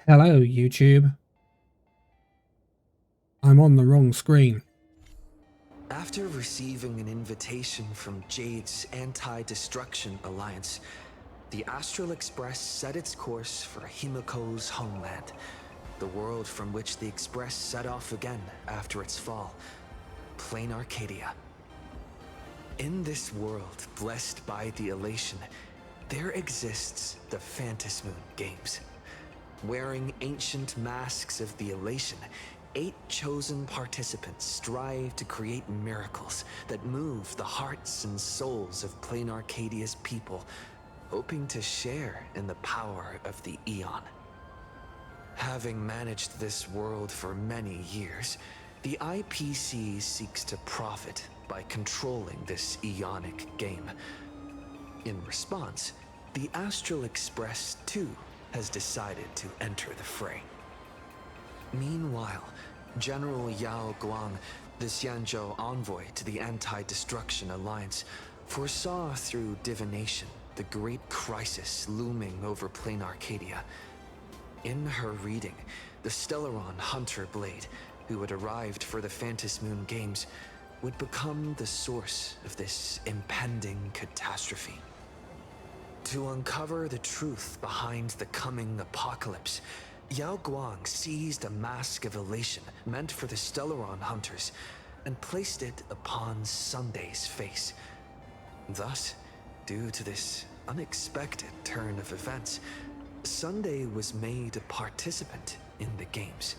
Hello, YouTube. I'm on the wrong screen. After receiving an invitation from Jade's Anti-Destruction Alliance, the Astral Express set its course for Himiko's homeland, the world from which the Express set off again after its fall, Planarcadia. In this world blessed by the elation, there exists the Phantasmoon Games. Wearing ancient masks of the elation, 8 chosen participants strive to create miracles that move the hearts and souls of Planarcadia's people, hoping to share in the power of the Eon. Having managed this world for many years, the IPC seeks to profit by controlling this Eonic game. In response, the Astral Express, too, has decided to enter the fray. Meanwhile, General Yao Guang, the Xianzhou envoy to the Anti-Destruction Alliance, foresaw through divination the great crisis looming over Planarcadia. In her reading, the Stellaron Hunter Blade, who had arrived for the Phantasmoon Games, would become the source of this impending catastrophe. To uncover the truth behind the coming apocalypse, Yao Guang seized a mask of elation meant for the Stellaron hunters and placed it upon Sunday's face. Thus, due to this unexpected turn of events, Sunday was made a participant in the games.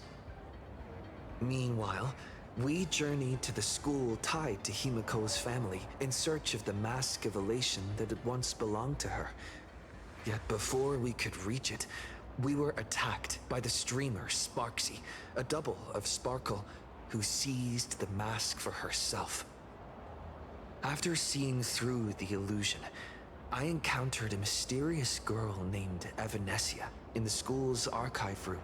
Meanwhile, we journeyed to the school tied to Himiko's family in search of the mask of elation that had once belonged to her. Yet before we could reach it, we were attacked by the streamer Sparksy, a double of Sparkle, who seized the mask for herself. After seeing through the illusion, I encountered a mysterious girl named Evanesia in the school's archive room.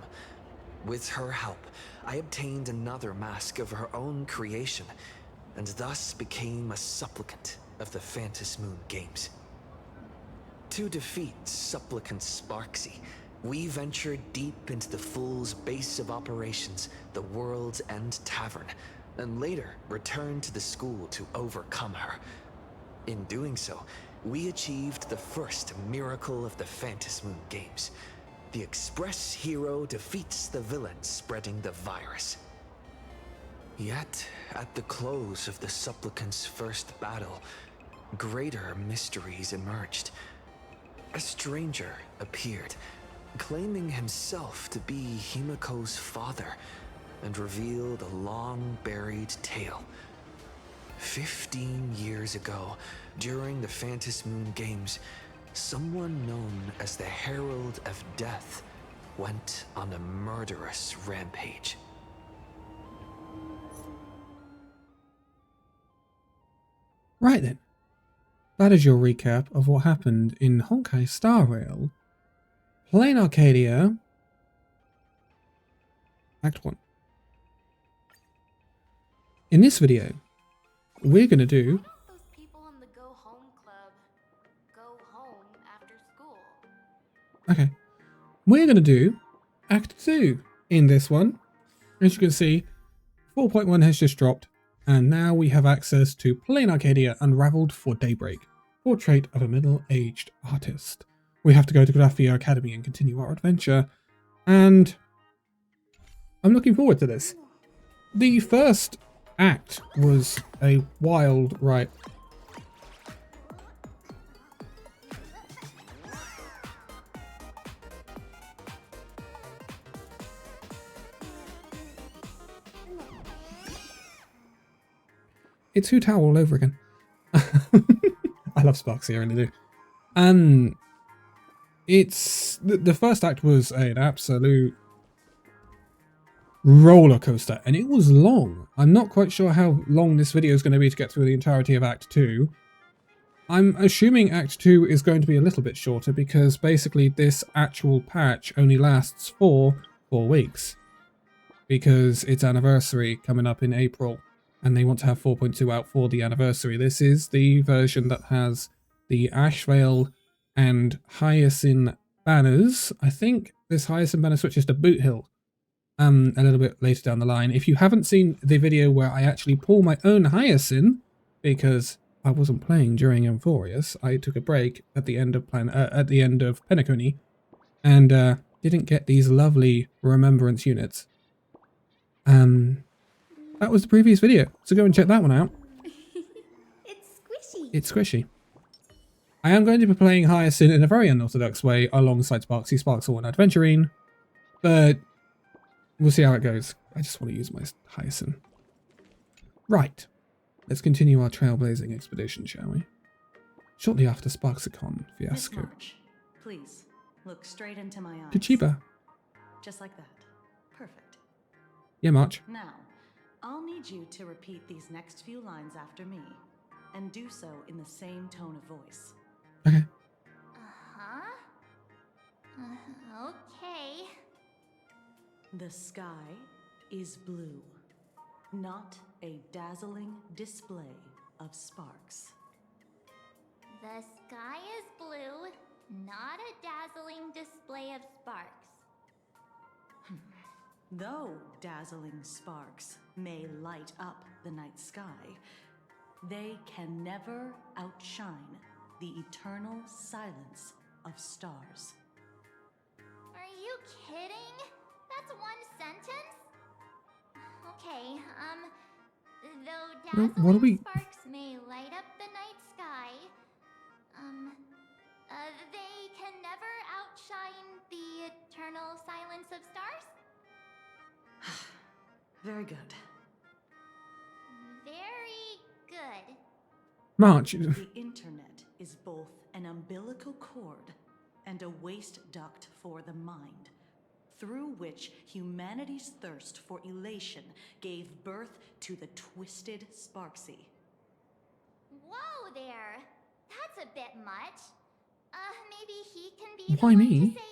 With her help, I obtained another mask of her own creation, and thus became a supplicant of the Phantasmoon Games. To defeat Supplicant Sparksy, we ventured deep into the Fool's base of operations, the World's End Tavern, and later returned to the school to overcome her. In doing so, we achieved the first miracle of the Phantasmoon Games. The Express hero defeats the villain spreading the virus. Yet, at the close of the Supplicant's first battle, greater mysteries emerged. A stranger appeared, claiming himself to be Himiko's father, and revealed a long-buried tale. 15 years ago, during the Phantasmoon Games, someone known as the Herald of Death went on a murderous rampage. Right then. That is your recap of what happened in Honkai Star Rail, Planarcadia, Act 1. In this video, we're going to do Those people in the Go Home Club go home after school. Okay. We're going to do Act 2 in this one. As you can see, 4.1 has just dropped, and now we have access to Planarcadia Unraveled for Daybreak, Portrait of a Middle-Aged Artist. We have to go to Graphia Academy and continue our adventure, and I'm looking forward to this. The first act was a wild ride. It's Hu Tao all over again. I love Sparksy, I really do. It's the first act was an absolute roller coaster, and it was long. I'm not quite sure how long this video is going to be to get through the entirety of Act 2. I'm assuming Act 2 is going to be a little bit shorter because basically this actual patch only lasts for 4 weeks because it's anniversary coming up in April. And they want to have 4.2 out for the anniversary. This is the version that has the Ashvale and Hyacinth banners. I think this Hyacinth banner switches to Boot Hill a little bit later down the line. If you haven't seen the video where I actually pull my own Hyacinth, because I wasn't playing during Euphorius, I took a break at the end of Planarcadia, and didn't get these lovely remembrance units. That was the previous video, so go and check that one out. It's squishy. It's squishy. I am going to be playing Hyacinth in a very unorthodox way alongside Sparksy, Sparksel, and Adventurine, but we'll see how it goes. I just want to use my Hyacinth. Right. Let's continue our trailblazing expedition, shall we? Shortly after Sparksicon fiasco. March, please, look straight into my eyes. Kachiba. Just like that. Perfect. Yeah, March. Now, I'll need you to repeat these next few lines after me, and do so in the same tone of voice. Okay. Uh-huh. Okay. The sky is blue, not a dazzling display of sparks. The sky is blue, not a dazzling display of sparks. Though dazzling sparks may light up the night sky, they can never outshine the eternal silence of stars. Are you kidding? That's one sentence? Okay, though Well, what do we- dazzling sparks may light up the night sky, they can never outshine the eternal silence of stars? Very good. Very good. March. The internet is both an umbilical cord and a waste duct for the mind, through which humanity's thirst for elation gave birth to the twisted Sparksy. Whoa there! That's a bit much. Maybe he can be the Why one me? to say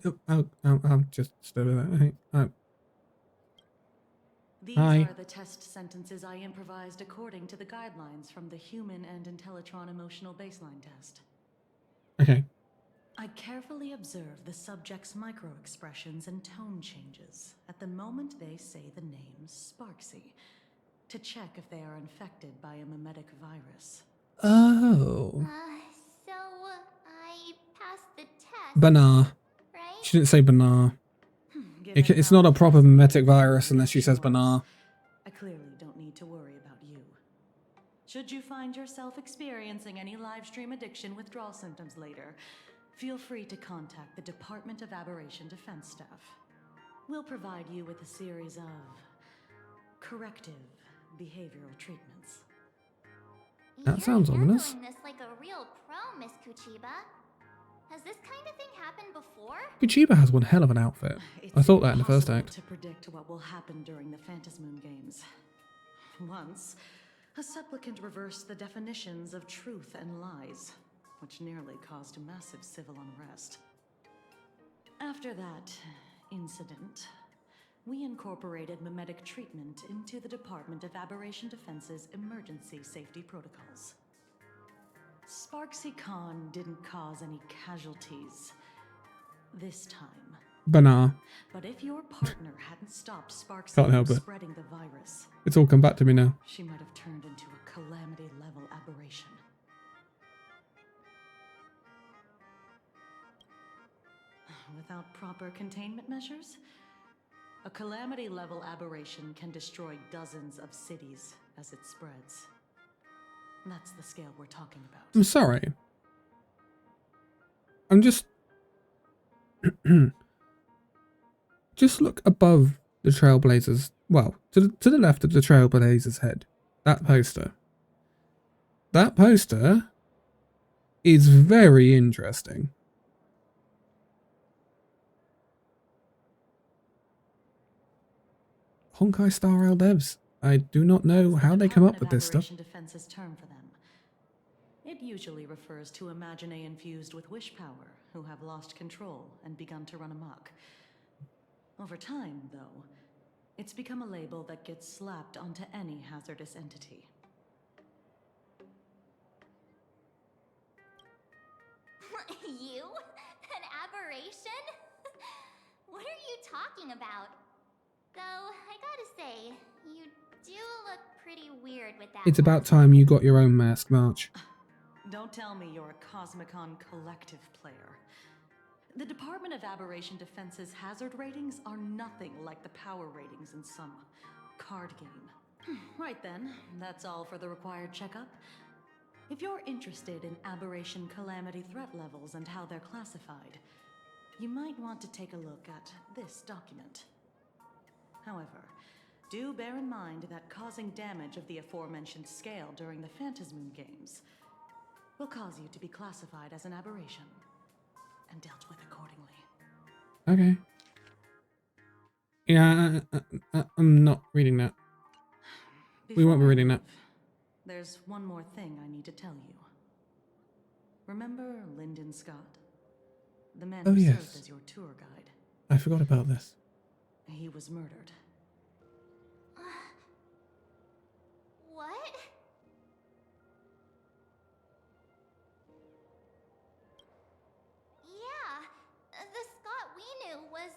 it? I'll just stay with that. These Hi. are the test sentences I improvised according to the guidelines from the Human and Intellitron Emotional Baseline Test. Okay. I carefully observe the subject's micro-expressions and tone changes at the moment they say the name Sparksy, to check if they are infected by a mimetic virus. Oh. So I passed the test, Banar. right? She didn't say Banar. Given It's how not a proper fascinating mimetic the virus unless she says information was, Banar. I clearly don't need to worry about you. Should you find yourself experiencing any live stream addiction withdrawal symptoms later, feel free to contact the Department of Aberration Defense staff. We'll provide you with a series of corrective behavioral treatments. That sounds You're ominous. handling this like a real pro, Miss Kuchiba. Has this kind of thing happened before? Kuchiba has one hell of an outfit. I thought that in the first impossible act. to predict what will happen during the Phantasmoon Games. Once, a supplicant reversed the definitions of truth and lies, which nearly caused massive civil unrest. After that incident, we incorporated mimetic treatment into the Department of Aberration Defense's emergency safety protocols. Sparksy Khan didn't cause any casualties this time. Banar. But if your partner hadn't stopped Sparksy Can't help from it. spreading the virus, It's all come back to me now. she might have turned into a calamity-level aberration. Without proper containment measures, a calamity-level aberration can destroy dozens of cities as it spreads. That's the scale we're talking about. I'm sorry. I'm just... just look above the Trailblazers. Well, to the left of the Trailblazers' head. That poster. That poster is very interesting. Honkai Star Rail devs. I do not know how they come up with this stuff. Aberration Defense's term for them. It usually refers to Imaginae infused with wish power who have lost control and begun to run amok. Over time, though, it's become a label that gets slapped onto any hazardous entity. You? An aberration? What are you talking about? Though, I gotta say, you do look pretty weird with that. It's about mask. time you got your own mask, March. Don't tell me you're a Cosmicon collective player. The Department of Aberration Defense's hazard ratings are nothing like the power ratings in some card game. Right then, that's all for the required checkup. If you're interested in aberration calamity threat levels and how they're classified, you might want to take a look at this document. However, do bear in mind that causing damage of the aforementioned scale during the Phantasmoon games will cause you to be classified as an aberration and dealt with accordingly. Okay. Yeah, I'm not reading that. We won't be Before I reading that. leave, there's one more thing I need to tell you. Remember Lyndon Scott? The man Oh, who yes. served as your tour guide. I forgot about this. He was murdered. What? Yeah, the Scott we knew was,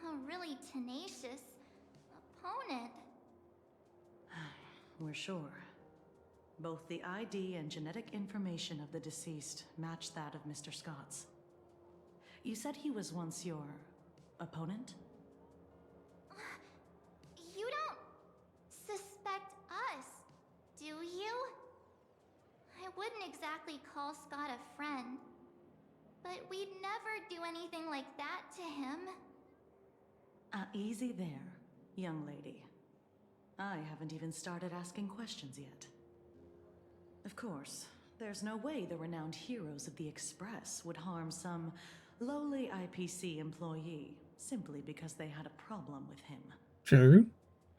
a really tenacious opponent. We're sure. Both the ID and genetic information of the deceased match that of Mr. Scott's. You said he was once your opponent? You don't suspect us, do you? I wouldn't exactly call Scott a friend, but we'd never do anything like that to him. Easy there, young lady. I haven't even started asking questions yet. Of course, there's no way the renowned heroes of the Express would harm some lowly IPC employee simply because they had a problem with him. True.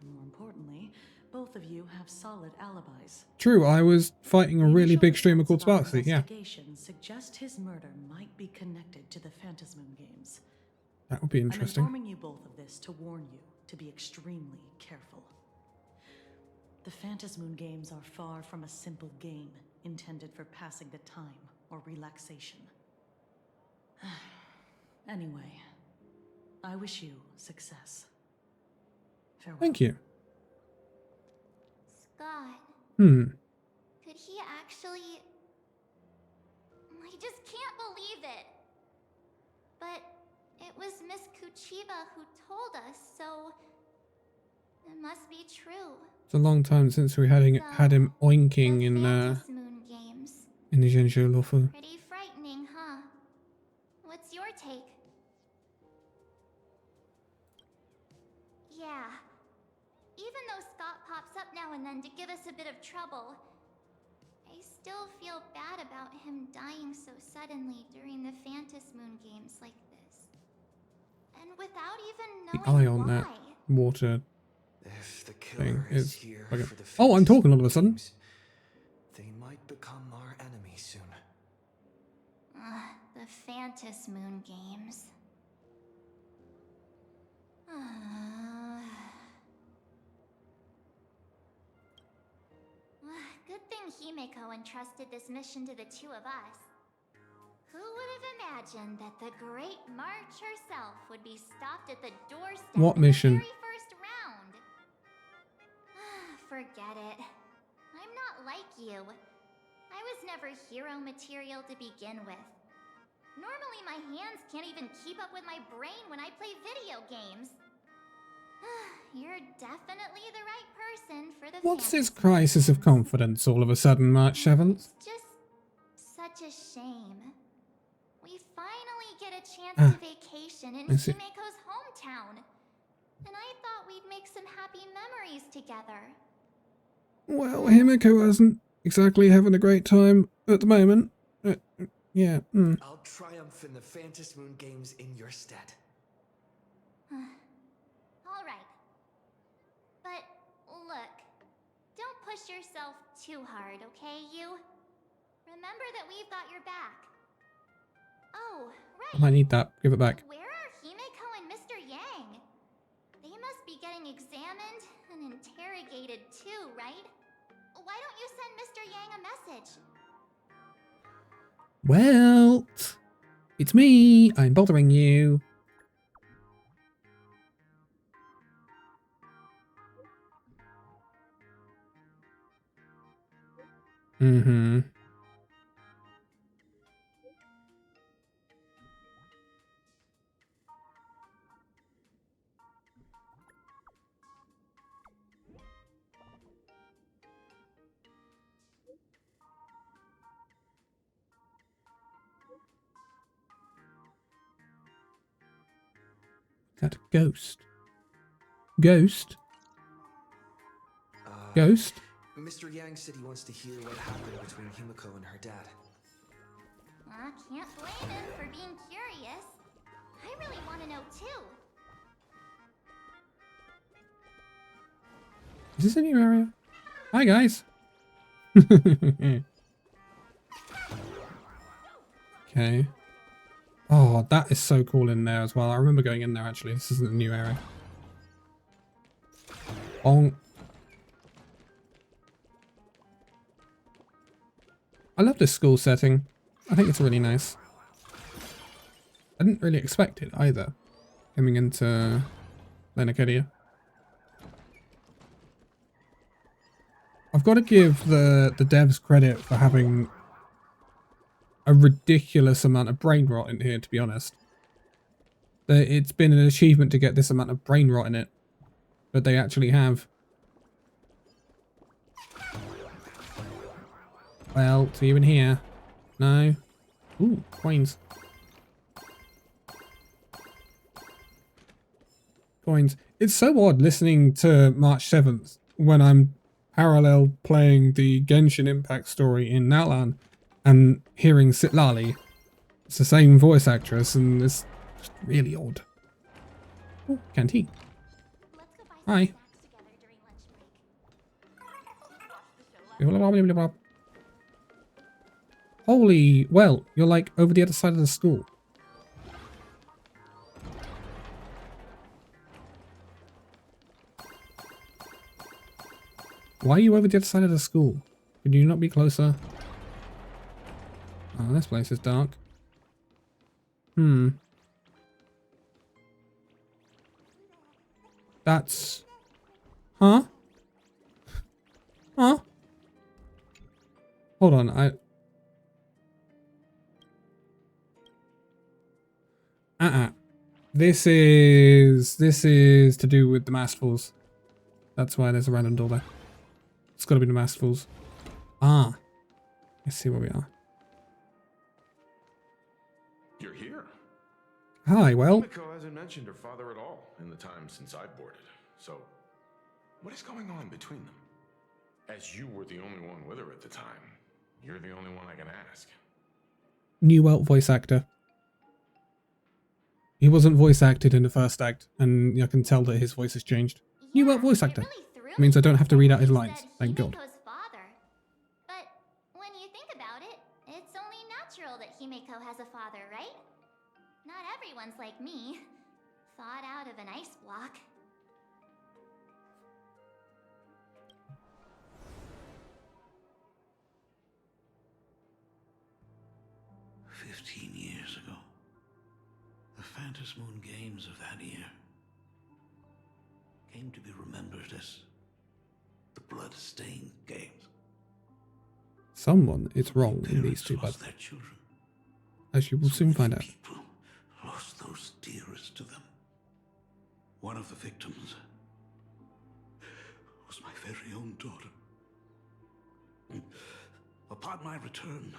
And more importantly, both of you have solid alibis. True, I was fighting a The really initial big streamer called reports of our Sparksy, yeah. investigation suggest his murder might be connected to the Phantasmoon games. That would be I'm interesting. informing you both of this to warn you to be extremely careful. The Phantasmoon games are far from a simple game intended for passing the time or relaxation. Anyway, I wish you success. Farewell. Thank you. Scott, Could he actually... I just can't believe it. But it was Miss Kuchiba who told us, so it must be true. It's a long time since we had him oinking in Phantasmoon games. the Genjo Lofu. Pretty frightening, huh? What's your take? Yeah. Even though Scott pops up now and then to give us a bit of trouble, I still feel bad about him dying so suddenly during the Phantasmoon games like this. And without even The knowing eye on why. that water If the thing killer is is... here Okay. for the Oh, I'm talking all of a sudden. games, they might become our enemy soon. The Phantasmoon games. Good thing Himeko entrusted this mission to the two of us. Who would have imagined that the Great March herself would be stopped at the doorstep What in mission? the very first round? Forget it. I'm not like you. I was never hero material to begin with. Normally my hands can't even keep up with my brain when I play video games. You're definitely the right person for the What's this Phantasmoon crisis of games. confidence all of a sudden, March 7th? It's just such a shame. We finally get a chance Ah, to vacation in I see. Himeko's hometown. And I thought we'd make some happy memories together. Well, Himeko isn't exactly having a great time at the moment. Yeah. I'll triumph in the Phantasmoon games in your stead. All right. But look, don't push yourself too hard, okay, you? Remember that we've got your back. Oh, I right. might need that. Give it back. Where are Himeko and Mr. Yang? They must be getting examined and interrogated too, right? Why don't you send Mr. Yang a message? Well, It's me! I'm bothering you. Mm-hmm. That ghost. Ghost? Ghost? Mr. Yang said he wants to hear what happened between Himiko and her dad. I can't blame him for being curious. I really want to know too. Is this a new area? Hi, guys. Okay. Oh, that is so cool in there as well. I remember going in there, actually. This isn't a new area. Oh. I love this school setting. I think it's really nice. I didn't really expect it either, coming into Planarcadia. I've got to give the devs credit for having a ridiculous amount of brain rot in here, to be honest. It's been an achievement to get this amount of brain rot in it, but they actually have. Well, so you in here? No? Ooh, coins. Coins. It's so odd listening to March 7th when I'm parallel playing the Genshin Impact story in Nalan and hearing Sitlali. It's the same voice actress and it's just really odd. Oh, canteen. Let's go buy Hi. some snacks together during lunch break. Holy, well, you're like over the other side of the school. Why are you over the other side of the school? Could you not be closer? Oh, this place is dark. That's... Huh? Huh? Hold on, This is to do with the Masterfuls. That's why there's a random door there. It's got to be the Masterfuls. Ah. Let's see where we are. You're here. Hi, well. Himiko hasn't mentioned her father at all in the time since I boarded. So, what is going on between them? As you were the only one with her at the time, you're the only one I can ask. New Welt voice actor. He wasn't voice acted in the first act, and I can tell that his voice has changed. New Welt voice actor. Means I don't have to read out his lines. Thank God. Father. But when you think about it, it's only natural that Himiko has a father, right? Not everyone's like me. Thawed out of an ice block. Years ago, the Fantasmoon Games of that year came to be remembered as the Blood-Stained Games. Someone is wrong in these two, but their children. As you will soon find out. People lost those dearest to them. One of the victims was my very own daughter. Upon my return,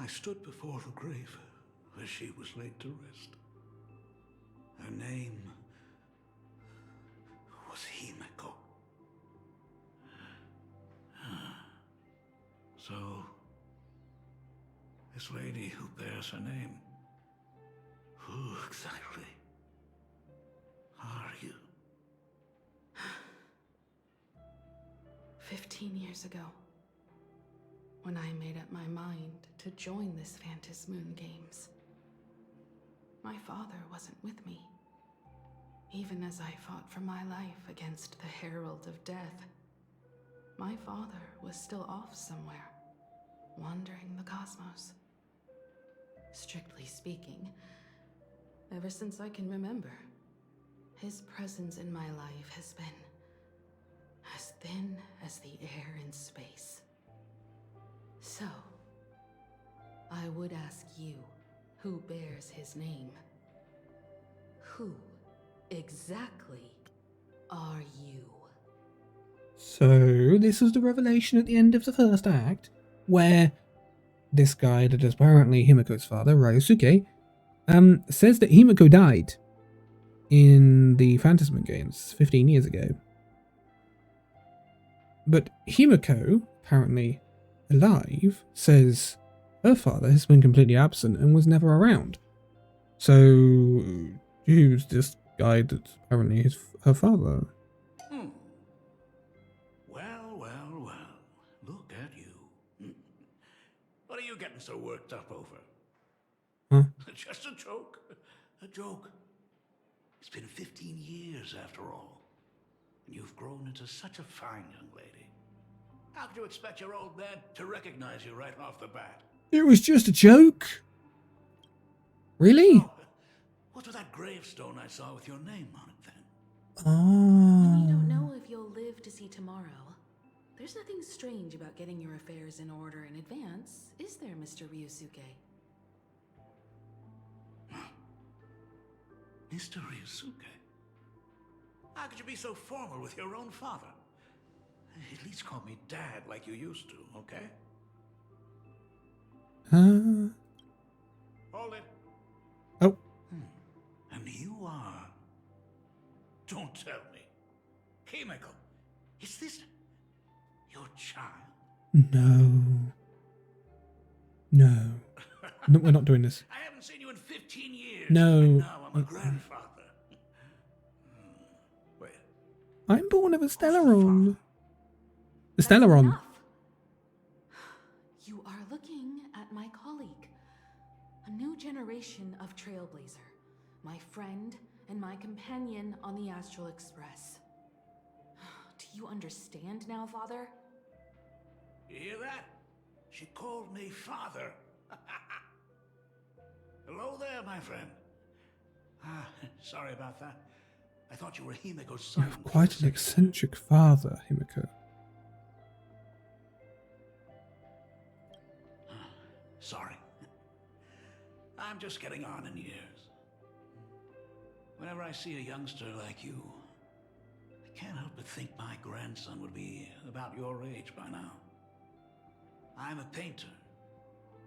I stood before the grave where she was laid to rest. Her name was Himiko. So, this lady who bears her name, who exactly are you? 15 years ago, when I made up my mind to join this Fantasmoon Games, my father wasn't with me. Even as I fought for my life against the Herald of Death, my father was still off somewhere, wandering the cosmos. strictly speaking. Ever since I can remember, his presence in my life has been as thin as the air in space. So, I would ask you, who bears his name? Who exactly are you? So, this was the revelation at the end of the first act, where this guy that is apparently Himiko's father, Ryosuke, says that Himiko died in the Phantasm games 15 years ago. But Himiko, apparently alive, says her father has been completely absent and was never around. So, who's this guy that's apparently her father? Well. Look at you. What are you getting so worked up over? Huh? Just a joke. A joke. It's been 15 years after all. And you've grown into such a fine young lady. How could you expect your old man to recognize you right off the bat? It was just a joke. Really? Oh, what's with that gravestone I saw with your name on it then? Oh. We don't know if you'll live to see tomorrow. There's nothing strange about getting your affairs in order in advance, is there, Mr. Ryusuke? Mr. Ryusuke? How could you be so formal with your own father? At least call me Dad like you used to, okay? Hold it. Oh. And you are... Don't tell me. Himiko, is this your child? No. No, we're not doing this. I haven't seen you in 15 years. No. And now I'm a grandfather. Wait. I'm born of a Stellaron. A That's Stellaron. enough. You are looking at my colleague, a new generation of Trailblazer, my friend and my companion on the Astral Express. Do you understand now, Father? You hear that? She called me father. Hello there, my friend. Sorry about that. I thought you were Himiko's You son. have quite an eccentric father, Himiko. Sorry. I'm just getting on in years. Whenever I see a youngster like you, I can't help but think my grandson would be about your age by now. I'm a painter.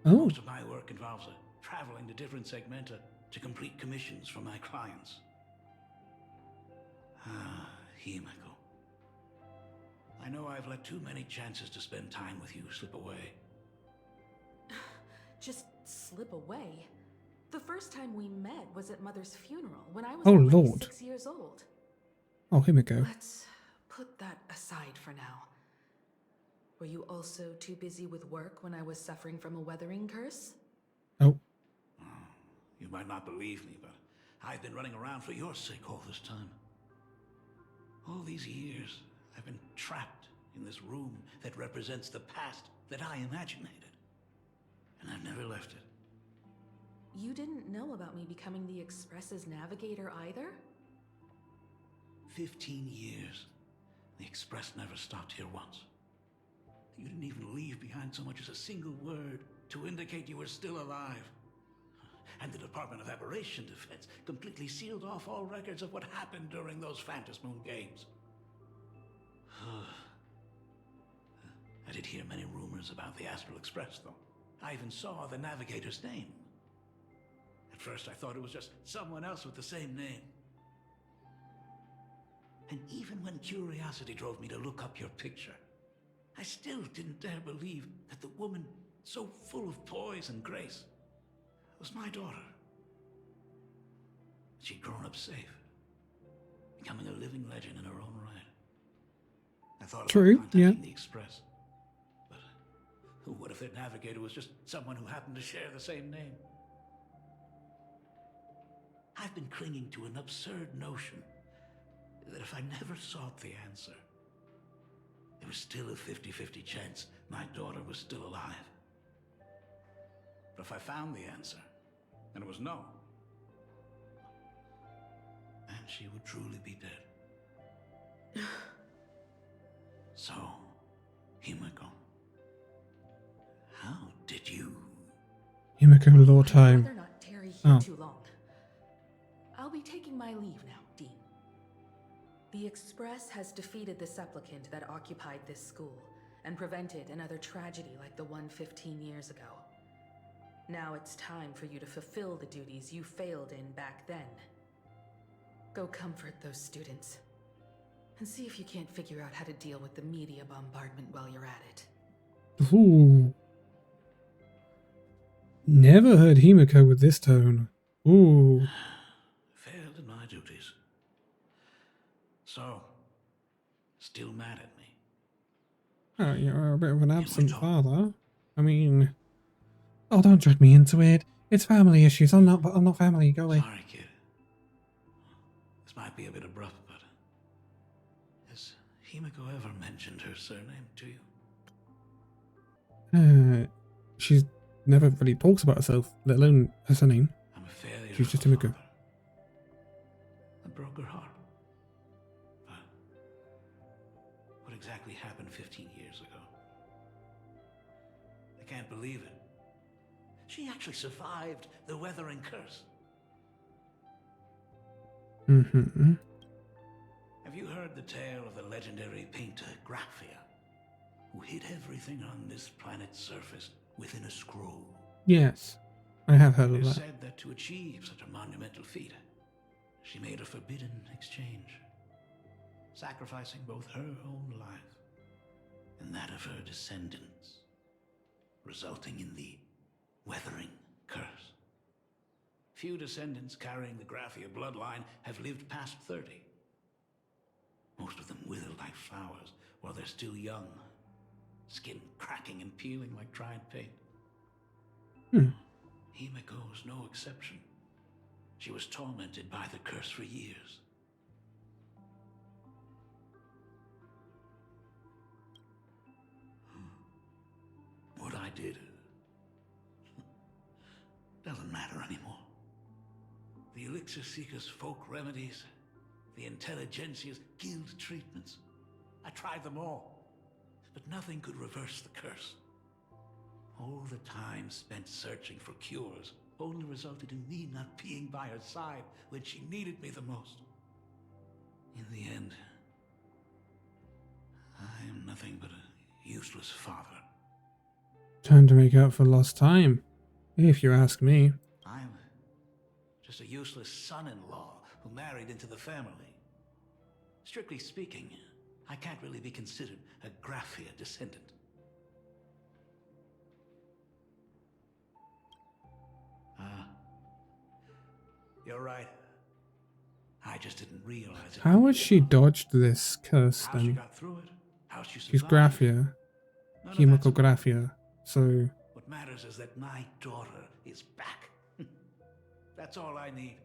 Oh. Most of my work involves traveling to different segmenta to complete commissions for my clients. Himiko. I know I've let too many chances to spend time with you slip away. Just slip away. The first time we met was at Mother's funeral when I was Oh, already Lord. 6 years old. Oh, Himiko. Let's put that aside for now. Were you also too busy with work when I was suffering from a weathering curse? Oh. You might not believe me, but I've been running around for your sake all this time. All these years, I've been trapped in this room that represents the past that I imaginated. And I've never left it. You didn't know about me becoming the Express's navigator either? 15 years. The Express never stopped here once. You didn't even leave behind so much as a single word to indicate you were still alive. And the Department of Aberration Defense completely sealed off all records of what happened during those Phantasmoon games. I did hear many rumors about the Astral Express, though. I even saw the navigator's name. At first, I thought it was just someone else with the same name. And even when curiosity drove me to look up your picture, I still didn't dare believe that the woman so full of poise and grace was my daughter. She'd grown up safe, becoming a living legend in her own right. I thought True, about contacting yeah. the Express, but what if their navigator was just someone who happened to share the same name? I've been clinging to an absurd notion that if I never sought the answer, there was still a 50-50 chance my daughter was still alive. But if I found the answer, And it was no. And she would truly be dead. So, Himiko, how did you... Himiko Law Time. I'd rather not tarry here Oh. too long. I'll be taking my leave now, Dean. The Express has defeated the supplicant that occupied this school and prevented another tragedy like the one 15 years ago. Now it's time for you to fulfill the duties you failed in back then. Go comfort those students. And see if you can't figure out how to deal with the media bombardment while you're at it. Ooh. Never heard Himiko with this tone. Ooh. Failed in my duties. So, still mad at me? Oh, you're a bit of an absent father. I mean... Oh, don't drag me into it. It's family issues. I'm not family. Go away. Sorry, kid. This might be a bit abrupt, but... Has Himiko ever mentioned her surname to you? She's never really talks about herself, let alone her surname. I'm a failure. She's just of a Himiko. father. I broke her heart. But what exactly happened 15 years ago? I can't believe it. She actually survived the weathering curse. Mm-hmm. Have you heard the tale of the legendary painter Graphia, who hid everything on this planet's surface within a scroll? Yes, I have heard It of is that. said that to achieve such a monumental feat, she made a forbidden exchange, sacrificing both her own life and that of her descendants, resulting in the weathering curse. Few descendants carrying the Graphia bloodline have lived past 30. Most of them wither like flowers while they're still young, skin cracking and peeling like dried paint. Himiko was no exception. She was tormented by the curse for years. What I did doesn't matter anymore. The elixir seekers' folk remedies, the intelligentsia's guild treatments. I tried them all, but nothing could reverse the curse. All the time spent searching for cures only resulted in me not being by her side when she needed me the most. In the end, I am nothing but a useless father. Time to make up for lost time, if you ask me. I'm just a useless son-in-law who married into the family. Strictly speaking, I can't really be considered a Graphia descendant. You're right. I just didn't realize it. How has she dodged this curse How she then? got through it, how she She's survived. Graphia. None of that's Himiko important. Graphia. So, What matters is that my daughter is back. That's all I need.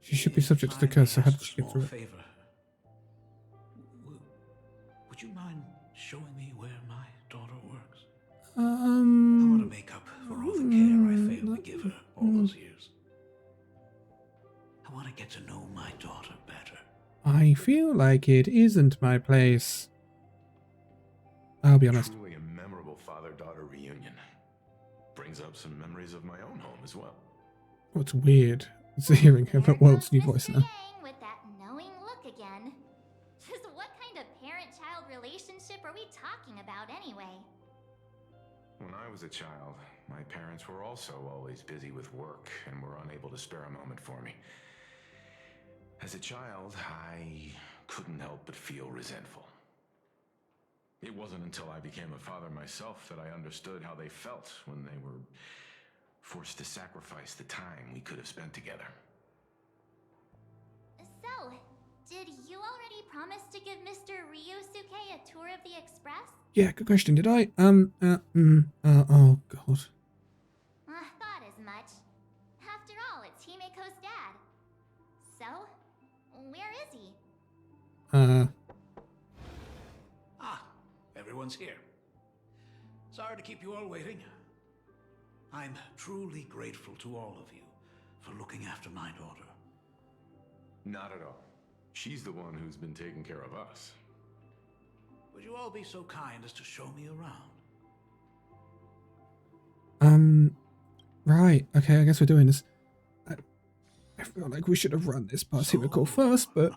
she should be subject to the curse, so how did she get through it? Favor. Would you mind showing me where my daughter works? I want to make up for all the care I failed to give her all those years. I want to get to know my daughter better. I feel like it isn't my place. I'll be honest. Truly a memorable father-daughter reunion. Brings up some memories of my own home as well. What's weird is hearing her There world's goes new Mr. voice now. Yang with that knowing look again. Just what kind of parent-child relationship are we talking about anyway? When I was a child, my parents were also always busy with work and were unable to spare a moment for me. As a child, I couldn't help but feel resentful. It wasn't until I became a father myself that I understood how they felt when they were forced to sacrifice the time we could have spent together. So, did you already promise to give Mr. Ryusuke a tour of the Express? Yeah, good question. Did I? Oh god. I thought as much. After all, it's Himiko's dad. So, where is he? Ah, everyone's here. Sorry to keep you all waiting. I'm truly grateful to all of you for looking after my daughter. Not at all. She's the one who's been taking care of us. Would you all be so kind as to show me around? Right. Okay, I guess we're doing this. I feel like we should have run this past Himiko first, but,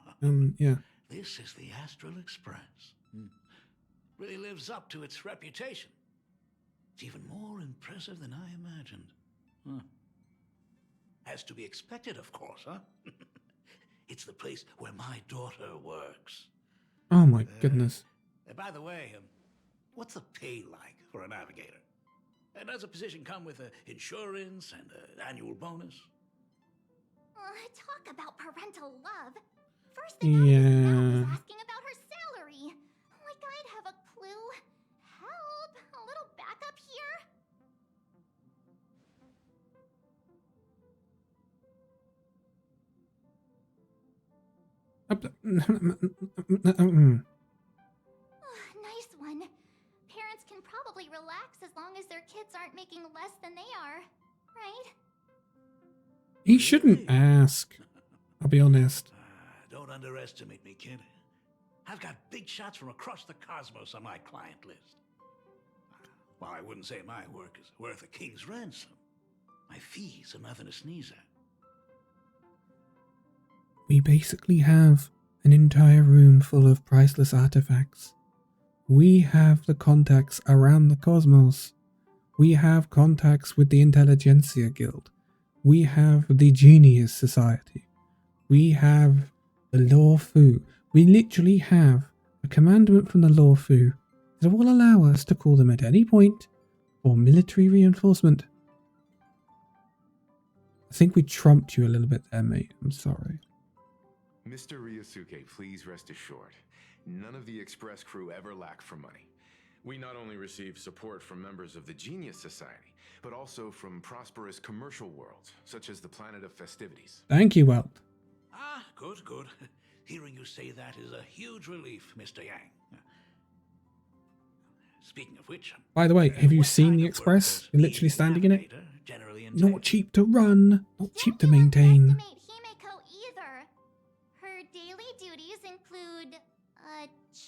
yeah. This is the Astral Express. Really lives up to its reputation. It's even more impressive than I imagined. As to be expected, of course, huh? It's the place where my daughter works. Oh my goodness. By the way, what's the pay like for a navigator? Does a position come with insurance and an annual bonus? Talk about parental love. First thing out of his mouth Yeah. is asking about her salary. Like I'd have a clue. Help! A little backup here? Nice one. Parents can probably relax as long as their kids aren't making less than they are, right? He shouldn't ask. I'll be honest. Don't underestimate me, kid. I've got big shots from across the cosmos on my client list. Well, I wouldn't say my work is worth a king's ransom. My fees are nothing to sneeze at. We basically have an entire room full of priceless artifacts. We have the contacts around the cosmos. We have contacts with the Intelligentsia Guild. We have the Genius Society. We have the Law Fu. We literally have a commandment from the Law Fu that will allow us to call them at any point for military reinforcement. I think we trumped you a little bit there, mate. I'm sorry. Mr. Ryusuke, please rest assured. None of the Express crew ever lack for money. We not only receive support from members of the Genius Society, but also from prosperous commercial worlds, such as the Planet of Festivities. Thank you, Welt. Ah, good, good. Hearing you say that is a huge relief, Mr. Yang. Speaking of which... By the way, have you what seen kind the of Express? work You're does literally the standing in it. navigator generally entail? Not cheap to run, not cheap to maintain. Don't underestimate Himiko either. Her daily duties include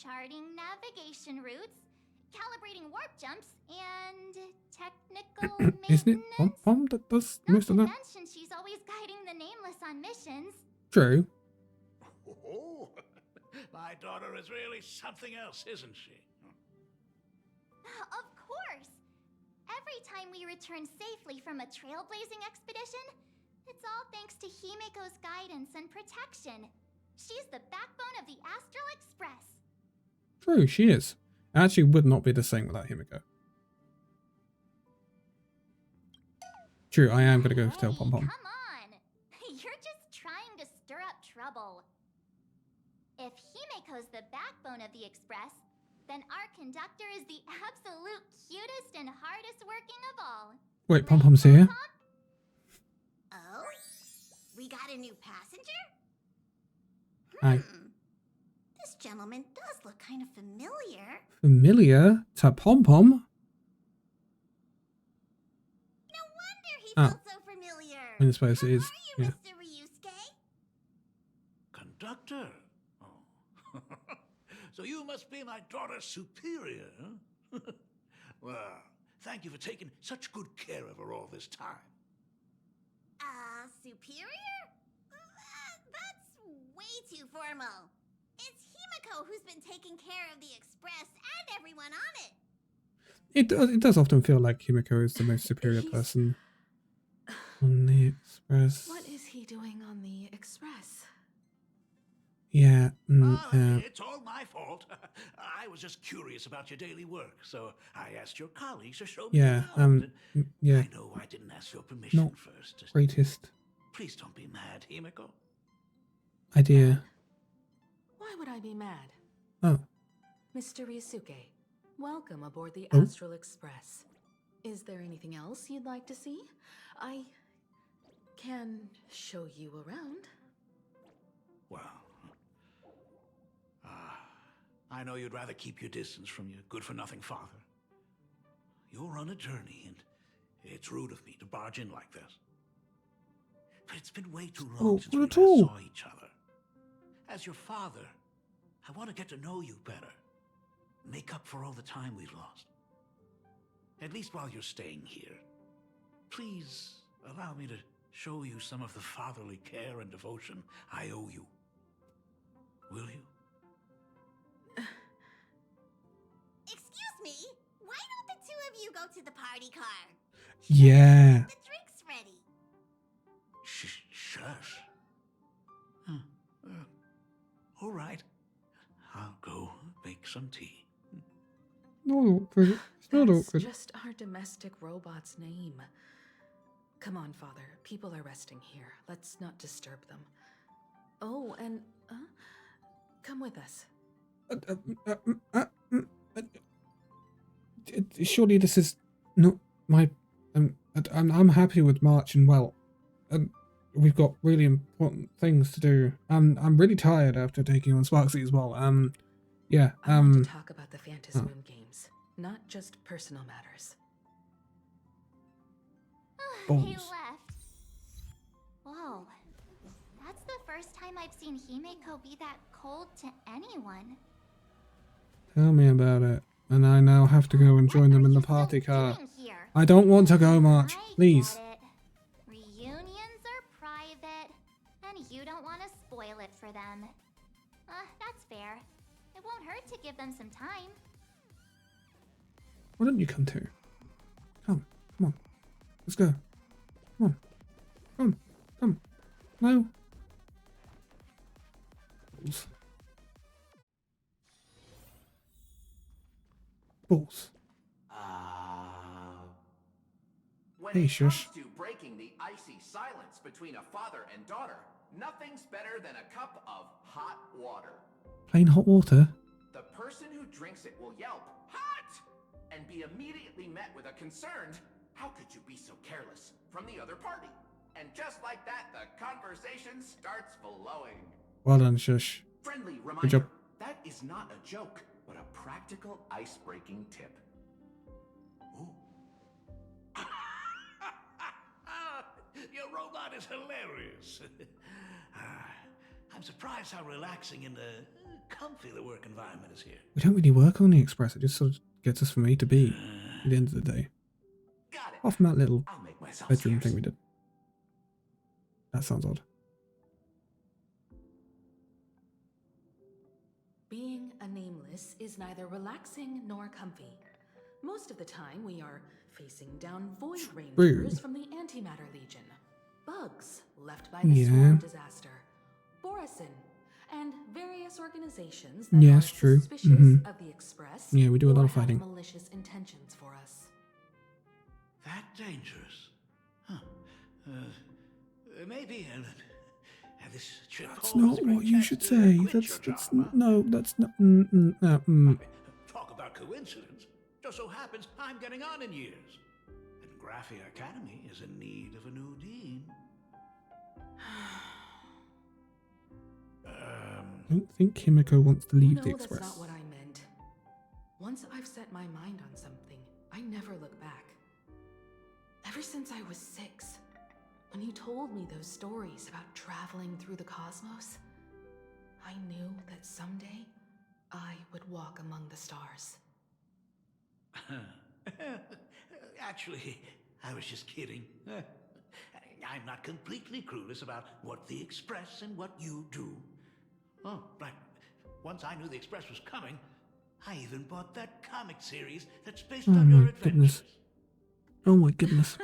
charting navigation routes, calibrating warp jumps, and technical maintenance. Isn't it Pom Pom that does Not most to of that? mention she's always guiding the Nameless on missions. True. Oh, my daughter is really something else, isn't she? Of course! Every time we return safely from a trailblazing expedition, it's all thanks to Himiko's guidance and protection. She's the backbone of the Astral Express. True, she is. Actually would not be the same without Himiko. True, I am going to go tell Pom Pom. Come on! You're just trying to stir up trouble. If Himiko's the backbone of the Express, then our conductor is the absolute cutest and hardest working of all. Wait, Pom Pom's here? Oh? We got a new passenger? Hi. This gentleman does look kind of familiar. Familiar to Pom Pom? No wonder he Oh. felt so familiar. I suppose it is. How are you, Yeah. Mr. Ryusuke? Conductor? Oh. So you must be my daughter's superior, huh? Well, thank you for taking such good care of her all this time. Superior? That's way too formal. It's Himiko who's been taking care of the Express and everyone on it. It does often feel like Himiko is the most superior He's- person on the Express. What is he doing on the Express? Yeah. It's all my fault. I was just curious about your daily work, so I asked your colleagues to show me Yeah. around. Yeah. I know I didn't ask your permission Not first. Greatest Please don't be mad, Himiko. idea. Why would I be mad? Oh. Mr. Ryusuke, welcome aboard the Oh. Astral Express. Is there anything else you'd like to see? I can show you around. Well, I know you'd rather keep your distance from your good-for-nothing father. You're on a journey, and It's rude of me to barge in like this. But it's been way too Oh, long since we not last at all. saw each other. As your father, I want to get to know you better. Make up for all the time we've lost. At least while you're staying here. Please allow me to show you some of the fatherly care and devotion I owe you. Will you? Excuse me, why don't the two of you go to the party car? Yeah. The drink's ready. Shush. All right. I'll go make some tea. Not awkward. It's not That's awkward. just our domestic robot's name. Come on, Father. People are resting here. Let's not disturb them. Oh, and come with us. Surely this is not my. I'm happy with March and well. We've got really important things to do. I'm really tired after taking on Sparksy as well. Yeah. I want to talk about the Phantasmoon games, not just personal matters. They Balls. left. Whoa. That's the first time I've seen Himeko be that cold to anyone. Tell me about it. And I now have to go and join them in the party car. I don't want to go, March. Please. Get it. Reunions are private, and you don't want to spoil it for them. That's fair. It won't hurt to give them some time. Why don't you come too? Come on. Let's go. Come on. Come. No. Balls. When Hey, it shush. comes to breaking the icy silence between a father and daughter, nothing's better than a cup of hot water. Plain hot water? The person who drinks it will yelp, "Hot!" and be immediately met with a concerned, "How could you be so careless?" from the other party. And just like that, the conversation starts flowing. Well done, Shush. Friendly job. reminder, that is not a joke, but a practical ice-breaking tip. Ooh. Your robot is hilarious. I'm surprised how relaxing and comfy the work environment is here. We don't really work on the Express. It just sort of gets us from A to B at the end of the day. Got it. Apart from that little I'll make myself bedroom scarce. thing we did. That sounds odd. Being a nameless is neither relaxing nor comfy. Most of the time, we are facing down void rangers from the Antimatter Legion, bugs left by the Swarm disaster, Borisin, and various organizations that Yes, are true. suspicious of the Express. Yeah, we do a lot or of have fighting. malicious intentions for us. That dangerous? Huh. Maybe. This trip That's home is not a great what you chance should to say. quit That's your job, huh? no. That's not. Talk about coincidence. Just so happens I'm getting on in years. And Graphia Academy is in need of a new dean. I don't think Himeko wants to leave the Express. That's not what I meant. Once I've set my mind on something, I never look back. Ever since I was 6, when you told me those stories about traveling through the cosmos, I knew that someday I would walk among the stars. Actually, I was just kidding. I'm not completely clueless about what the Express and what you do. Oh, right. Once I knew the Express was coming, I even bought that comic series that's based on your adventures. Oh my goodness.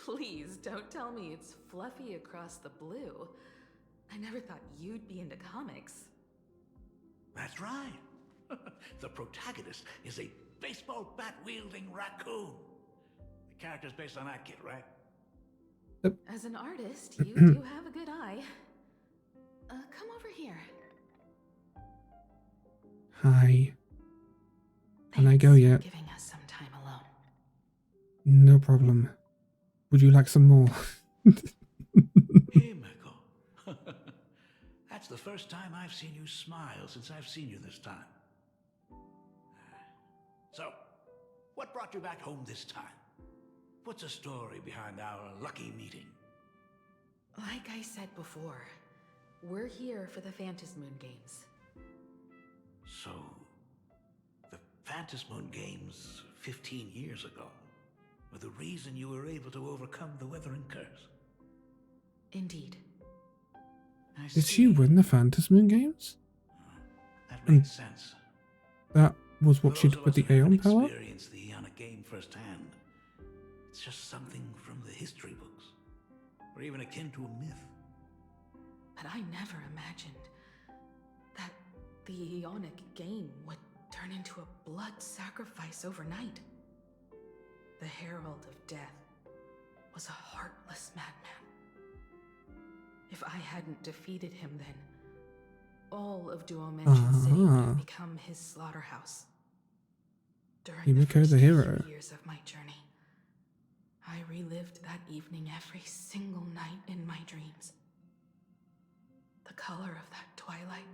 Please don't tell me it's fluffy across the blue. I never thought you'd be into comics. That's right. The protagonist is a baseball bat-wielding raccoon. The character's based on that kid, right? As an artist, you do have a good eye. Come over here. Hi. Can I go Thanks yet? for giving us some time alone. No problem. Would you like some more? Hey, Miko. That's the first time I've seen you smile since I've seen you this time. So, what brought you back home this time? What's the story behind our lucky meeting? Like I said before, we're here for the Phantasmoon Games. So, the Phantasmoon Games 15 years ago were the reason you were able to overcome the Weathering Curse? Indeed. I Did see. she win the Phantasmoon Games? That makes sense. That was what For she those did of with us the who haven't Aeon power? experienced the Ionic game firsthand, it's just something from the history books, or even akin to a myth. But I never imagined that the Ionic game would turn into a blood sacrifice overnight. The Herald of Death was a heartless madman. If I hadn't defeated him then, all of Duomension City would have become his slaughterhouse. During the Himiko first the hero. few years of my journey, I relived that evening every single night in my dreams. The color of that twilight,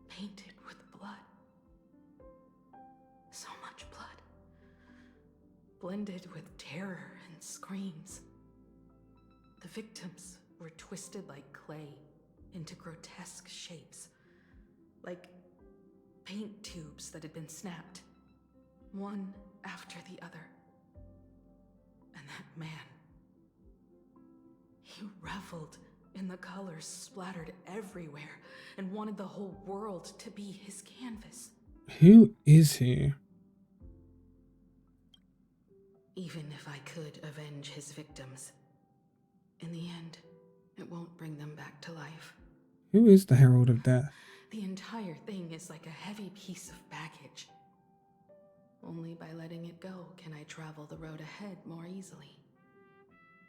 painted with blood. So much blood. Blended with terror and screams. The victims were twisted like clay into grotesque shapes. Like paint tubes that had been snapped, one after the other. And that man, he reveled in the colors splattered everywhere and wanted the whole world to be his canvas. Who is he? Even if I could avenge his victims, in the end, it won't bring them back to life. Who is the Herald of Death? The entire thing is like a heavy piece of baggage. Only by letting it go can I travel the road ahead more easily.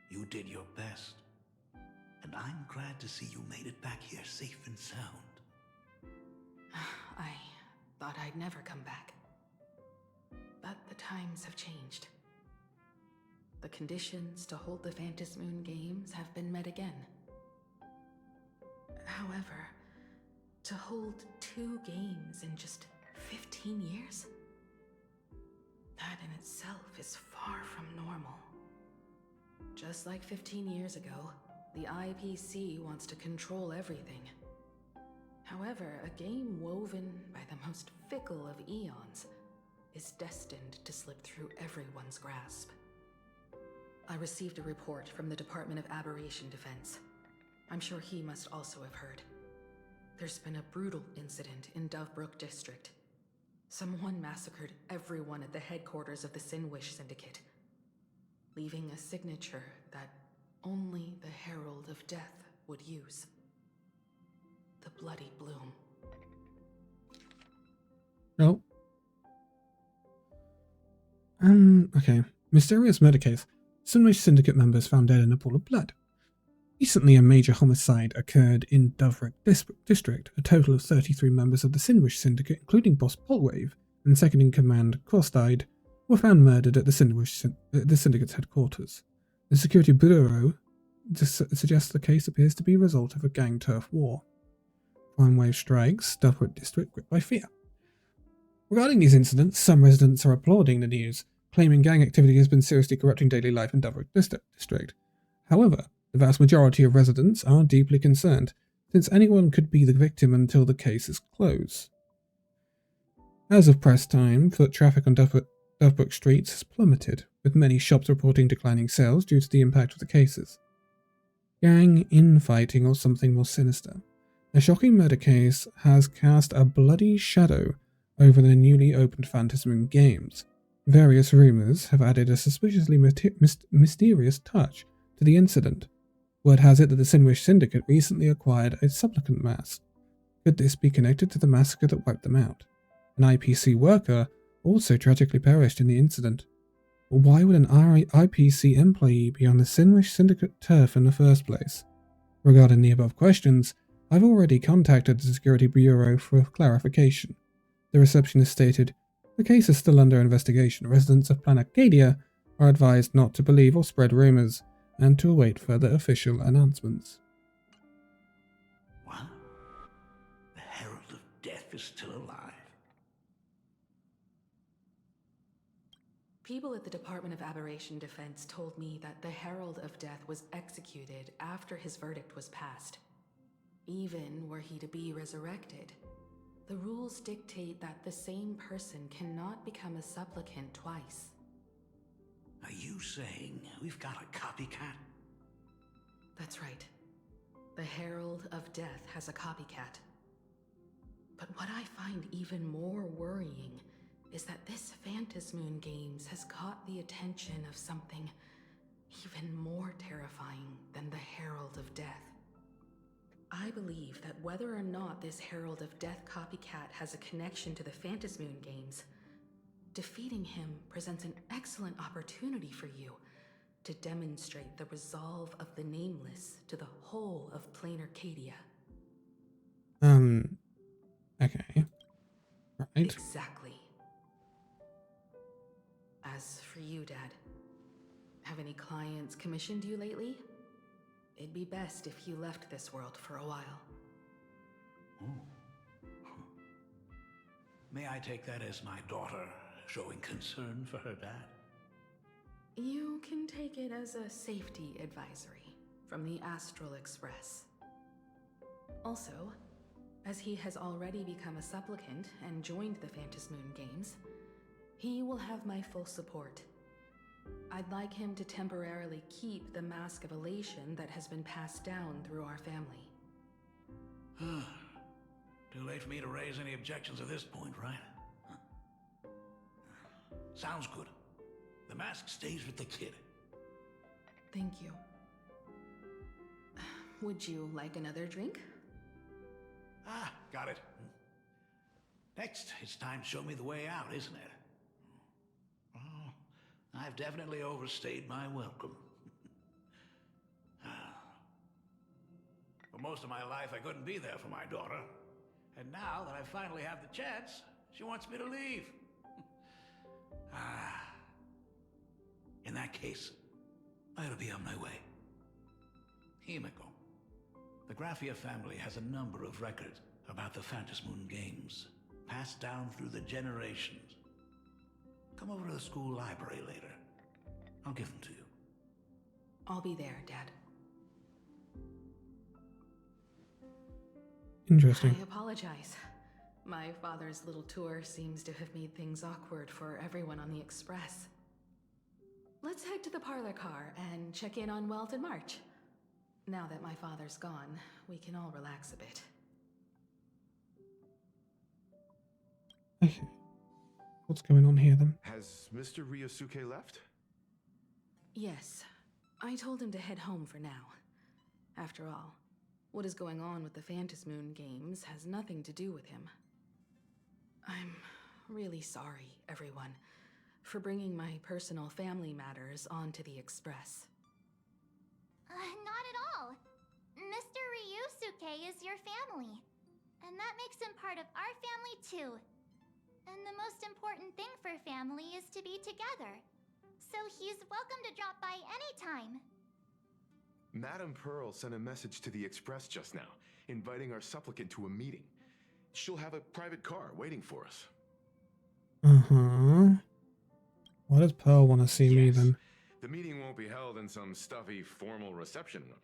You did your best, and I'm glad to see you made it back here safe and sound. I thought I'd never come back. But the times have changed. The conditions to hold the Phantasmoon Games have been met again. However, to hold 2 games in just 15 years? That in itself is far from normal. Just like 15 years ago, the IPC wants to control everything. However, a game woven by the most fickle of eons is destined to slip through everyone's grasp. I received a report from the Department of Aberration Defense. I'm sure he must also have heard. There's been a brutal incident in Dovebrook District. Someone massacred everyone at the headquarters of the Sinwish Syndicate, leaving a signature that only the Herald of Death would use. The Bloody Bloom. Oh. Okay. Mysterious murder case. Sinwish Syndicate members found dead in a pool of blood. Recently, a major homicide occurred in Dovebrook District. A total of 33 members of the Sinwish Syndicate, including Boss Polwave and second-in-command Cross-Eyed, were found murdered at the Syndicate's headquarters. The Security Bureau suggests the case appears to be a result of a gang turf war. Crime wave strikes Dovebrook District gripped by fear. Regarding these incidents, some residents are applauding the news, claiming gang activity has been seriously corrupting daily life in Dovebrook District. However, the vast majority of residents are deeply concerned, since anyone could be the victim until the case is closed. As of press time, foot traffic on Dovebrook streets has plummeted, with many shops reporting declining sales due to the impact of the cases. Gang infighting or something more sinister. The shocking murder case has cast a bloody shadow over the newly opened Phantasmoon Games. Various rumours have added a suspiciously mysterious touch to the incident. Word has it that the Sinwish Syndicate recently acquired a supplicant mask. Could this be connected to the massacre that wiped them out? An IPC worker also tragically perished in the incident. But why would an IPC employee be on the Sinwish Syndicate turf in the first place? Regarding the above questions, I've already contacted the Security Bureau for clarification. The receptionist stated, "The case is still under investigation. Residents of Planarcadia are advised not to believe or spread rumours, and to await further official announcements." What? The Herald of Death is still alive? People at the Department of Aberration Defense told me that the Herald of Death was executed after his verdict was passed. Even were he to be resurrected, the rules dictate that the same person cannot become a supplicant twice. Are you saying we've got a copycat? That's right. The Herald of Death has a copycat. But what I find even more worrying is that this Phantasmoon Games has caught the attention of something even more terrifying than the Herald of Death. I believe that whether or not this Herald of Death copycat has a connection to the Phantasmoon Games, defeating him presents an excellent opportunity for you to demonstrate the resolve of the Nameless to the whole of Planarcadia. Okay. Right. Exactly. As for you, Dad, have any clients commissioned you lately? It'd be best if you left this world for a while. May I take that as my daughter showing concern for her dad? You can take it as a safety advisory from the Astral Express. Also, as he has already become a supplicant and joined the Phantasmoon Games, he will have my full support. I'd like him to temporarily keep the Mask of Elation that has been passed down through our family. Too late for me to raise any objections at this point, right? Sounds good. The mask stays with the kid. Thank you. Would you like another drink? Got it. Next, it's time to show me the way out, isn't it? Oh, I've definitely overstayed my welcome. For most of my life, I couldn't be there for my daughter. And now that I finally have the chance, she wants me to leave. In that case, I ought to be on my way. Himiko. The Graphia family has a number of records about the Phantasmoon Games, passed down through the generations. Come over to the school library later. I'll give them to you. I'll be there, Dad. Interesting. I apologize. My father's little tour seems to have made things awkward for everyone on the Express. Let's head to the parlor car and check in on Welt and March. Now that my father's gone, we can all relax a bit. Okay. What's going on here then? Has Mr. Ryosuke left? Yes, I told him to head home for now. After all, what is going on with the Phantasmoon Games has nothing to do with him. I'm really sorry, everyone, for bringing my personal family matters onto the Express. Not at all. Mr. Ryusuke is your family. And that makes him part of our family too. And the most important thing for family is to be together. So he's welcome to drop by anytime. Madame Pearl sent a message to the Express just now, inviting our supplicant to a meeting. She'll have a private car waiting for us. Why does Pearl want to see me then? The meeting won't be held in some stuffy formal reception room.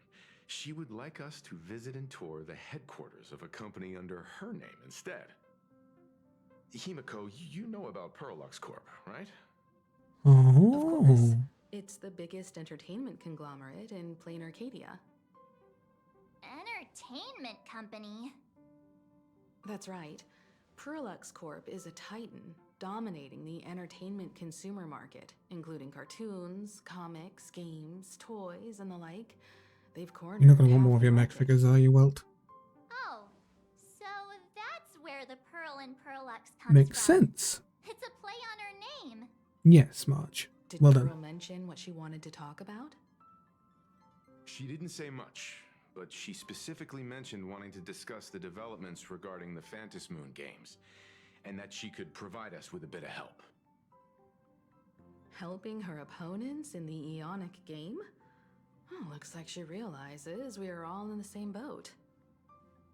She would like us to visit and tour the headquarters of a company under her name instead. Himiko, you know about Pearlux Corp, right? Oh. Of course. It's the biggest entertainment conglomerate in Planarcadia. Entertainment company? That's right. Pearlux Corp is a titan, dominating the entertainment consumer market, including cartoons, comics, games, toys, and the like. They've cornered. You're not going to want more of your mech market. figures, are you, Welt? Oh, so that's where the Pearl and Pearlux comes Makes from. sense. It's a play on her name. Yes, Marge. Did Well Pearl done. mention what she wanted to talk about? She didn't say much, but she specifically mentioned wanting to discuss the developments regarding the Phantasmoon Games, and that she could provide us with a bit of help. Helping her opponents in the Ionic game? Oh, looks like she realizes we are all in the same boat.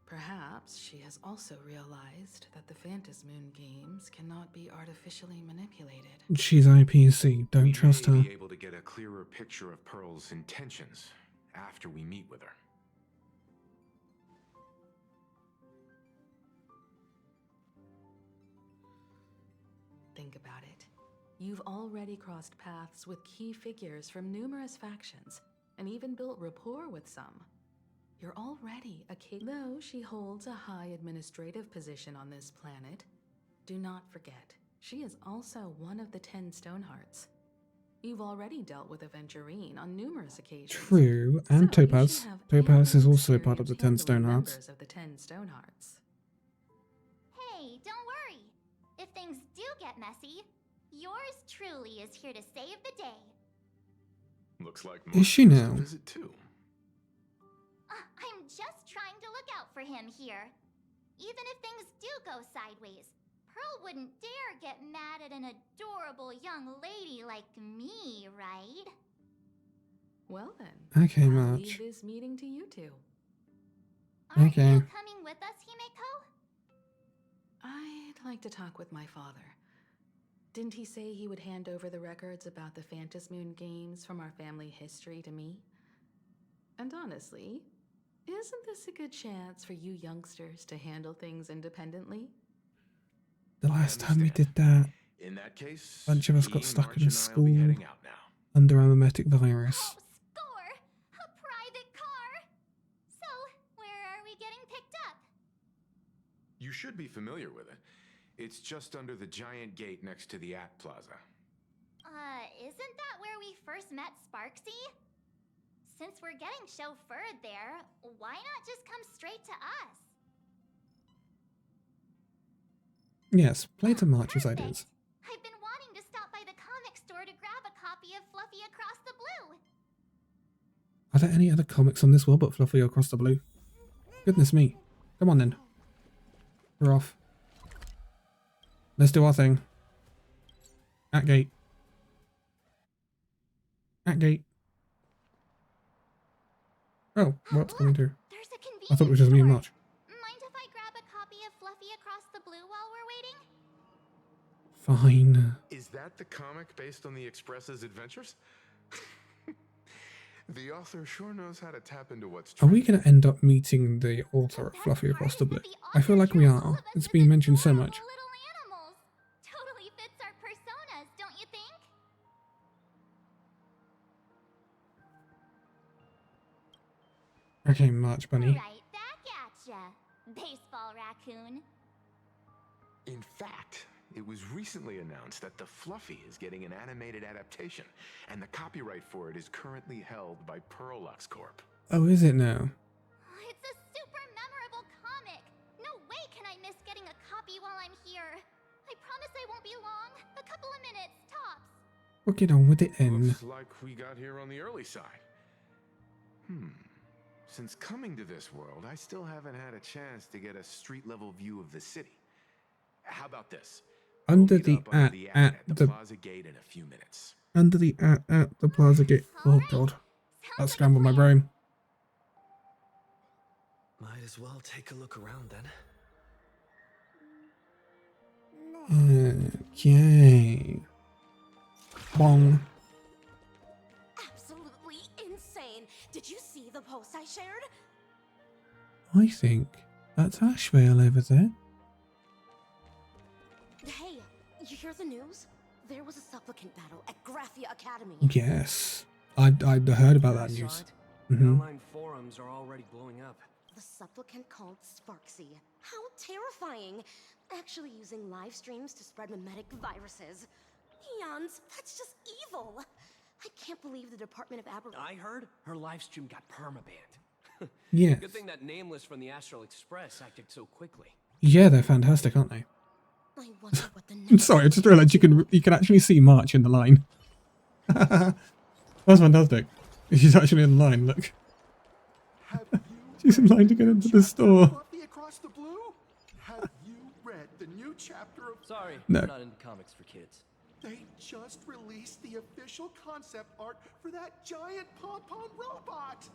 Perhaps she has also realized that the Phantom Moon games cannot be artificially manipulated. She's IPC. Don't trust We her. may be able to get a clearer picture of Pearl's intentions after we meet with her. Think about it. You've already crossed paths with key figures from numerous factions, and even built rapport with some. You're already a king. Though she holds a high administrative position on this planet, do not forget, she is also one of the 10 Stonehearts. You've already dealt with Aventurine on numerous occasions. True, and So you Topaz. should have Topaz is ample also part of the 10 experience handling Stonehearts. members of the 10 Stonehearts. Hey, don't worry. If things do get messy, yours truly is here to save the day. Looks like Is she Morpheus now? will visit too. I'm just trying to look out for him here. Even if things do go sideways, Pearl wouldn't dare get mad at an adorable young lady like me, right? Well then, Okay, I'll March. leave this meeting to you two. Aren't Okay. you coming with us, Himeko? I'd like to talk with my father. Didn't he say he would hand over the records about the Phantom Moon games from our family history to me? And honestly, isn't this a good chance for you youngsters to handle things independently? The last time we understand. did that, In that case, bunch of us got he, stuck March, in a and I will be school heading out now. under a mimetic virus. Oh, score! A private car! So, where are we getting picked up? You should be familiar with it. It's just under the giant gate next to the Act Plaza. Isn't that where we first met Sparksy? Since we're getting chauffeured there, why not just come straight to us? Yes, play to March's Perfect. ideas. I've been wanting to stop by the comic store to grab a copy of Fluffy Across the Blue. Are there any other comics on this world but Fluffy Across the Blue? Goodness me. Come on then. We're off. Let's do our thing. At gate. At gate. Oh, what's coming through? There's a convenience I thought it was just me and store. March. Mind if I grab a copy of Fluffy Across the Blue while we're waiting? Fine. Is that the comic based on the Express's adventures? The author sure knows how to tap into what's Are true. we going to end up meeting the author of Fluffy Across the Blue? I feel like we are. It's been mentioned so much. Little animals. Totally fits our personas, don't you think? Okay, March Bunny. Right back at ya, baseball raccoon. In fact, it was recently announced that the Fluffy is getting an animated adaptation, and the copyright for it is currently held by Pearlux Corp. Oh, is it now? It's a super memorable comic. No way can I miss getting a copy while I'm here. I promise I won't be long. A couple of minutes, tops. We'll get on with it then. Looks like we got here on the early side. Since coming to this world, I still haven't had a chance to get a street-level view of the city. How about this? Under We'll meet the up under the at the the Plaza Gate in a few minutes. under the at the Plaza Gate. Oh god, that scrambled my brain. Might as well take a look around then. Okay. Bong. Absolutely insane. Did you see the post I shared? I think that's Ashvale over there. Hey, you hear the news? There was a supplicant battle at Graphia Academy. Yes, I heard about that I saw news. it. Mhm. The online forums are already blowing up. The supplicant called Sparksy. How terrifying! Actually using live streams to spread mimetic viruses. Eons, that's just evil. I can't believe the Department of Aberration. I heard her live stream got permabanned. Yes. Good thing that Nameless from the Astral Express acted so quickly. Yeah, they're fantastic, aren't they? I wonder what the I'm next sorry, I just realized you can actually see March in the line. That's fantastic. She's actually in line. Look, she's in line to get into the store. Fluffy Across the Blue? Have you read the new chapter of... Sorry, No. I'm not into comics for kids. They just released the official concept art for that giant pom-pom robot!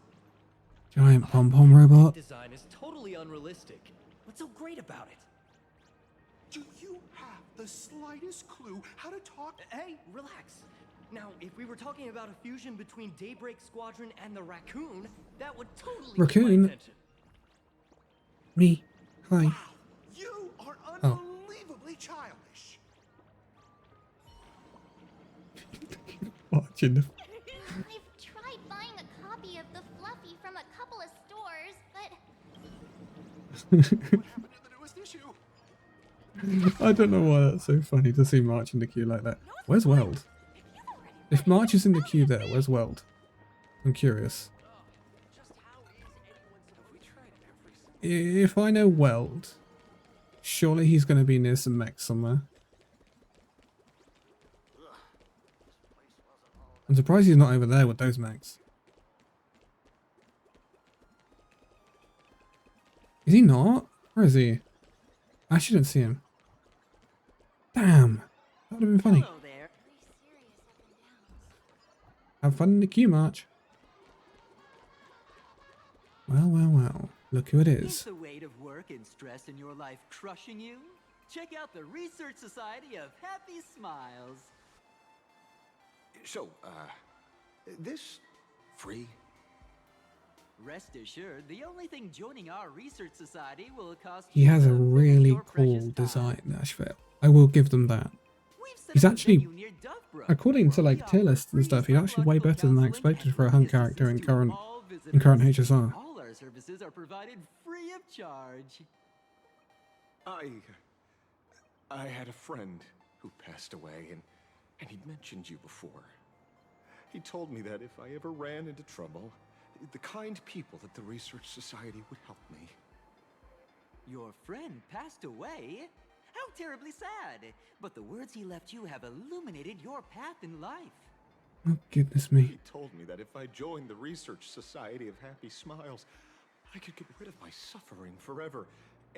Giant pom-pom robot. Design is totally unrealistic. What's so great about it? Do you have the slightest clue how to talk? Hey, relax. Now, if we were talking about a fusion between Daybreak Squadron and the raccoon, that would totally get my Raccoon? attention. Me. Hi. Wow, you are unbelievably childish. Watching the I've tried buying a copy of the Fluffy from a couple of stores, but What happened to the newest issue? I don't know why that's so funny to see March in the queue like that. Where's Weld? If March is in the queue there, where's Weld? I'm curious. If I know Weld, surely he's going to be near some mechs somewhere. I'm surprised he's not over there with those mechs. Is he not? Where is he? I shouldn't see him. Damn. That would have been funny. Hello there. Have fun in the queue, March. Well, well, well. Look who it Is is. the weight of work and stress in your life crushing you? Check out the Research Society of Happy Smiles. So, this free? Rest assured, the only thing joining our Research Society will cost He you has a the fruit of really your precious cool time. design, Ashvale. I will give them that. We've set He's up a actually, venue near Dovebrook, according to where like we tier offer lists and free stuff, he's actually way psychological better than I counseling expected and for a hunt assistance character in to current all HSR. visitors. All our services are provided free of charge. I had a friend who passed away, and he'd mentioned you before. He told me that if I ever ran into trouble, the kind people at the Research Society would help me. Your friend passed away? How terribly sad. But the words he left you have illuminated your path in life. Oh, goodness me. He told me that if I joined the Research Society of Happy Smiles, I could get rid of my suffering forever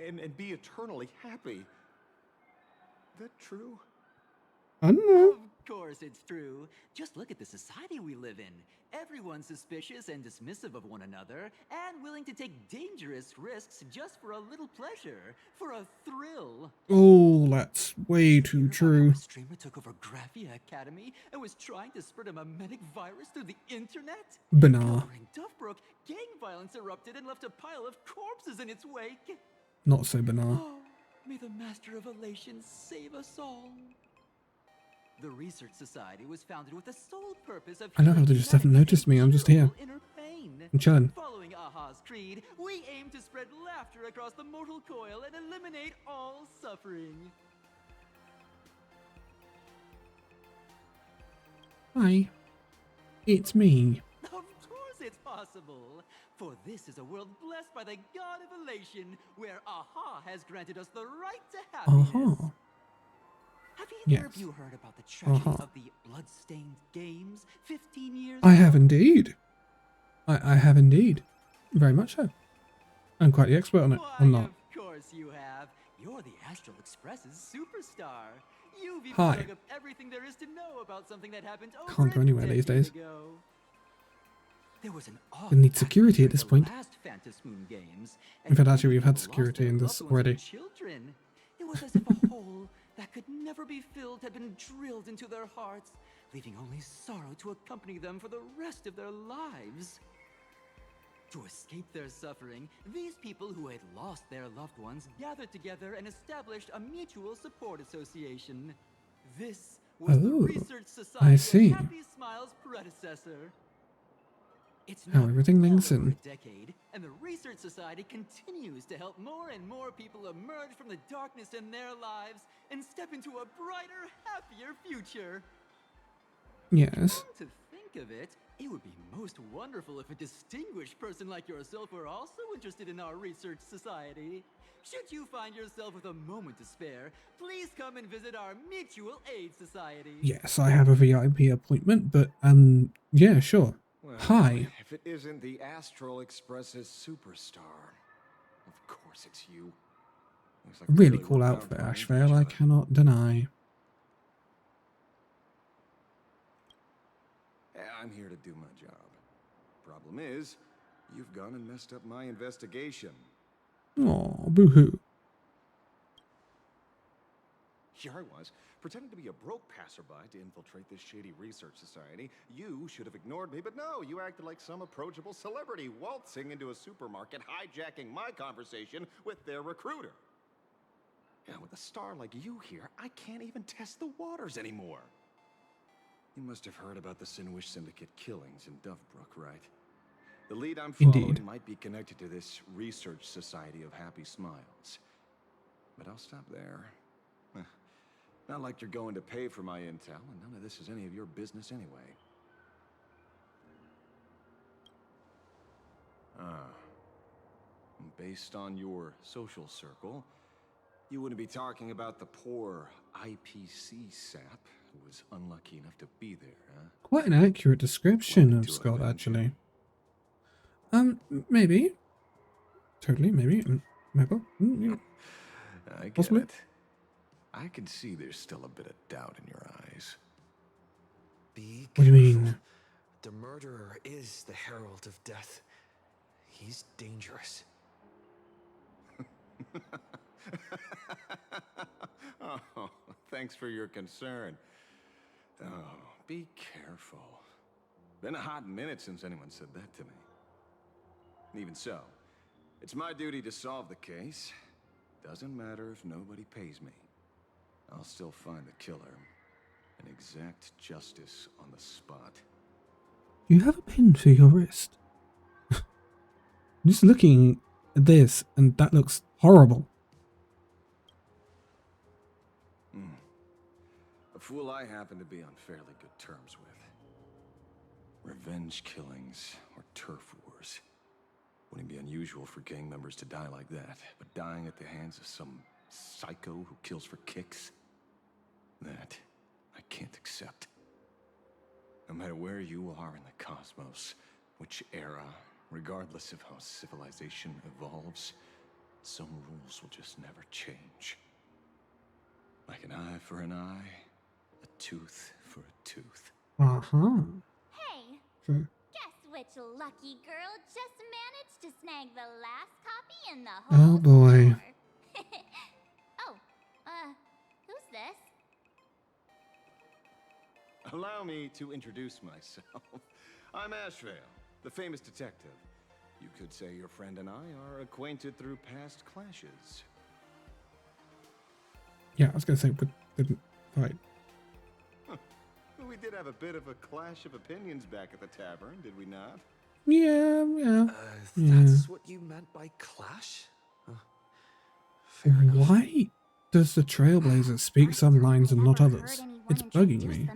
and be eternally happy. That true? I don't know. Of course it's true. Just look at the society we live in. Everyone's suspicious and dismissive of one another, and willing to take dangerous risks just for a little pleasure, for a thrill. Oh, that's way too Hear about true. how a streamer took over Graphia Academy and was trying to spread a mimetic virus through the internet? Banar. Over in Dovebrook, gang violence erupted and left a pile of corpses in its wake. Not so banar. Oh, may the Master of Elation save us all. The Research Society was founded with the sole purpose of I love how they just haven't noticed me. I'm just here. inner pain. I'm chilling. Following Aha's creed, we aim to spread laughter across the mortal coil and eliminate all suffering. Hi. It's me. Of course it's possible. For this is a world blessed by the god of elation, where Aha has granted us the right to happiness. Uh-huh. Have either Yes. of you heard about the tragedy Uh-huh. of the Bloodstained Games 15 years I ago? have indeed. I have indeed. Very much so. I'm quite the expert on it. Why, I'm not. of course you have. You're the Astral Express's superstar. You've even Hi. dug up everything there is to know about something that happened over Can't go a anywhere these decade days. ago. There was an We need odd security accident at this during point. the last Phantom Moon Games, In and fact, many actually, we've had people lost security their in loved this ones already. and children. It was as if a hole that could never be filled had been drilled into their hearts, leaving only sorrow to accompany them for the rest of their lives. To escape their suffering, these people who had lost their loved ones gathered together and established a mutual support association. This was the Oh, Research I Society see. of Happy Smiles' predecessor. It's How now everything well links over in. a decade, and the Research Society continues to help more and more people emerge from the darkness in their lives and step into a brighter, happier future. Yes. Come to think of it, it would be most wonderful if a distinguished person like yourself were also interested in our Research Society. Should you find yourself with a moment to spare, please come and visit our Mutual Aid Society. Yes, I have a VIP appointment, but, yeah, sure. Well, Hi. If it isn't the Astral Express's superstar, of course it's you. Looks like we Really cool worked out outfit, fine for each Ashvale, I other. cannot deny. I'm here to do my job. Problem is, You've gone and messed up my investigation. Oh, boo-hoo. Here I was, pretending to be a broke passerby to infiltrate this shady research society. You should have ignored me, but no, you acted like some approachable celebrity waltzing into a supermarket, hijacking my conversation with their recruiter. Yeah, with a star like you here, I can't even test the waters anymore. You must have heard about the Sinwish Syndicate killings in Dovebrook, right? The lead I'm following Indeed. might be connected to this research society of happy smiles. But I'll stop there. Not like you're going to pay for my intel, and none of this is any of your business anyway. Based on your social circle, you wouldn't be talking about the poor IPC sap who was unlucky enough to be there, huh? Quite an accurate description Welcome of to Scott, adventure. actually. Maybe. Totally, maybe. Maybe. Yeah. I get Possibly. it. I can see there's still a bit of doubt in your eyes. Be What do you careful. mean? The murderer is the herald of death. He's dangerous. Oh, thanks for your concern. Oh, be careful. Been a hot minute since anyone said that to me. Even so, it's my duty to solve the case. Doesn't matter if nobody pays me. I'll still find the killer and exact justice on the spot. You have a pin through your wrist. I'm just looking at this, and that looks horrible. A fool I happen to be on fairly good terms with. Revenge killings or turf wars. Wouldn't be unusual for gang members to die like that, but dying at the hands of some psycho who kills for kicks? That I can't accept. No matter where you are in the cosmos, which era, regardless of how civilization evolves, some rules will just never change. Like an eye for an eye, a tooth for a tooth. Uh-huh. Hey, Sure. guess which lucky girl just managed to snag the last copy in the Oh whole boy. store? Oh, who's this? Allow me to introduce myself. I'm Ashvale, the famous detective. You could say your friend and I are acquainted through past clashes. Yeah, I was going to say, but didn't fight. We did have a bit of a clash of opinions back at the tavern, did we not? Yeah. That's what you meant by clash? Fair enough. Why does the Trailblazer speak some lines and not others? It's bugging me.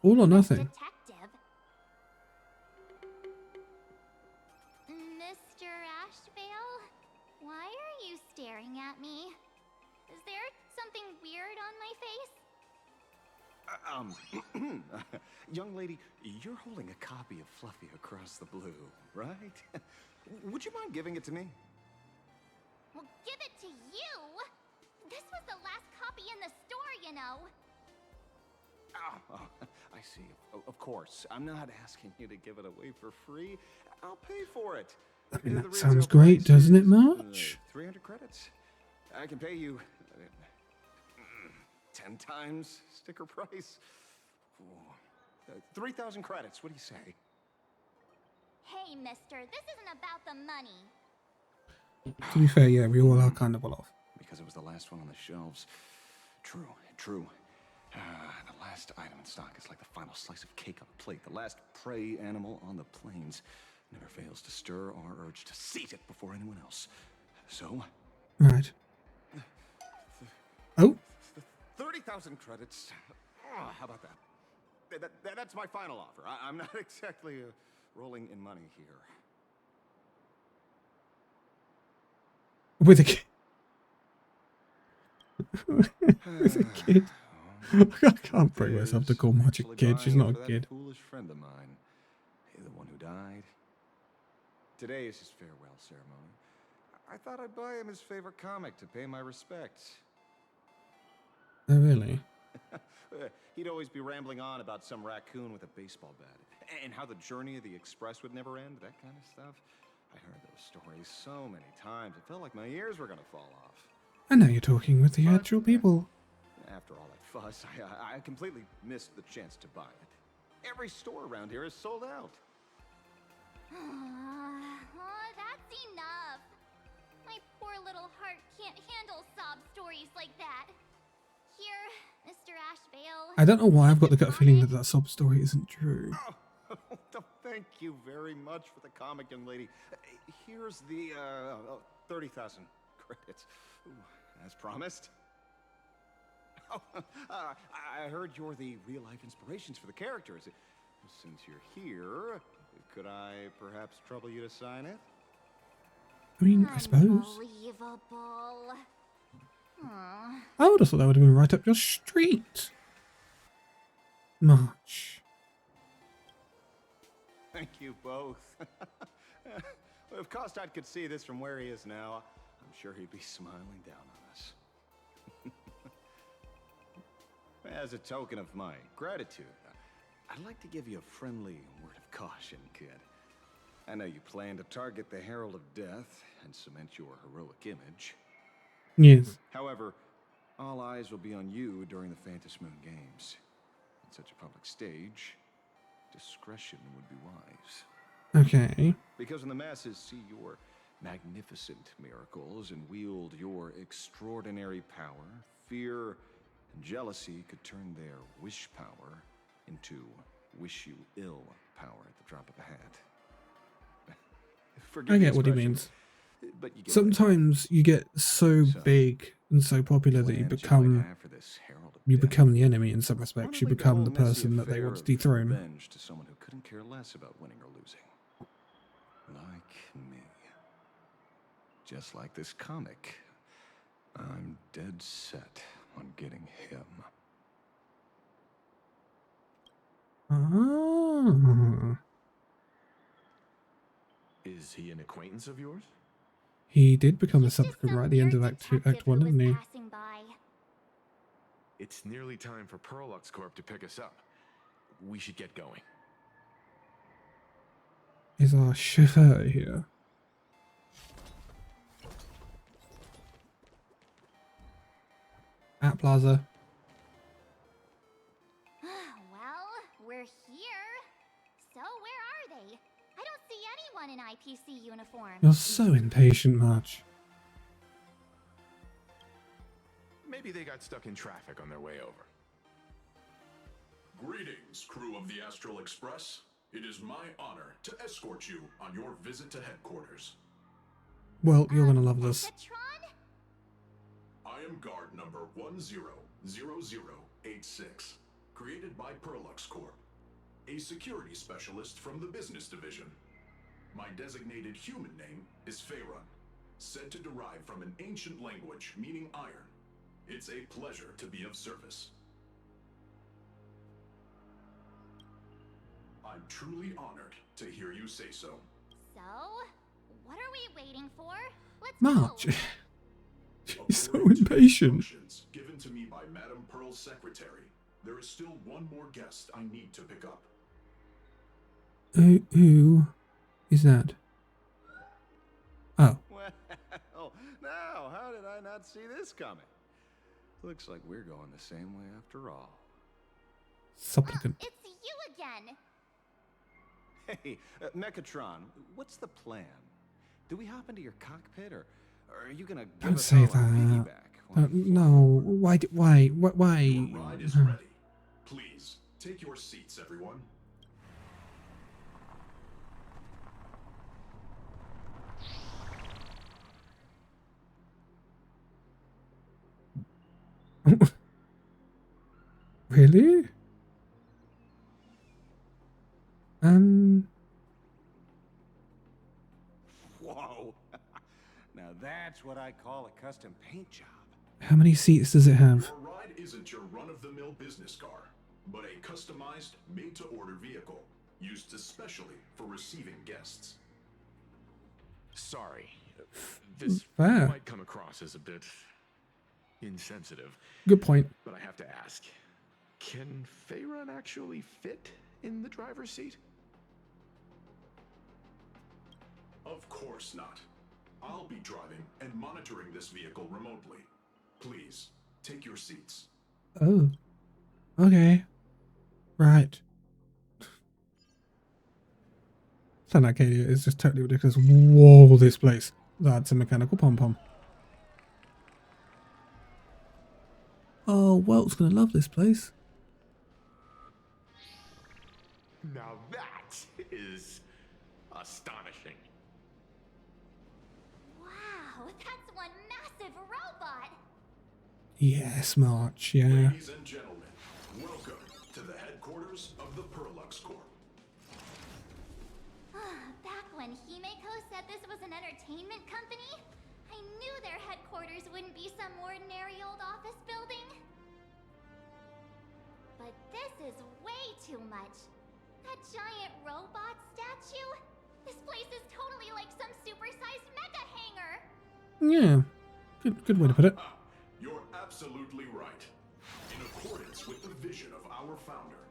All or nothing. Mr. Ashvale, why are you staring at me? Is there something weird on my face? Young lady, you're holding a copy of Fluffy Across the Blue, right? Would you mind giving it to me? Well, give it to you! This was the last copy in the store, you know. Oh, I see. Of course. I'm not asking you to give it away for free. I'll pay for it. I mean, The that retail sounds great, price doesn't it, is, March? 300 credits. I can pay you 10 times sticker price. 3,000 credits. What do you say? Hey, mister, this isn't about the money. To be fair, yeah, we all are kind of well off. Because it was the last one on the shelves. True. The last item in stock is like the final slice of cake on a plate. The last prey animal on the plains never fails to stir our urge to seize it before anyone else. So, Right. Oh. 30,000 credits. Oh, how about that? That's my final offer. I'm not exactly rolling in money here. With a kid. With a kid. I can't bring myself to call March a kid. She's not a kid. Foolish friend of mine. The one who died. Today is his farewell ceremony. I thought I'd buy him his favorite comic to pay my respects. Oh, really? He'd always be rambling on about some raccoon with a baseball bat. And how the journey of the express would never end, that kind of stuff. I heard those stories so many times, it felt like my ears were gonna fall off. And now you're talking with the actual people. After all that fuss, I completely missed the chance to buy it. Every store around here is sold out. That's enough. My poor little heart can't handle sob stories like that. Here, Mr. Ashvale. I don't know why I've got the gut feeling that that sob story isn't true. Oh, thank you very much for the comic, young lady. Here's the 30,000 credits, as promised. Oh, I heard you're the real-life inspirations for the characters. Since you're here, could I perhaps trouble you to sign it? I mean, I suppose. Unbelievable. I would have thought that would have been right up your street. March. Thank you both. If Kostad could see this from where he is now, I'm sure he'd be smiling down on us. As a token of my gratitude, I'd like to give you a friendly word of caution, kid. I know you plan to target the Herald of Death and cement your heroic image. Yes. However, all eyes will be on you during the Phantom Moon Games. On such a public stage, discretion would be wise. Okay. Because when the masses see your magnificent miracles and wield your extraordinary power, fear and jealousy could turn their wish power into wish you ill power at the drop of a hat. I get what he means. But you get sometimes you get so big and so popular that you become the enemy in some respects. You become the person that they want to dethrone. Revenge to someone who couldn't care less about winning or losing. Like me. Just like this comic. I'm dead set on getting him. Ah. Is he an acquaintance of yours? He did become a supplicant right at the end of Act 1, didn't he? It's nearly time for Pearlux Corp to pick us up. We should get going. Is our chauffeur here? At Plaza. Well, we're here. So where are they? I don't see anyone in IPC uniform. You're so impatient, March. Maybe they got stuck in traffic on their way over. Greetings, crew of the Astral Express. It is my honor to escort you on your visit to headquarters. Well, you're gonna love this. I am guard number 100086, created by Pearlux Corp, a security specialist from the business division. My designated human name is Faerun, said to derive from an ancient language meaning iron. It's a pleasure to be of service. I'm truly honored to hear you say so. So, what are we waiting for? Let's March. go. She's so impatient. Given to me by Madame Pearl's secretary, there is still one more guest I need to pick up. Who is that? Oh. Well, now, how did I not see this coming? Looks like we're going the same way after all. Supplicant. It's you again. Hey, Mechatron, what's the plan? Do we hop into your cockpit, or are you gonna give Don't us say all a that. piggyback? No. Why? Your ride is ready. Please, take your seats, everyone. Really? Whoa. Now that's what I call a custom paint job. How many seats does it have? Your ride isn't your run-of-the-mill business car, but a customized, made-to-order vehicle, used especially for receiving guests. Sorry. This Fair. might come across as a bit insensitive. Good point. But I have to ask, can Faerun actually fit in the driver's seat? Of course not. I'll be driving and monitoring this vehicle remotely. Please, take your seats. Oh. Okay. Right. Planarcadia is just totally ridiculous. Whoa, this place. That's a mechanical pom-pom. Oh, Welt's gonna love this place. Now that is astonishing. Wow, that's one massive robot! Yes, March, yeah. Ladies and gentlemen, welcome to the headquarters of the Perlux Corp. Back when Himeko said this was an entertainment company, I knew their headquarters wouldn't be some ordinary old office building. But this is way too much. That giant robot statue? This place is totally like some supersized mega hangar. Yeah. Good way to put it. You're absolutely right. In accordance with the vision of our founder,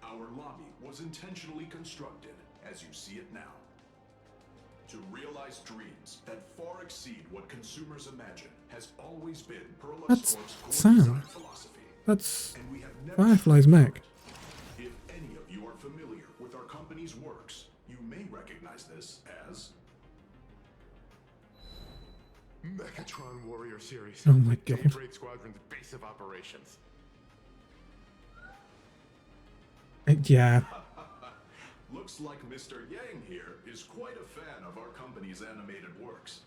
our lobby was intentionally constructed as you see it now. To realize dreams that far exceed what consumers imagine has always been Perlux That's Corp's core Sam. design philosophy. That's And we have never Firefly's mech. If any of you are familiar with our company's works, you may recognize this as Mechatron Warrior Series. Oh my god. Daybreak Squadron's base of operations. Yeah. Looks like Mr. Yang here is quite a fan of our company's animated works.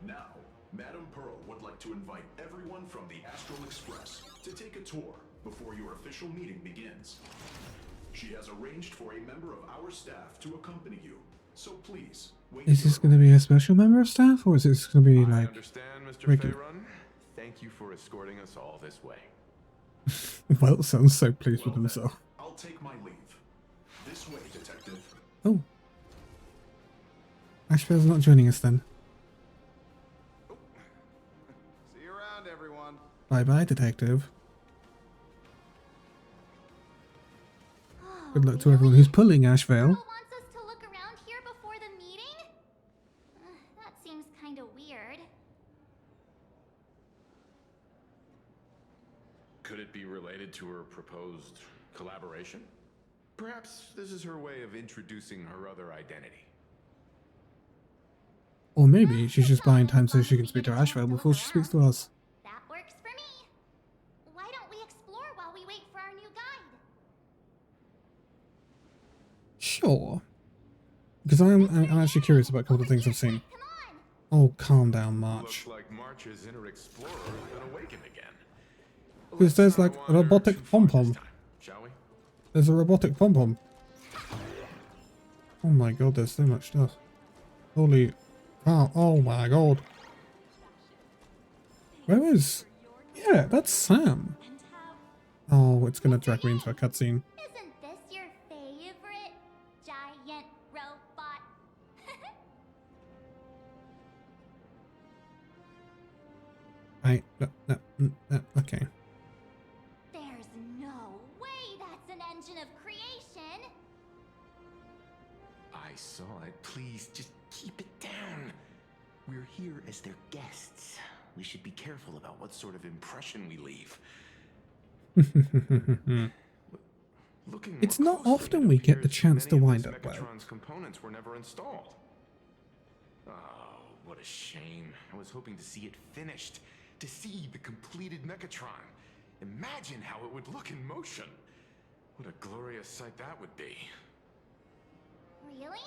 Now, Madame Pearl would like to invite everyone from the Astral Express to take a tour before your official meeting begins. She has arranged for a member of our staff to accompany you, so please wait. Is this going to be a special member of staff, or is this going to be I like understand, Mr. regular? Faerun. Thank you for escorting us all this way. Welt sounds so pleased with himself. I'll take my leave. This way, detective. Oh. Ashvale's not joining us then. See you around, everyone. Bye-bye, detective. Good luck to everyone who's pulling Ashvale. Wants us to look around here before the meeting? That seems kind of weird. Could it be related to her proposed collaboration? Perhaps this is her way of introducing her other identity. Or maybe she's just buying time so she can speak to Ashvale before she speaks to us. That works for me. Why don't we explore while we wait for our new guide? Sure. Because I'm actually curious about a couple of things I've seen. Oh, calm down, March. Looks like March's inner explorer has been awakened again. Because there's like a robotic pom-pom. Shall we? There's a robotic pom-pom. Oh my god, there's so much stuff. Holy cow, oh my god. Where is... Yeah, that's Sam. Oh, it's gonna drag me into a cutscene. Isn't this your favorite giant robot? Okay. There's no way that's an engine of creation. I saw it. Please, just keep it down. We're here as their guests. We should be careful about what sort of impression we leave. It's not often we get the chance to wind up well. Mechatron's components were never installed. Oh, what a shame. I was hoping to see it finished. To see the completed Mechatron. Imagine how it would look in motion. What a glorious sight that would be. Really?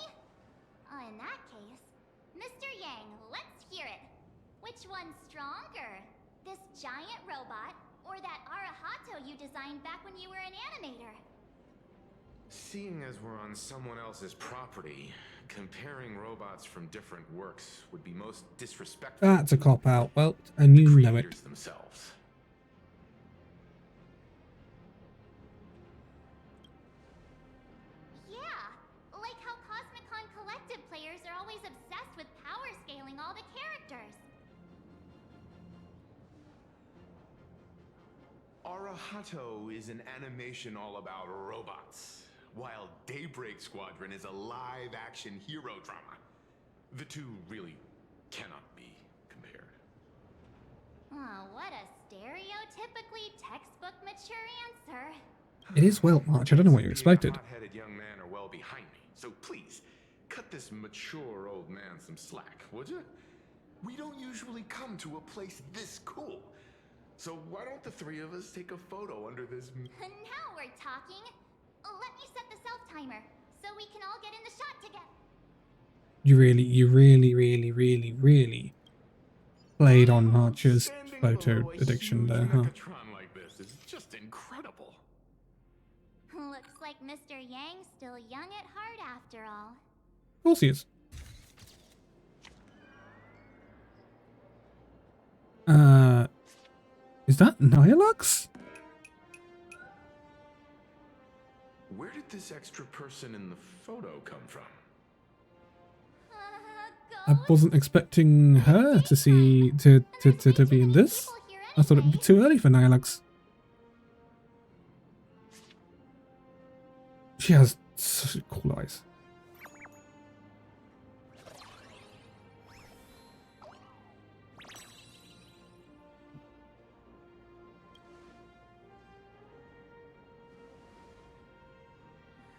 In that case, Mr. Yang, let's hear it. Which one's stronger? This giant robot, or that Arahato you designed back when you were an animator? Seeing as we're on someone else's property, comparing robots from different works would be most disrespectful. That's a cop-out, Welt, and you know it. Themselves. Yeah, like how CosmicCon Collective players are always obsessed with power scaling all the characters. Arahato is an animation all about robots, while Daybreak Squadron is a live-action hero drama. The two really cannot be compared. Oh, what a stereotypically textbook mature answer. It is well, March. I don't know what you expected. Hot-headed young man are well behind me, so please, cut this mature old man some slack, would you? We don't usually come to a place this cool. So why don't the three of us take a photo under this... Now we're talking. Let me set the self-timer, so we can all get in the shot together. You really played on March's photo addiction there, huh? Like this is just incredible. Looks like Mr. Yang's still young at heart after all. Of course he is. Is that NIHILUX? Where did this extra person in the photo come from? I wasn't expecting her to see to be in this. I thought it'd be too early for NIHILUX. She has such cool eyes.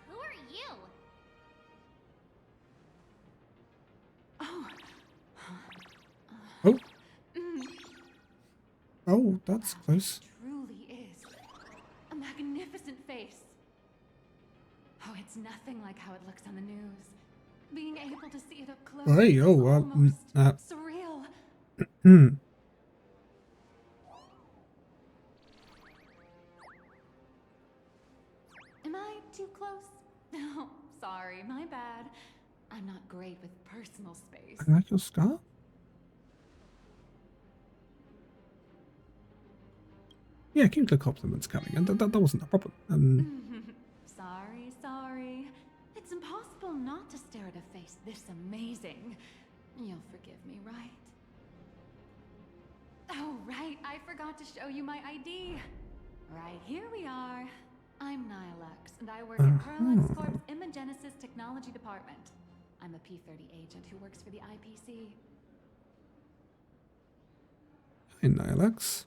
Who are you? Oh. Oh, that's close. Truly is a magnificent face. Oh, it's nothing like how it looks on the news. Being able to see it up close Hey, is oh, almost surreal. Am I too close? No, sorry, my bad. I'm not great with personal space. I like your scarf. Yeah, keep the compliments coming, and that wasn't a problem. Sorry. It's impossible not to stare at a face this amazing. You'll forgive me, right? Oh, right, I forgot to show you my ID. Right, here we are. I'm NIHILUX, and I work at Parallax Corp's Imagenesis Technology Department. I'm a P-30 agent who works for the IPC. Hi, NIHILUX.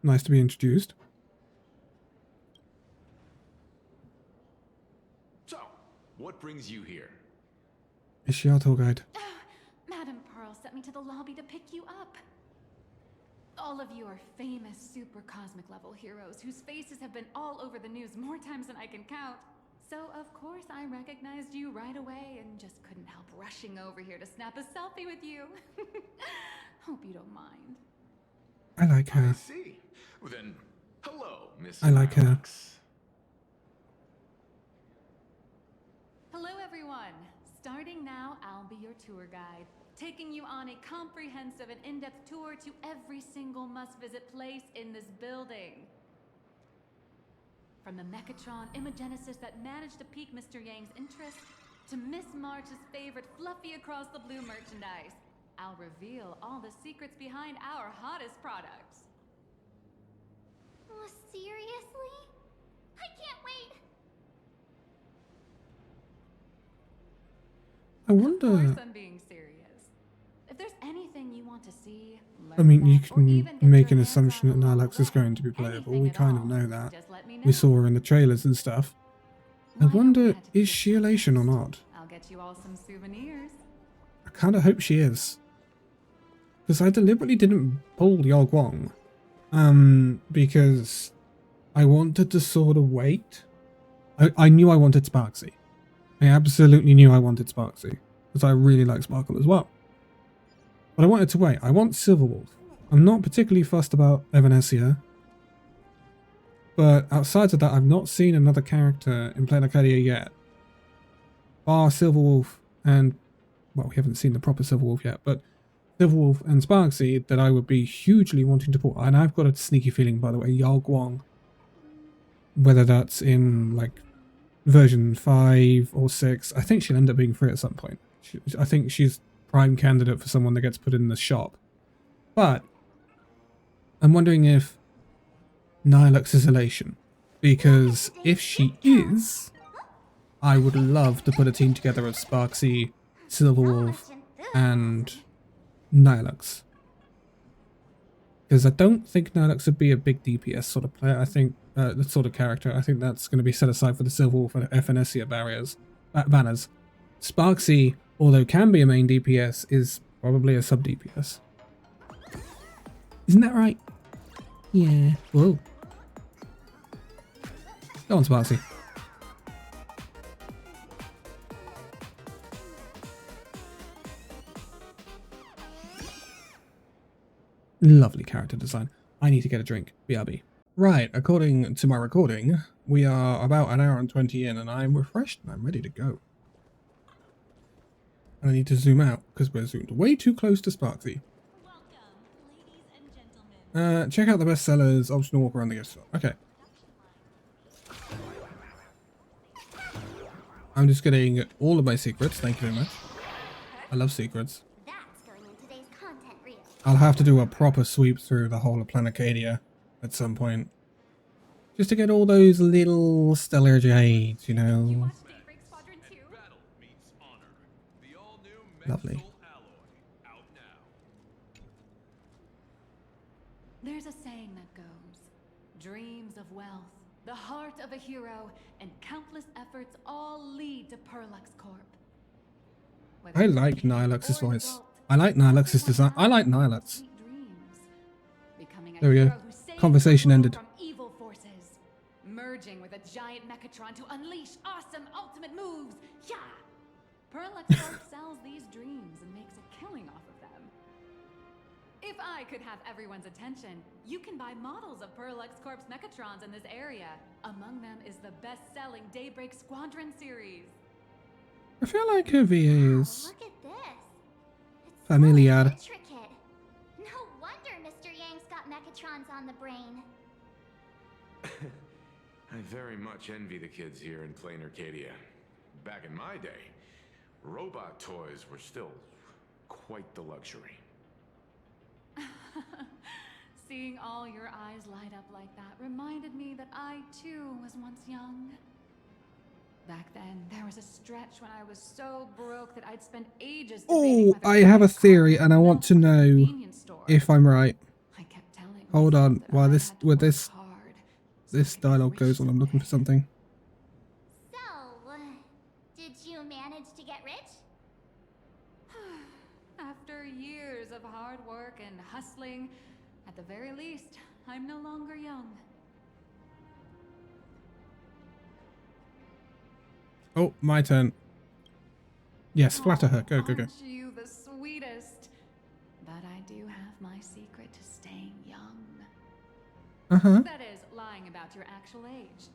Nice to be introduced. So, what brings you here? Is she our tour guide? Madam Pearl sent me to the lobby to pick you up. All of you are famous super cosmic level heroes whose faces have been all over the news more times than I can count. So of course I recognized you right away and just couldn't help rushing over here to snap a selfie with you. Hope you don't mind. I like her. I see. Well, then, hello, Miss I like her. NIHILUX. Hello everyone. Starting now, I'll be your tour guide, taking you on a comprehensive and in-depth tour to every single must-visit place in this building. From the Mechatron Imagenesis that managed to pique Mr. Yang's interest, to Miss March's favorite fluffy across the blue merchandise, I'll reveal all the secrets behind our hottest products. Oh, seriously? I can't wait! I wonder... Of course I'm being serious. If there's anything you want to see, I mean, you can make an assumption that NIHILUX is going to be playable. We kind of know that. We saw her in the trailers and stuff. I wonder, is she elation or not? I'll get you all some souvenirs. I kind of hope she is. Because I deliberately didn't pull Yao Guang. Because I wanted to sort of wait. I knew I wanted Sparksy. I absolutely knew I wanted Sparksy. Because I really like Sparkle as well. But I wanted to wait. I want Silverwolf. I'm not particularly fussed about Evanesia. But outside of that, I've not seen another character in Planarcadia yet. Bar Silverwolf and... well, we haven't seen the proper Silverwolf yet, but Silverwolf and Sparksy that I would be hugely wanting to pull. And I've got a sneaky feeling, by the way, Yao Guang, whether that's in, like, version 5 or 6, I think she'll end up being free at some point. I think she's prime candidate for someone that gets put in the shop. But I'm wondering if NIHILUX is elation. Because if she is, I would love to put a team together of Sparksy, Silverwolf, and NIHILUX. Because I don't think NIHILUX would be a big DPS sort of player. I think the sort of character. I think that's going to be set aside for the Silverwolf and FNSia banners. Sparksy, although can be a main DPS, is probably a sub DPS. Isn't that right? Yeah. Whoa. Go on, Sparksy. Lovely character design. I need to get a drink. BRB. Right, according to my recording, we are about an hour and 20 in, and I'm refreshed and I'm ready to go. And I need to zoom out because we're zoomed way too close to Sparksy. Check out the bestsellers, optional walk around the gift store. Okay. I'm just getting all of my secrets. Thank you very much. I love secrets. I'll have to do a proper sweep through the whole of Planarcadia at some point. Just to get all those little stellar jades, you know. Lovely. There's a saying that goes, dreams of wealth, the heart of a hero, and countless efforts all lead to Perlux Corp. I like NIHILUX's voice. I like NIHILUX's design. I like NIHILUX. There we go. Conversation ended. From evil forces, merging with a giant mechatron to unleash awesome ultimate moves. Yeah! Perlux Corp sells these dreams and makes a killing off of them. If I could have everyone's attention, you can buy models of Perlux Corp's mechatrons in this area. Among them is the best-selling Daybreak Squadron series. I feel like her VA is Look at this. It's familiar. so intricate. No wonder Mr. Yang's got mechatrons on the brain. I very much envy the kids here in Planarcadia. Back in my day, robot toys were still quite the luxury. Seeing all your eyes light up like that reminded me that I too was once young. Back then, there was a stretch when I was so broke that I'd spend ages Oh, I have a theory and I want to know if I'm right. Hold on, while this dialogue goes on, I'm looking for something. So, did you manage to get rich? After years of hard work and hustling, at the very least, I'm no longer young. Oh, my turn. Yes, flatter her. Go, go, go. Aren't you the sweetest? But I do have my secret to staying young. Uh-huh. That is, lying about your actual age.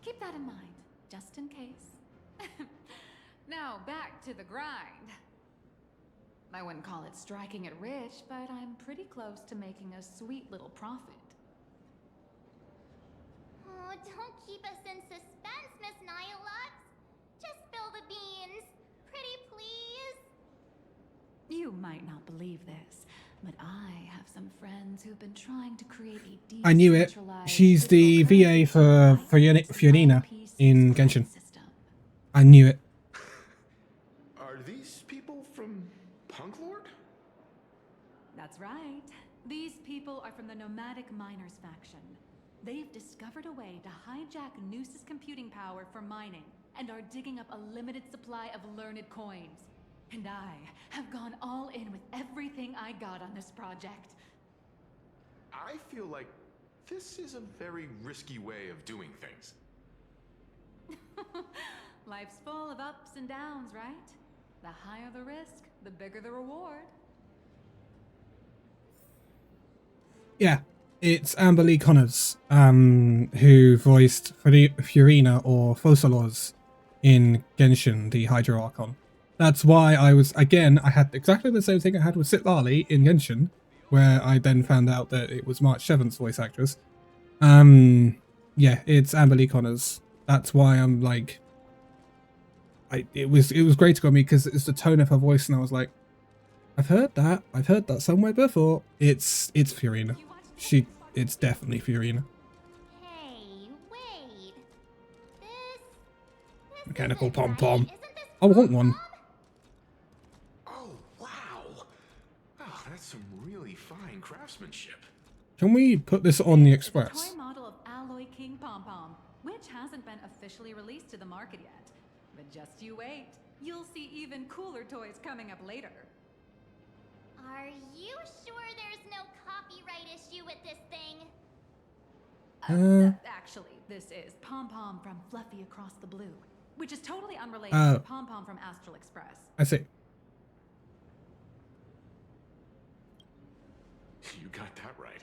Keep that in mind, just in case. Now, back to the grind. I wouldn't call it striking it rich, but I'm pretty close to making a sweet little profit. Oh, don't keep us in suspense, Miss NIHILUX. Just spill the beans. Pretty please. You might not believe this, but I have some friends who've been trying to create a I knew it. She's the VA for Fiorina in Genshin. I knew it. Are these people from Punk Lord? That's right. These people are from the Nomadic Miners faction. They've discovered a way to hijack Noose's computing power for mining and are digging up a limited supply of learned coins. And I have gone all in with everything I got on this project. I feel like this is a very risky way of doing things. Life's full of ups and downs, right? The higher the risk, the bigger the reward. Yeah, it's Amber Lee Connors, who voiced Fiorina or Focalors in Genshin, the Hydro Archon. That's why I had exactly the same thing I had with Sitlali in Genshin, where I then found out that it was March 7th's voice actress. Yeah, it's Amber Lee Connors. That's why I'm like, it was great to go me because it's the tone of her voice, and I was like, I've heard that somewhere before. It's Fiorina. It's definitely Fiorina. Hey, wait. Mechanical pom-pom. I want one. Oh, wow. Oh, that's some really fine craftsmanship. Can we put this on the Toy Express? model of Alloy King Pom Pom, which hasn't been officially released to the market yet. But just you wait. You'll see even cooler toys coming up later. Are you sure there's no copyright issue with this thing? Actually, this is Pom Pom from Fluffy Across the Blue, which is totally unrelated to Pom Pom from Astral Express. I see. You got that right.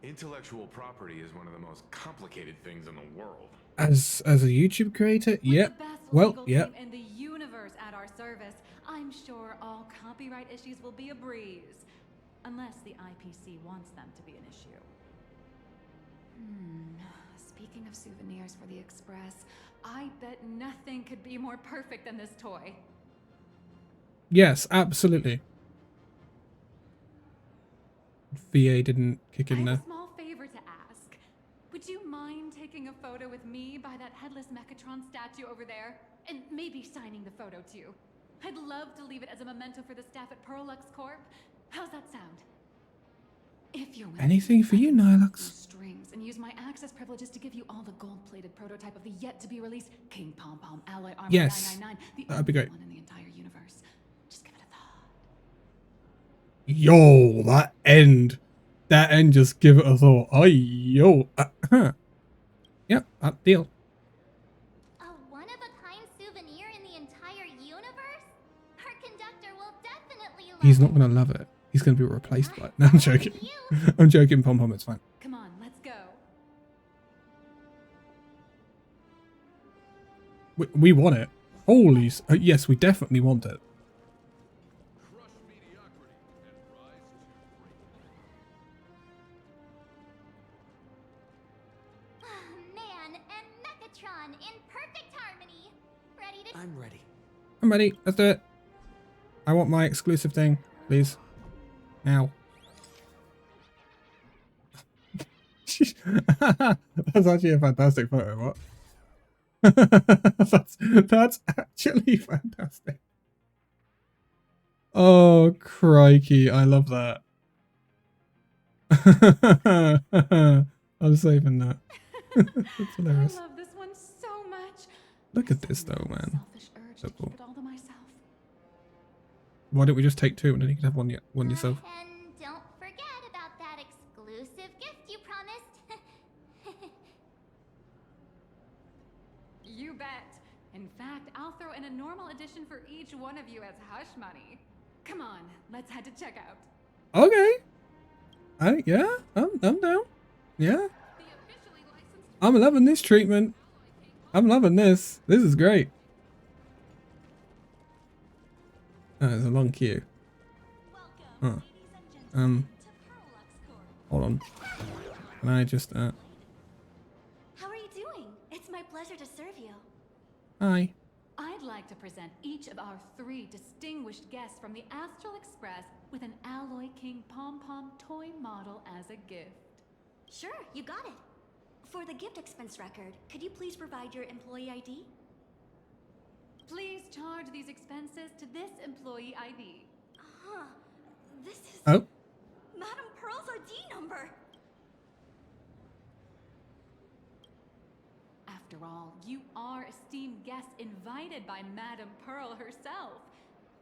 Intellectual property is one of the most complicated things in the world. As a YouTube creator, yep. Well, yep. In the universe at our service, I'm sure all copyright issues will be a breeze, unless the IPC wants them to be an issue. Speaking of souvenirs for the Express, I bet nothing could be more perfect than this toy. Yes, absolutely. VA didn't kick in I there. have a small favor to ask. Would you mind taking a photo with me by that headless Mechatron statue over there? And maybe signing the photo too. I'd love to leave it as a memento for the staff at Perlux Corp. How's that sound? If you're willing, Anything for you, NIHILUX. strings and use my access privileges to give you all the gold-plated prototype of the yet-to-be-released King Pom Pom Alloy Armor Yes, 999, the that'd be only great. one in the entire universe. Just give it a thought. Yo, that end. That end, just give it a thought. Oh, yo. Yep, deal. A one-of-a-kind souvenir in the entire universe? Our conductor will definitely love He's not going to love it. He's going to be replaced by it. No, I'm joking. I'm joking, Pom Pom. It's fine. Come on, let's go. We want it. Holy... yes, we definitely want it. Man and Mechatron in perfect harmony. Ready to... I'm ready. I'm ready. Let's do it. I want my exclusive thing, please. Now. That's actually a fantastic photo. What? that's actually fantastic. Oh, crikey. I love that. I'm saving that. That's hilarious. I love this one so much. Look at this though, man. Selfish urge So to cool. keep it all to myself. Why don't we just take two and then you can have one yourself? And don't forget about that exclusive gift you promised. You bet. In fact, I'll throw in a normal edition for each one of you as hush money. Come on, let's head to checkout. Okay. Yeah, I'm down. Yeah. I'm loving this treatment. I'm loving this. This is great. Oh, there's a long queue. Huh. Hold on. Can I just How are you doing? It's my pleasure to serve you. Hi. I'd like to present each of our 3 distinguished guests from the Astral Express with an Alloy King Pom Pom toy model as a gift. Sure, you got it. For the gift expense record, could you please provide your employee ID? Please charge these expenses to this employee ID. Huh. This is Oh. Madame Pearl's ID number. After all, you are esteemed guests invited by Madame Pearl herself.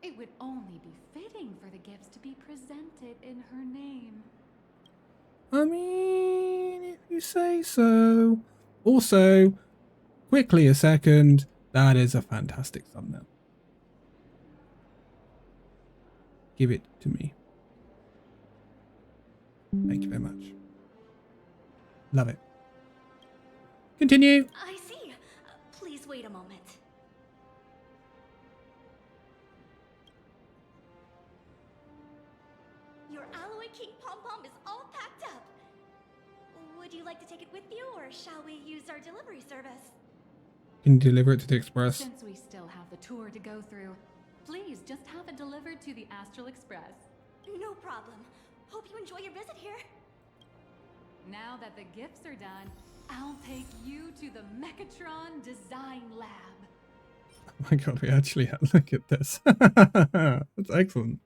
It would only be fitting for the gifts to be presented in her name. I mean, if you say so. Also, quickly a second. That is a fantastic thumbnail. Give it to me. Thank you very much. Love it. Continue. I see. Please wait a moment. Your Alloy King Pom Pom is all packed up. Would you like to take it with you, or shall we use our delivery service? Can you deliver it to the Express? Since we still have the tour to go through, please just have it delivered to the Astral Express. No problem. Hope you enjoy your visit here. Now that the gifts are done, I'll take you to the Mechatron Design Lab. Oh my god, we actually had look at this. That's excellent.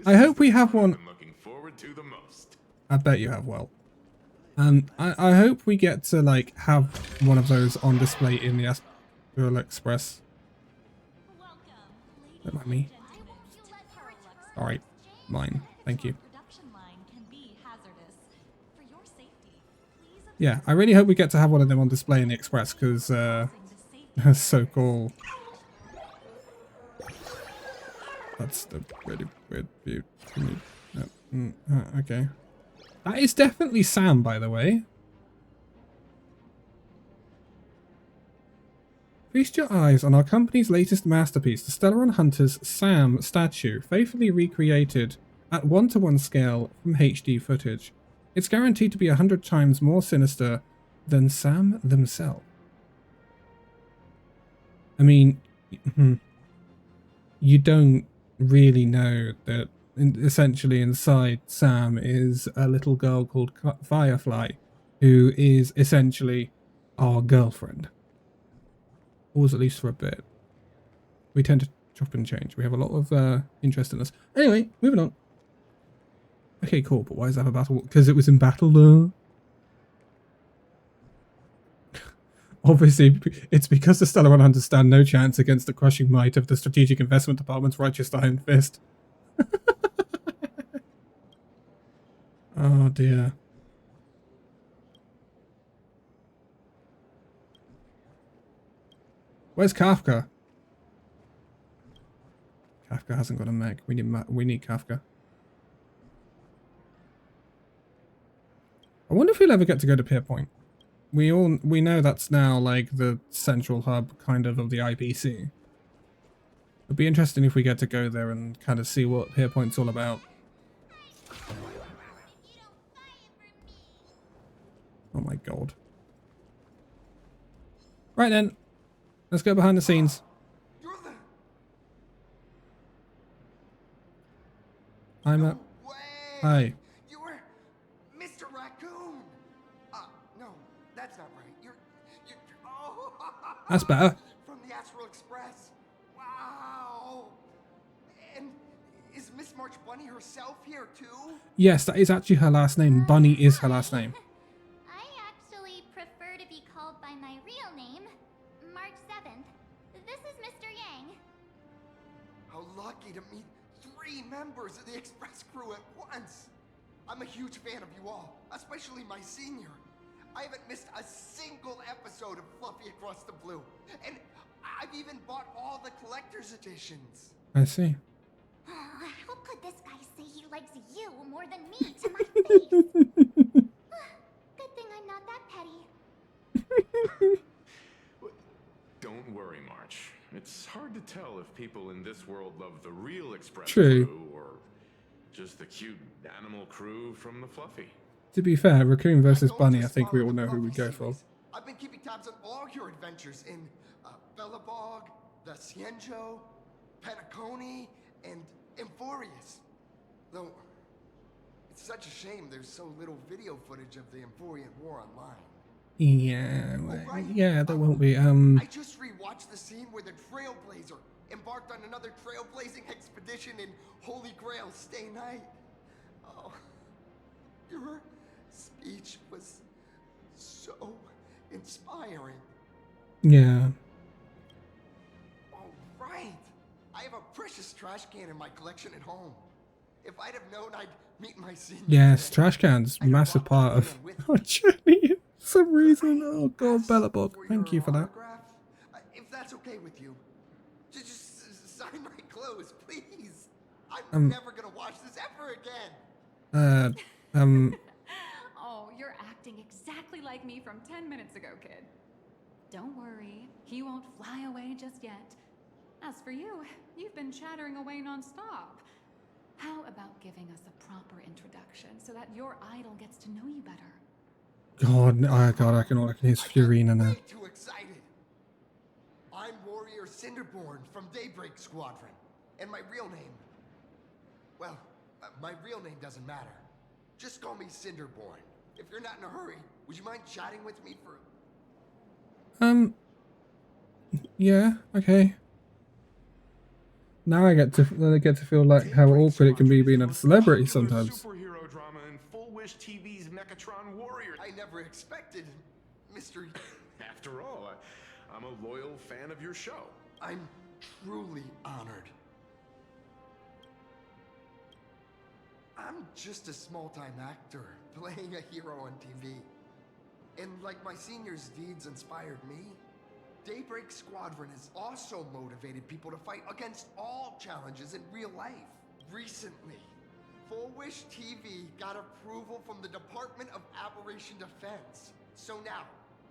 I hope we have one. I'm looking forward to the most. I bet you have, well. And I hope we get to like have one of those on display in the Astral Express. Don't mind me. Alright, mine. Thank you. Yeah, I really hope we get to have one of them on display in the Express, because that's so cool. That's the really weird view for me. Okay. That is definitely Sam, by the way. Feast your eyes on our company's latest masterpiece, the Stellaron Hunter's Sam statue, faithfully recreated at 1:1 scale from HD footage. It's guaranteed to be 100 times more sinister than Sam themselves. I mean, you don't really know that essentially inside Sam is a little girl called Firefly, who is essentially our girlfriend. Or at least for a bit. We tend to chop and change. We have a lot of interest in this. Anyway, moving on. Okay, cool, but why is that a battle? Because it was in battle, though. Obviously, it's because the Stellaron Hunters stand no chance against the crushing might of the Strategic Investment Department's righteous iron fist. Oh dear. Where's Kafka? Kafka hasn't got a mech. We need Kafka. I wonder if we'll ever get to go to Pierpoint. We know that's now like the central hub kind of the IBC. It'd be interesting if we get to go there and kind of see what Pierpoint's all about. Oh my god. Right then. Let's go behind the scenes. I'm up. Hi. You were Mr. Raccoon. No, that's not right. You're oh. That's better. From the Astral Express. Wow. And is Miss March Bunny herself here too? Yes, that is actually her last name. Bunny is her last name. I actually prefer to be called by my real name, March 7th. This is Mr. Yang. How lucky to meet 3 members of the Express crew at once. I'm a huge fan of you all, especially my senior. I haven't missed a single episode of Fluffy Across the Blue, and I've even bought all the collector's editions. I see. How could this guy say he likes you more than me to my face? Good thing I'm not that petty. Don't worry, March. It's hard to tell if people in this world love the real Express True. crew or just the cute animal crew from the Fluffy. To be fair, Raccoon versus Bunny, I think we all know who we go for. I've been keeping tabs on all your adventures in Bellabog, the Cienjo, Penacony, and Emphorius. Though, it's such a shame there's so little video footage of the Emphorian War online. Yeah, yeah, there won't be. I just rewatched the scene where the Trailblazer embarked on another trailblazing expedition in Holy Grail Stay Night. Oh, your speech was so inspiring. Yeah. All right. I have a precious trash can in my collection at home. If I'd have known I'd meet my senior. Yes, trash cans, massive part of our journey. For some reason. Oh god, Bellabog. Thank you for that. If that's okay with you, just sign my clothes, please. I'm never gonna watch this ever again. Oh, you're acting exactly like me from 10 minutes ago, kid. Don't worry, he won't fly away just yet. As for you, you've been chattering away nonstop. How about giving us a proper introduction so that your idol gets to know you better? God, oh god, I can hear Furina now. Too excited. I'm Warrior Cinderborn from Daybreak Squadron, and my real name. Well, my real name doesn't matter. Just call me Cinderborn. If you're not in a hurry, would you mind chatting with me for? Yeah, okay. Now I get to feel like how awkward it can be being a celebrity sometimes. Superhero drama in Full Wish TV's Mechatron Warrior. I never expected, Mr. After all, I'm a loyal fan of your show. I'm truly honored. I'm just a small-time actor playing a hero on TV. And like my seniors' deeds inspired me, Daybreak Squadron has also motivated people to fight against all challenges in real life. Recently, Full Wish TV got approval from the Department of Aberration Defense. So now,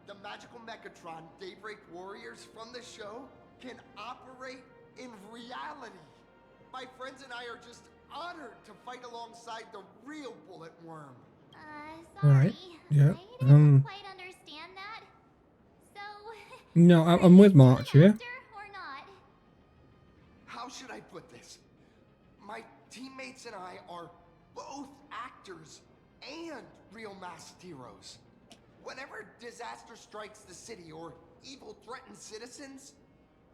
the magical Mechatron Daybreak Warriors from the show can operate in reality. My friends and I are just honored to fight alongside the real Bullet Worm. Sorry. Right. Yeah. I didn't quite understand that. So... No, I'm with March here. Or not? How should I put this? My teammates and I are both actors and real masked heroes. Whenever disaster strikes the city or evil threatens citizens,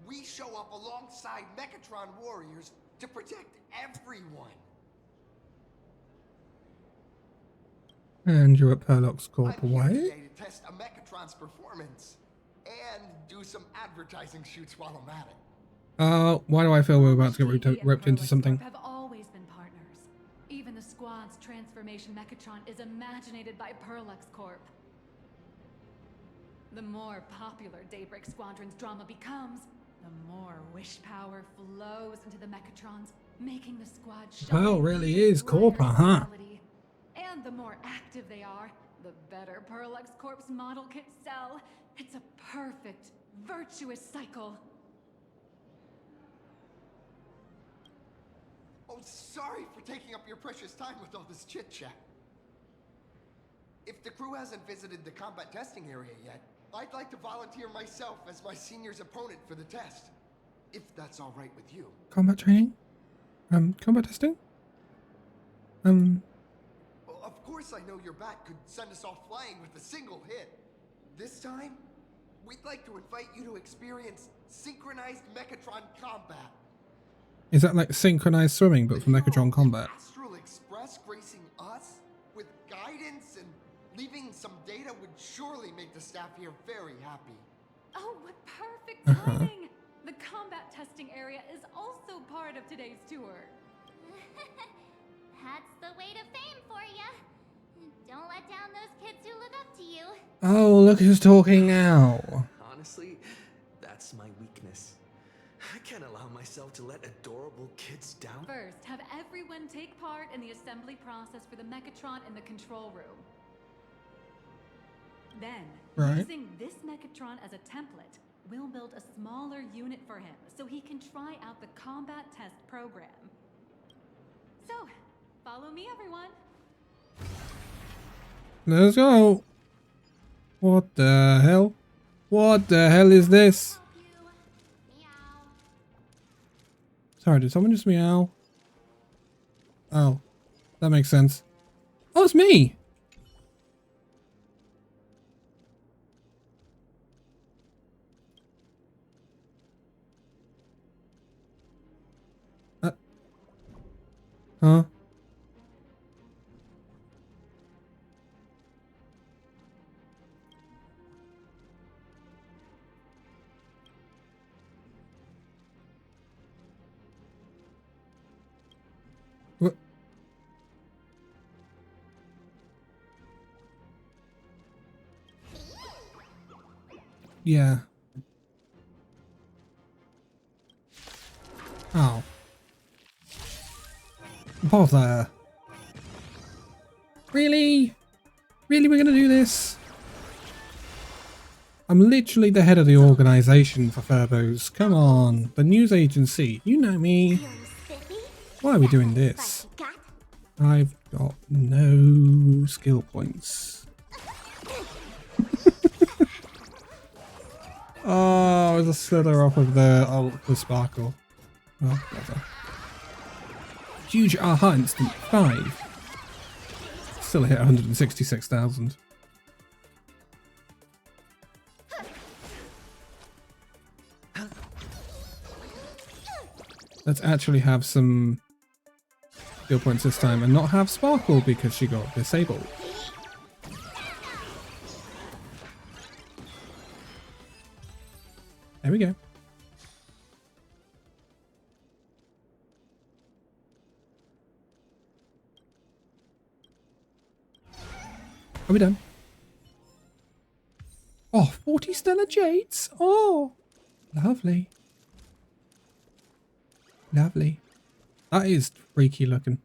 we show up alongside Mechatron warriors to protect everyone. And you're at Perlox Corp. I'm here Why? today to test a Mechatron's performance and do some advertising shoots while I'm at it. Why do I feel we're about to get ripped into something? Have always been partners. Even the squad's transformation Mechatron is imaginated by Perlux Corp. The more popular Daybreak Squadron's drama becomes, the more wish power flows into the Mechatrons, making the squad shine. Pearl really is corporate, huh? And the more active they are, the better Perlux Corp's model kits sell. It's a perfect, virtuous cycle. Oh, sorry for taking up your precious time with all this chit-chat. If the crew hasn't visited the combat testing area yet, I'd like to volunteer myself as my senior's opponent for the test. If that's all right with you. Combat training? Combat testing? Well, of course I know your bat could send us all flying with a single hit. This time, we'd like to invite you to experience synchronized Mechatron combat. Is that like synchronized swimming, but for Mechatron combat? Astral Express gracing us with guidance and leaving some data would surely make the staff here very happy. Oh, what perfect timing! The combat testing area is also part of today's tour. That's the way to fame for ya. Don't let down those kids who look up to you. Oh, look who's talking now. Honestly, that's my weakness. I can't allow myself to let adorable kids down. First, have everyone take part in the assembly process for the Mechatron in the control room. Then, using this Mechatron as a template, we'll build a smaller unit for him so he can try out the combat test program. So, follow me, everyone. Let's go. What the hell? What the hell is this? Sorry, did someone just meow? Oh, that makes sense. Oh, it's me. Huh? What? Yeah. Oh. Bother. Really? Really, we're gonna do this? I'm literally the head of the organization for Furbos. Come on. The news agency. You know me. Why are we doing this? I've got no skill points. Oh, it's a slither off of the sparkle. Oh, bother. Huge aha instant 5. Still hit 166,000. Let's actually have some skill points this time and not have Sparkle because she got disabled. There we go. Are we done? Oh, 40 stellar jades. Oh, lovely. Lovely. That is freaky looking.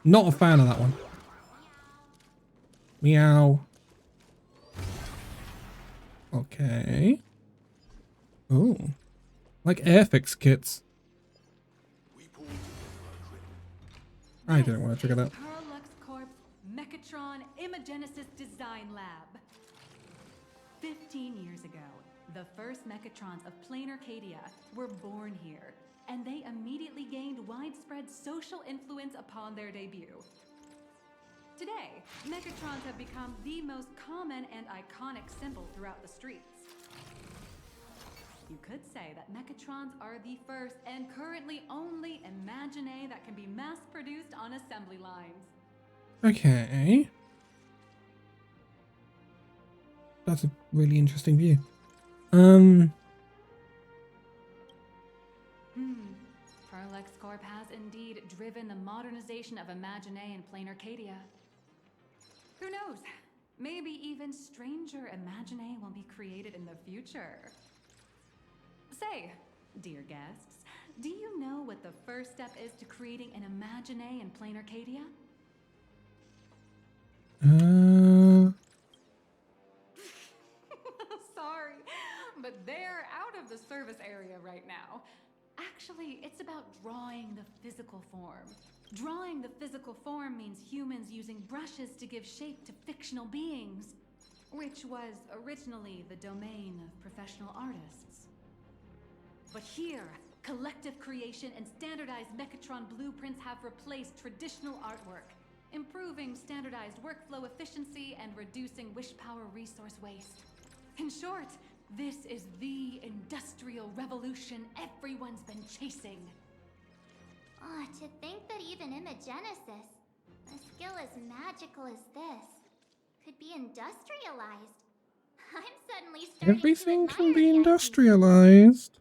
Not a fan of that one. Meow. Okay. Oh. Like Airfix kits. I didn't want to trigger that. Perlux Corp's Mechatron Imagenesis Design Lab. 15 years ago, the first Mechatrons of Planarcadia were born here, and they immediately gained widespread social influence upon their debut. Today, Mechatrons have become the most common and iconic symbol throughout the streets. You could say that Mechatrons are the first and currently only Imagine that can be mass-produced on assembly lines. Okay. That's a really interesting view. Perlux Corp has indeed driven the modernization of Imagine in Planarcadia. Who knows? Maybe even stranger Imagine will be created in the future. Say, dear guests, do you know what the first step is to creating an Imagine in Planarcadia? Sorry, but they're out of the service area right now. Actually, it's about drawing the physical form. Drawing the physical form means humans using brushes to give shape to fictional beings, which was originally the domain of professional artists. But here, collective creation and standardized Mechatron blueprints have replaced traditional artwork, improving standardized workflow efficiency and reducing wish power resource waste. In short, this is the industrial revolution everyone's been chasing. Oh, to think that even Imagenesis, a skill as magical as this, could be industrialized. I'm suddenly starting Everything to can admire be the idea. industrialized.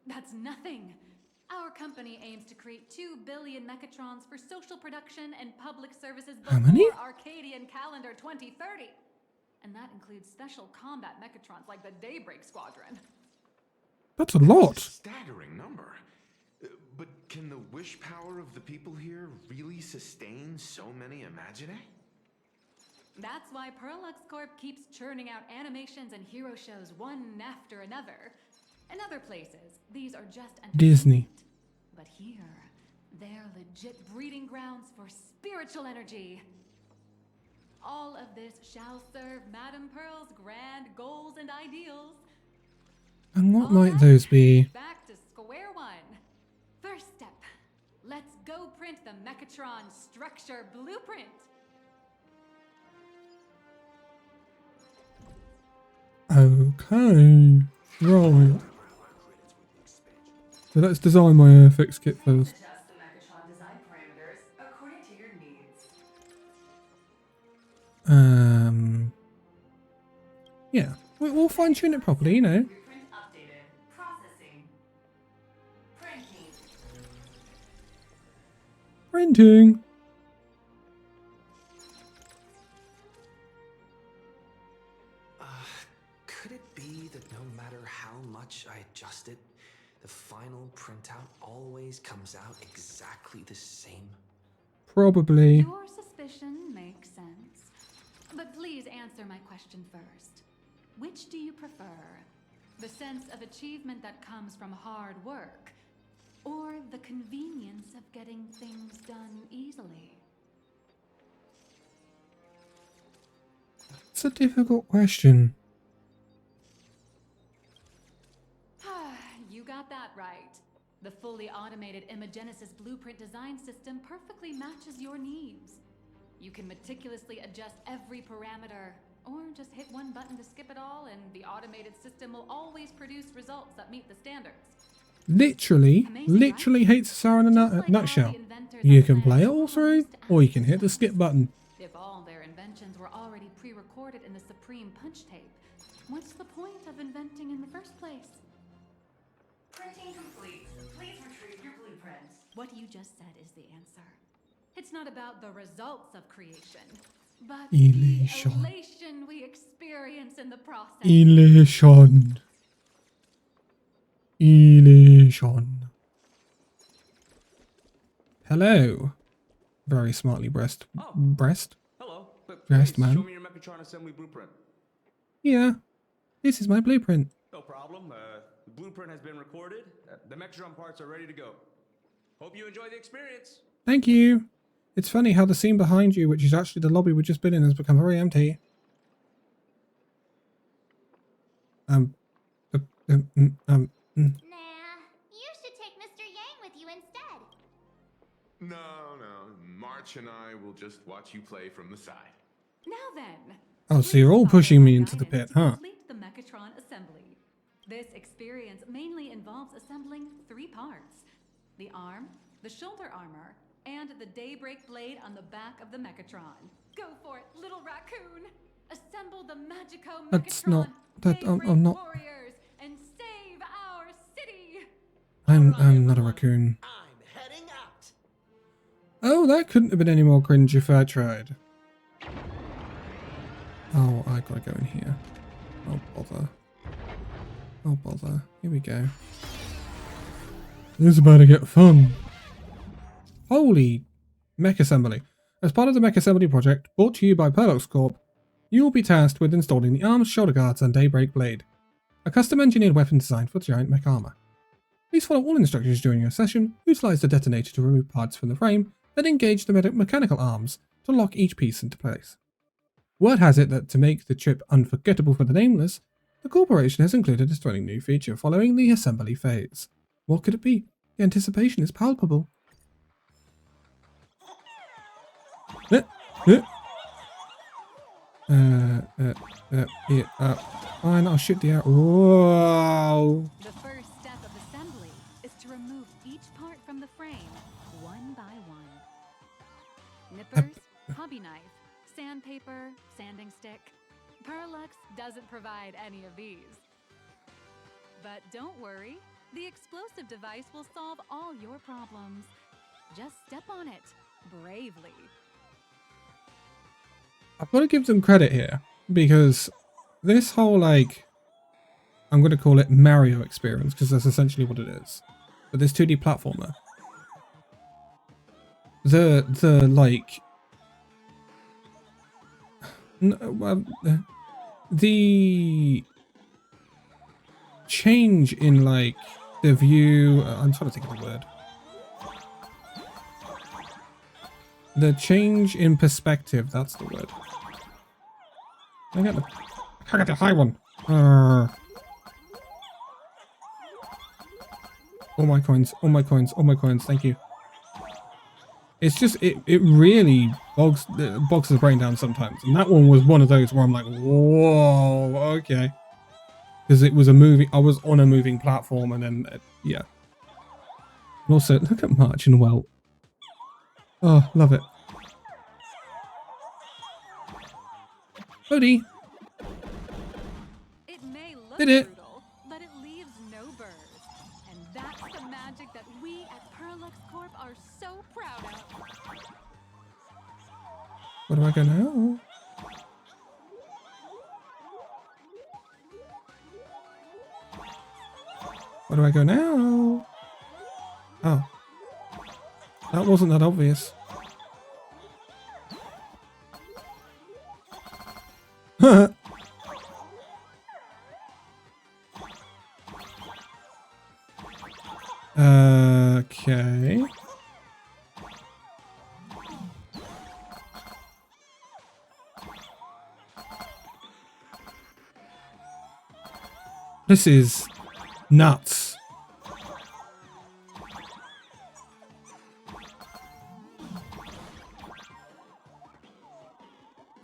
That's nothing. Our company aims to create 2 billion Mechatrons for social production and public services How before many? Arcadian calendar 2030. And that includes special combat Mechatrons like the Daybreak Squadron. That's a lot. That's a staggering number. But can the wish power of the people here really sustain so many Imagine? That's why Perlux Corp keeps churning out animations and hero shows one after another. In other places, these are just Disney. But here, they're legit breeding grounds for spiritual energy. All of this shall serve Madame Pearl's grand goals and ideals. And what might those be? Back to square one. First step, let's go print the Mechatron structure blueprint. Okay. Right. So let's design my Airfix kit first. Adjust the Mechatron design parameters according to your needs. Yeah. We'll fine tune it properly, you know. Blueprint updated. Processing. Printing. Printing. Could it be that no matter how much I adjust it, the final printout always comes out exactly the same? Probably. Your suspicion makes sense. But please answer my question first. Which do you prefer? The sense of achievement that comes from hard work, or the convenience of getting things done easily? It's a difficult question. You got that right. The fully automated Imagenesis blueprint design system perfectly matches your needs. You can meticulously adjust every parameter, or just hit one button to skip it all, and the automated system will always produce results that meet the standards. literally hates Sarah in a nutshell. You can play it all through, or you can hit the skip button. If all their inventions were already pre-recorded in the Supreme Punch Tape, what's the point of inventing in the first place? Printing complete. Please retrieve your blueprints. What you just said is the answer. It's not about the results of creation, but Elation. the elation we experience in the process. Elation. Elation. Hello. Very smartly breast. Hello. Breast Please, man. show me your Mechatron assembly blueprint. Yeah. This is my blueprint. No problem. The blueprint has been recorded. The Mechatron parts are ready to go. Hope you enjoy the experience. Thank you. It's funny how the scene behind you, which is actually the lobby we've just been in, has become very empty. Nah, you should take Mr. Yang with you instead. No. March and I will just watch you play from the side. Now then. Oh, so you're all pushing me into the pit, huh? Complete the Mechatron assembly. This experience mainly involves assembling 3 parts: the arm, the shoulder armor, and the Daybreak blade on the back of the Mechatron. Go for it, little raccoon! Assemble the Magico Mechatron. That's not. That I'm not. Warriors, and save our city. I'm not a raccoon. I'm heading out. Oh, that couldn't have been any more cringe if I tried. Oh, I gotta go in here. Oh bother. Oh bother. Here we go. This is about to get fun. Holy mech assembly. As part of the mech assembly project, brought to you by Planarcadia Corp, you will be tasked with installing the arms, shoulder guards, and Daybreak blade, a custom-engineered weapon designed for giant mech armor. Please follow all instructions during your session, utilize the detonator to remove parts from the frame, then engage the mechanical arms to lock each piece into place. Word has it that to make the trip unforgettable for the Nameless, the corporation has included a stunning new feature following the assembly phase. What could it be? The anticipation is palpable. Fine, I'll shoot the arrow. Whoa! The first step of assembly is to remove each part from the frame, one by one. Nippers, hobby knife, sandpaper, sanding stick. Perlux doesn't provide any of these. But don't worry, the explosive device will solve all your problems. Just step on it, bravely. I've got to give them credit here, because this whole, like, I'm going to call it Mario experience, because that's essentially what it is. But this 2D platformer. The change in, like, the view, I'm trying to think of the word. The change in perspective, that's the word. I got the high one. All my coins, all my coins, all my coins, thank you. It's just, it really bogs the brain down sometimes. And that one was one of those where I'm like, whoa, okay. Because it was I was on a moving platform and then, yeah. And also, look at March and Welt. Oh, love it. Bodhi. It may look Did it. brutal, but it leaves no burrs. And that's the magic that we at Perlux Corp are so proud of. Where do I go now? Where do I go now? Oh. That wasn't that obvious. Okay. This is nuts.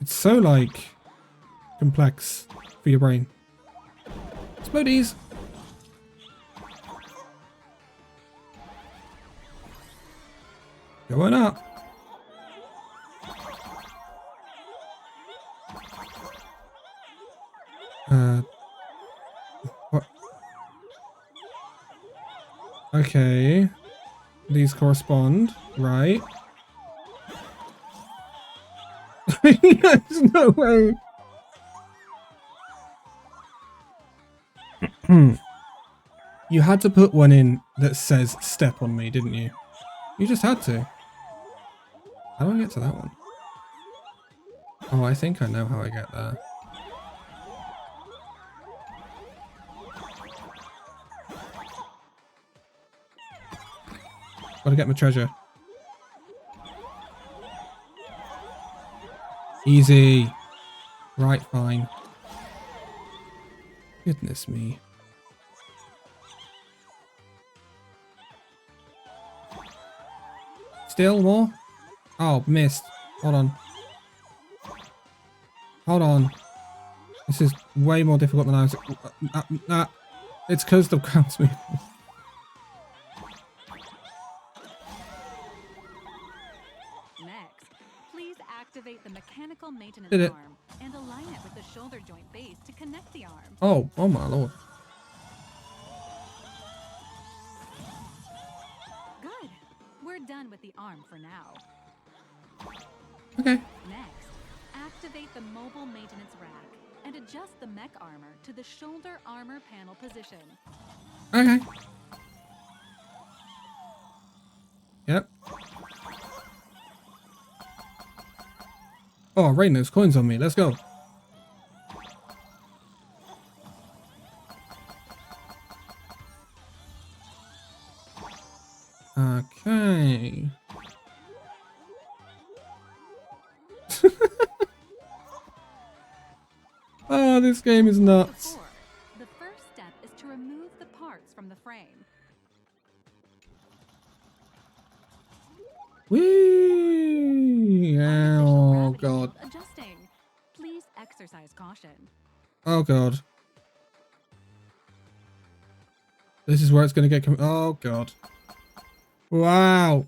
It's so, like, complex for your brain. Explodies! Going up. What? Okay. These correspond, right? There's no way. You had to put one in that says step on me, didn't you? You just had to. How do I get to that one? Oh, I think I know how I get there. Gotta get my treasure. Easy. Right, fine. Goodness me. Still more? Oh, missed. Hold on. Hold on. This is way more difficult than I was... It's because the ground's moving. Next, please activate the mechanical maintenance Did it. arm and align it with the shoulder joint base to connect the arm. Oh my lord. Good. We're done with the arm for now. Okay. Next, activate the mobile maintenance rack and adjust the mech armor to the shoulder armor panel position. Okay. Yep. Oh, rain those coins on me. Let's go. Okay. Oh, this game is nuts. The first step is to remove the parts from the frame. Whee! Oh god. Adjusting. Please exercise caution. Oh god. This is where it's gonna get. Oh god. Wow.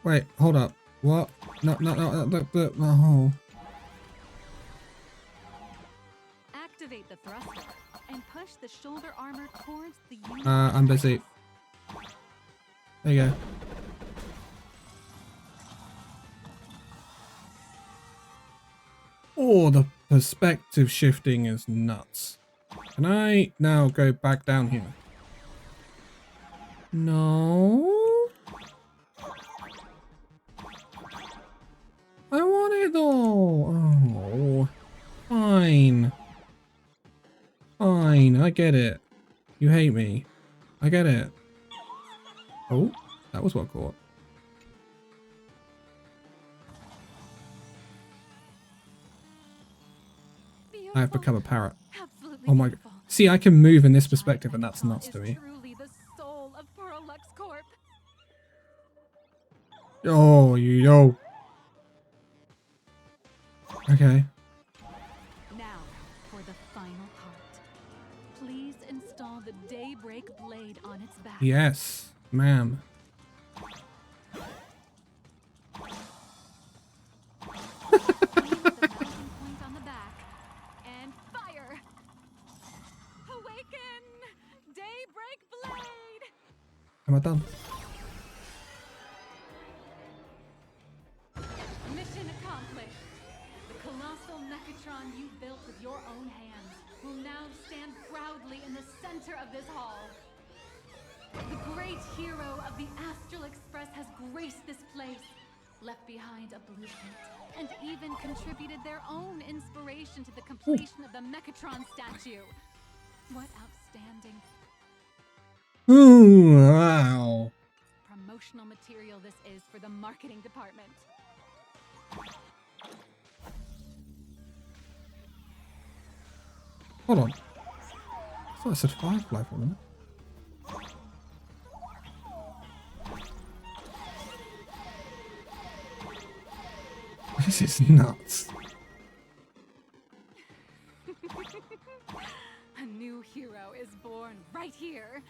Wait, hold up. What? No. Oh. Activate the thruster and push the shoulder armor towards the unit. I'm busy. There you go. Oh, the perspective shifting is nuts. Can I now go back down here? No. I want it though. Oh, fine. Fine, I get it. You hate me. I get it. Oh, that was what caught. I have become a parrot. Absolutely Oh my god. beautiful. See, I can move in this perspective and that's nuts to me. Truly the soul of Pluralux Corp. Oh, yo. Okay. Now, for the final part. Please install the Daybreak blade on its back. Yes, ma'am. On the back and fire. Awaken, Daybreak blade. Am I done? Mission accomplished. The colossal Mechatron you built with your own hands will now stand proudly in the center of this hall. The great hero of the Astral Express has graced this place, left behind a blueprint, and even contributed their own inspiration to the completion of the Mechatron statue. What outstanding Ooh, wow. promotional material this is for the marketing department. Hold on. I thought I said Firefly for a minute. This is nuts. A new hero is born right here.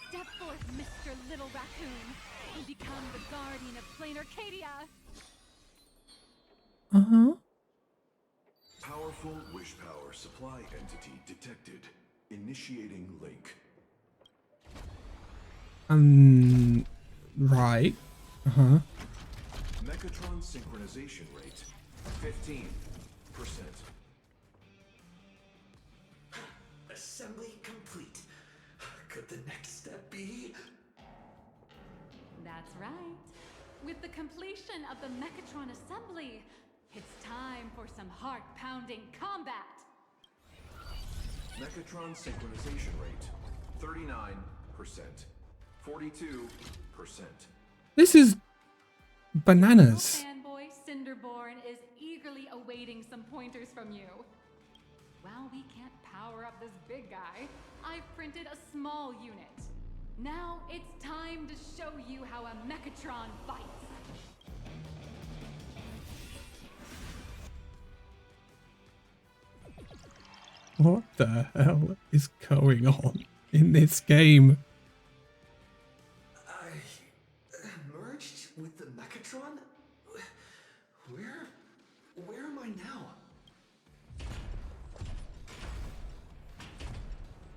Step forth Mr. Little Raccoon, and become the guardian of Planarcadia. Uh-huh. Powerful wish power supply entity detected. Initiating link. Right. Uh-huh. Mechatron synchronization rate 15%. Assembly complete. Could the next step be? That's right. With the completion of the Mechatron assembly, it's time for some heart-pounding combat. Mechatron synchronization rate 39%. 42%. This is bananas. Fanboy Cinderborn is eagerly awaiting some pointers from you. While we can't power up this big guy, I've printed a small unit. Now it's time to show you how a Mechatron fights. What the hell is going on in this game? I merged with the Mechatron? Where am I now?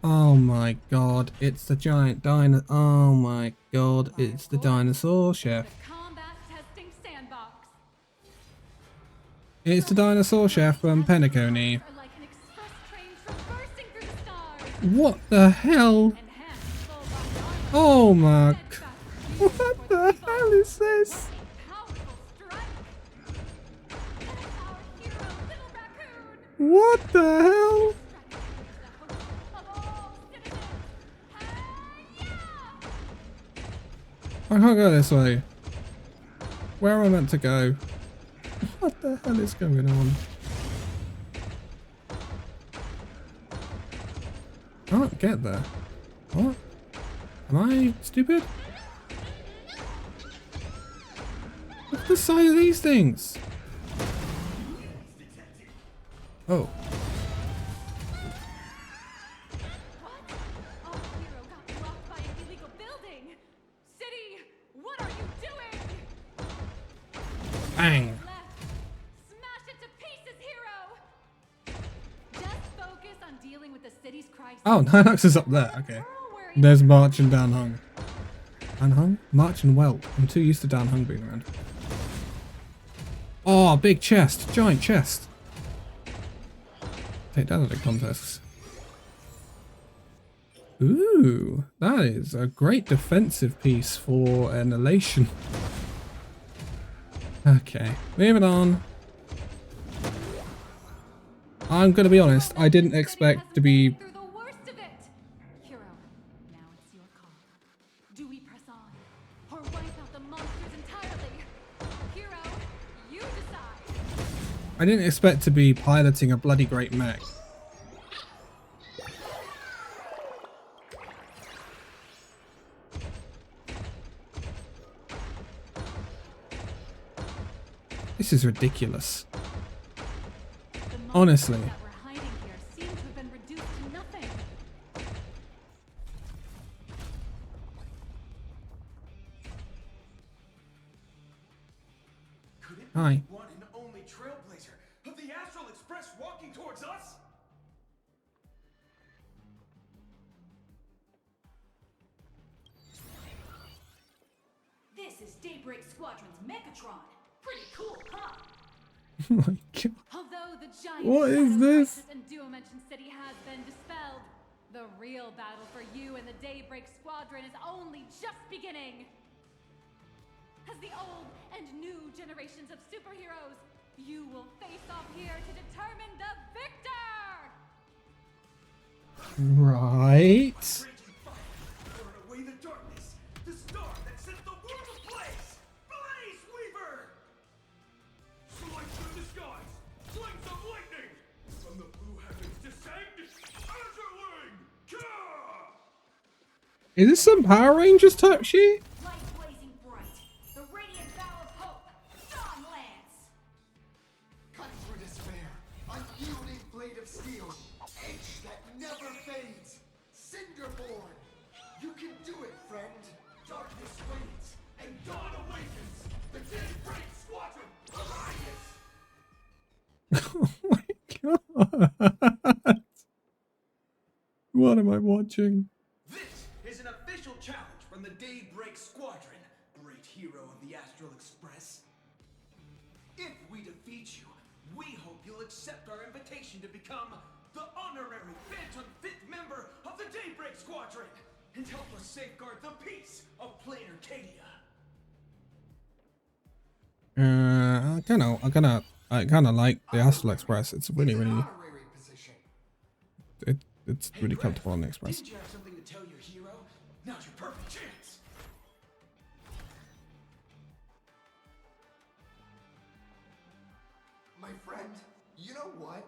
Oh my god, it's the giant dino. Oh my god, it's the dinosaur chef. Combat testing sandbox. It's the dinosaur chef from Planarcadia. Like an express train traversing through the stars. What the hell? Oh my. What the hell is this? What the hell? I can't go this way. Where am I meant to go? What the hell is going on? I can't get there. What? Am I stupid? What's the size of these things? Oh. Bang. Smash it to pieces, hero. Just focus on dealing with the city's crisis. Oh, NIHILUX is up there. Okay. There's March and Downhung. Downhung? March and Welt. I'm too used to Downhung being around. Oh, big chest. Giant chest. Take that out of context. Ooh, that is a great defensive piece for an elation. Okay, moving on. I'm gonna be honest, I didn't expect to be... Hero, now it's your call. Do we press on, or wipe out the monsters entirely? Hero, you decide. I didn't expect to be piloting a bloody great mech. This is ridiculous. Honestly. Hi. One and only Trailblazer of the Astral Express walking towards us? This is Daybreak Squadron's Mechatron. Pretty cool, huh? Oh my god. Although the giant What is this? and Duo-Mention City has been dispelled, the real battle for you and the Daybreak Squadron is only just beginning. As the old and new generations of superheroes, you will face off here to determine the victor! Right. Burn away the darkness, the star that set the world ablaze! Blaze Weaver! Slice through the skies, flames of lightning! From the blue heavens descend, Azurling! Ka! Is this some Power Rangers type shit? Light blazing bright. The radiant bow of hope. Dawn Lance. Cut through despair. Unyielding blade of steel. Edge that never fades. Cinderborn. You can do it, friend. What am I watching? This is an official challenge from the Daybreak Squadron, great hero of the Astral Express. If we defeat you, we hope you'll accept our invitation to become the honorary Phantom 5th member of the Daybreak Squadron and help us safeguard the peace of Planarcadia. I kind of like the Astral Express. It's really, it's really comfortable on the Express. Did you have something to tell your hero? Now's your perfect chance. My friend, you know what?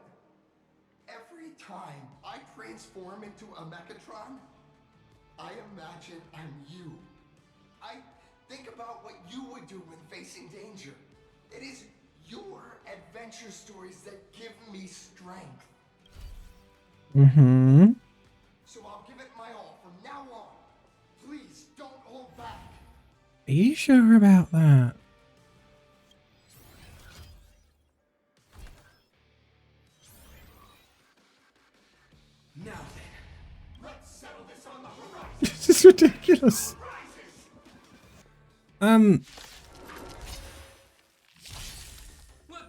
Every time I transform into a Mechatron, I imagine I'm you. I think about what you would do when facing danger. It is your adventure stories that give me strength. Mm-hmm. So I'll give it my all from now on. Please don't hold back. Are you sure about that? Now then, let's settle this on the horizon. This is ridiculous. Let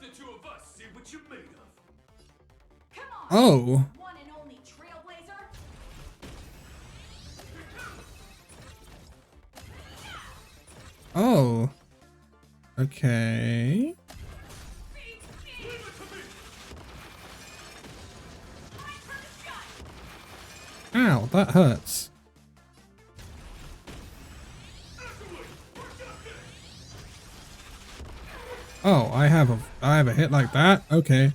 the two of us see what you're made of. Come on! Oh. One and only Trailblazer. Oh. Okay. Ow, that hurts. Oh, I have a hit like that? Okay.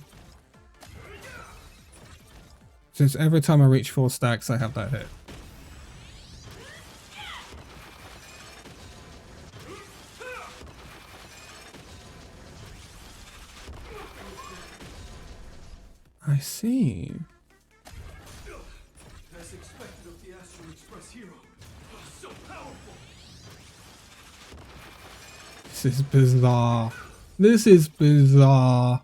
Since every time I reach 4 stacks, I have that hit. I see. As expected of the Astral Express hero. So powerful. This is bizarre. This is bizarre.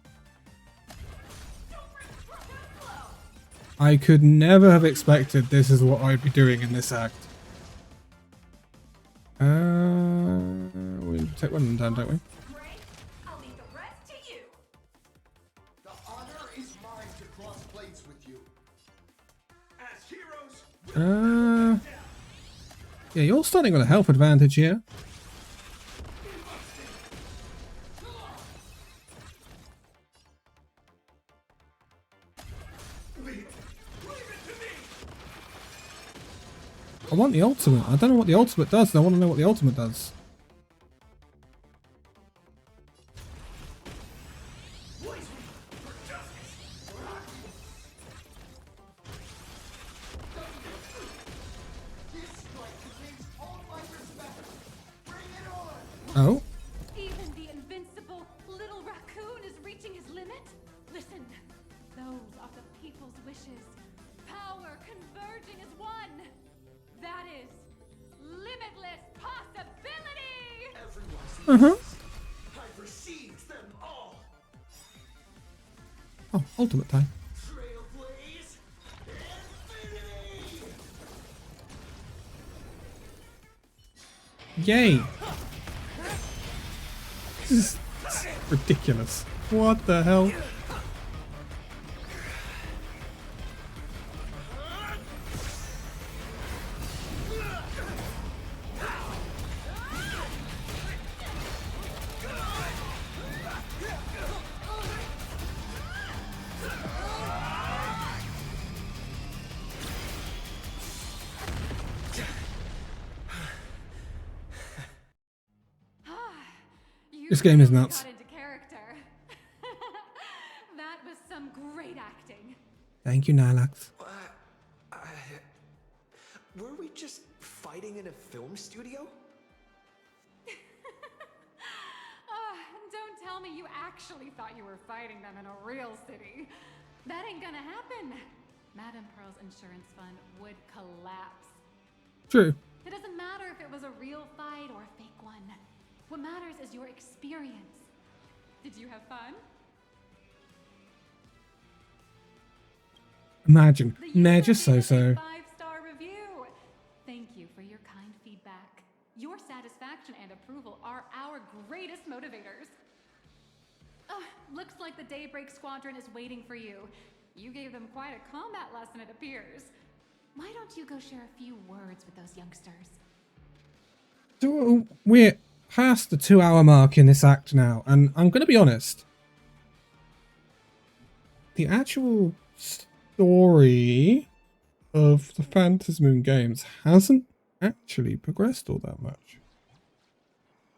I could never have expected this is what I'd be doing in this act. We take one down, don't we? I'll leave the rest to you. The honor is mine to cross blades with you. As heroes, Yeah, you're starting with a health advantage here. I want the ultimate. I don't know what the ultimate does, and I want to know what the ultimate does. Oh. Even the invincible little raccoon is reaching his limit? Listen, those are the people's wishes. Power converging as one. That is limitless possibility! Uh-huh. I've received them all. Oh, ultimate time. Trailblaze infinity. Yay. This is ridiculous. What the hell? This game is nuts. Got into character. That was some great acting. Thank you, NIHILUX. Were we just fighting in a film studio? Don't tell me you actually thought you were fighting them in a real city. That ain't gonna happen. Madame Pearl's insurance fund would collapse. True. It doesn't matter if it was a real fight or a fake one. What matters is your experience. Did you have fun? Imagine. Nah, just so-so. 5-star review. Thank you for your kind feedback. Your satisfaction and approval are our greatest motivators. Looks like the Daybreak Squadron is waiting for you. You gave them quite a combat lesson, it appears. Why don't you go share a few words with those youngsters? So we're past the 2-hour mark in this act now, and I'm going to be honest. The actual story of the Phantasmoon games hasn't actually progressed all that much.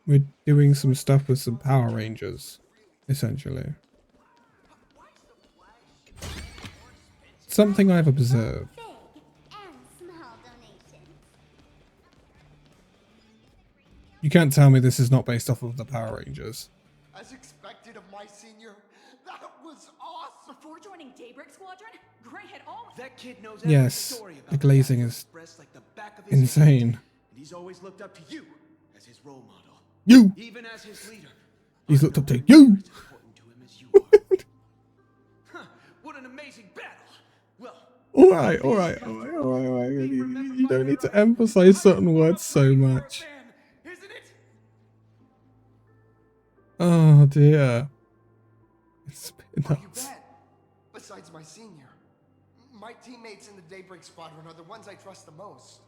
We're doing some stuff with some Power Rangers, essentially. Something I've observed. You can't tell me this is not based off of the Power Rangers. As expected of my senior, that was awesome. Before joining Daybreak Squadron, Gray had all that kid knows every Yes, story about the glazing is Express like the back of his insane. hand. And he's always looked up to you as his role model. You! Even as his leader. He's looked up to you! What an amazing battle! Well, Alright. You don't need to emphasize certain words so much. Oh dear. It's been nuts. Besides my senior, my teammates in the Daybreak Squadron are the ones I trust the most.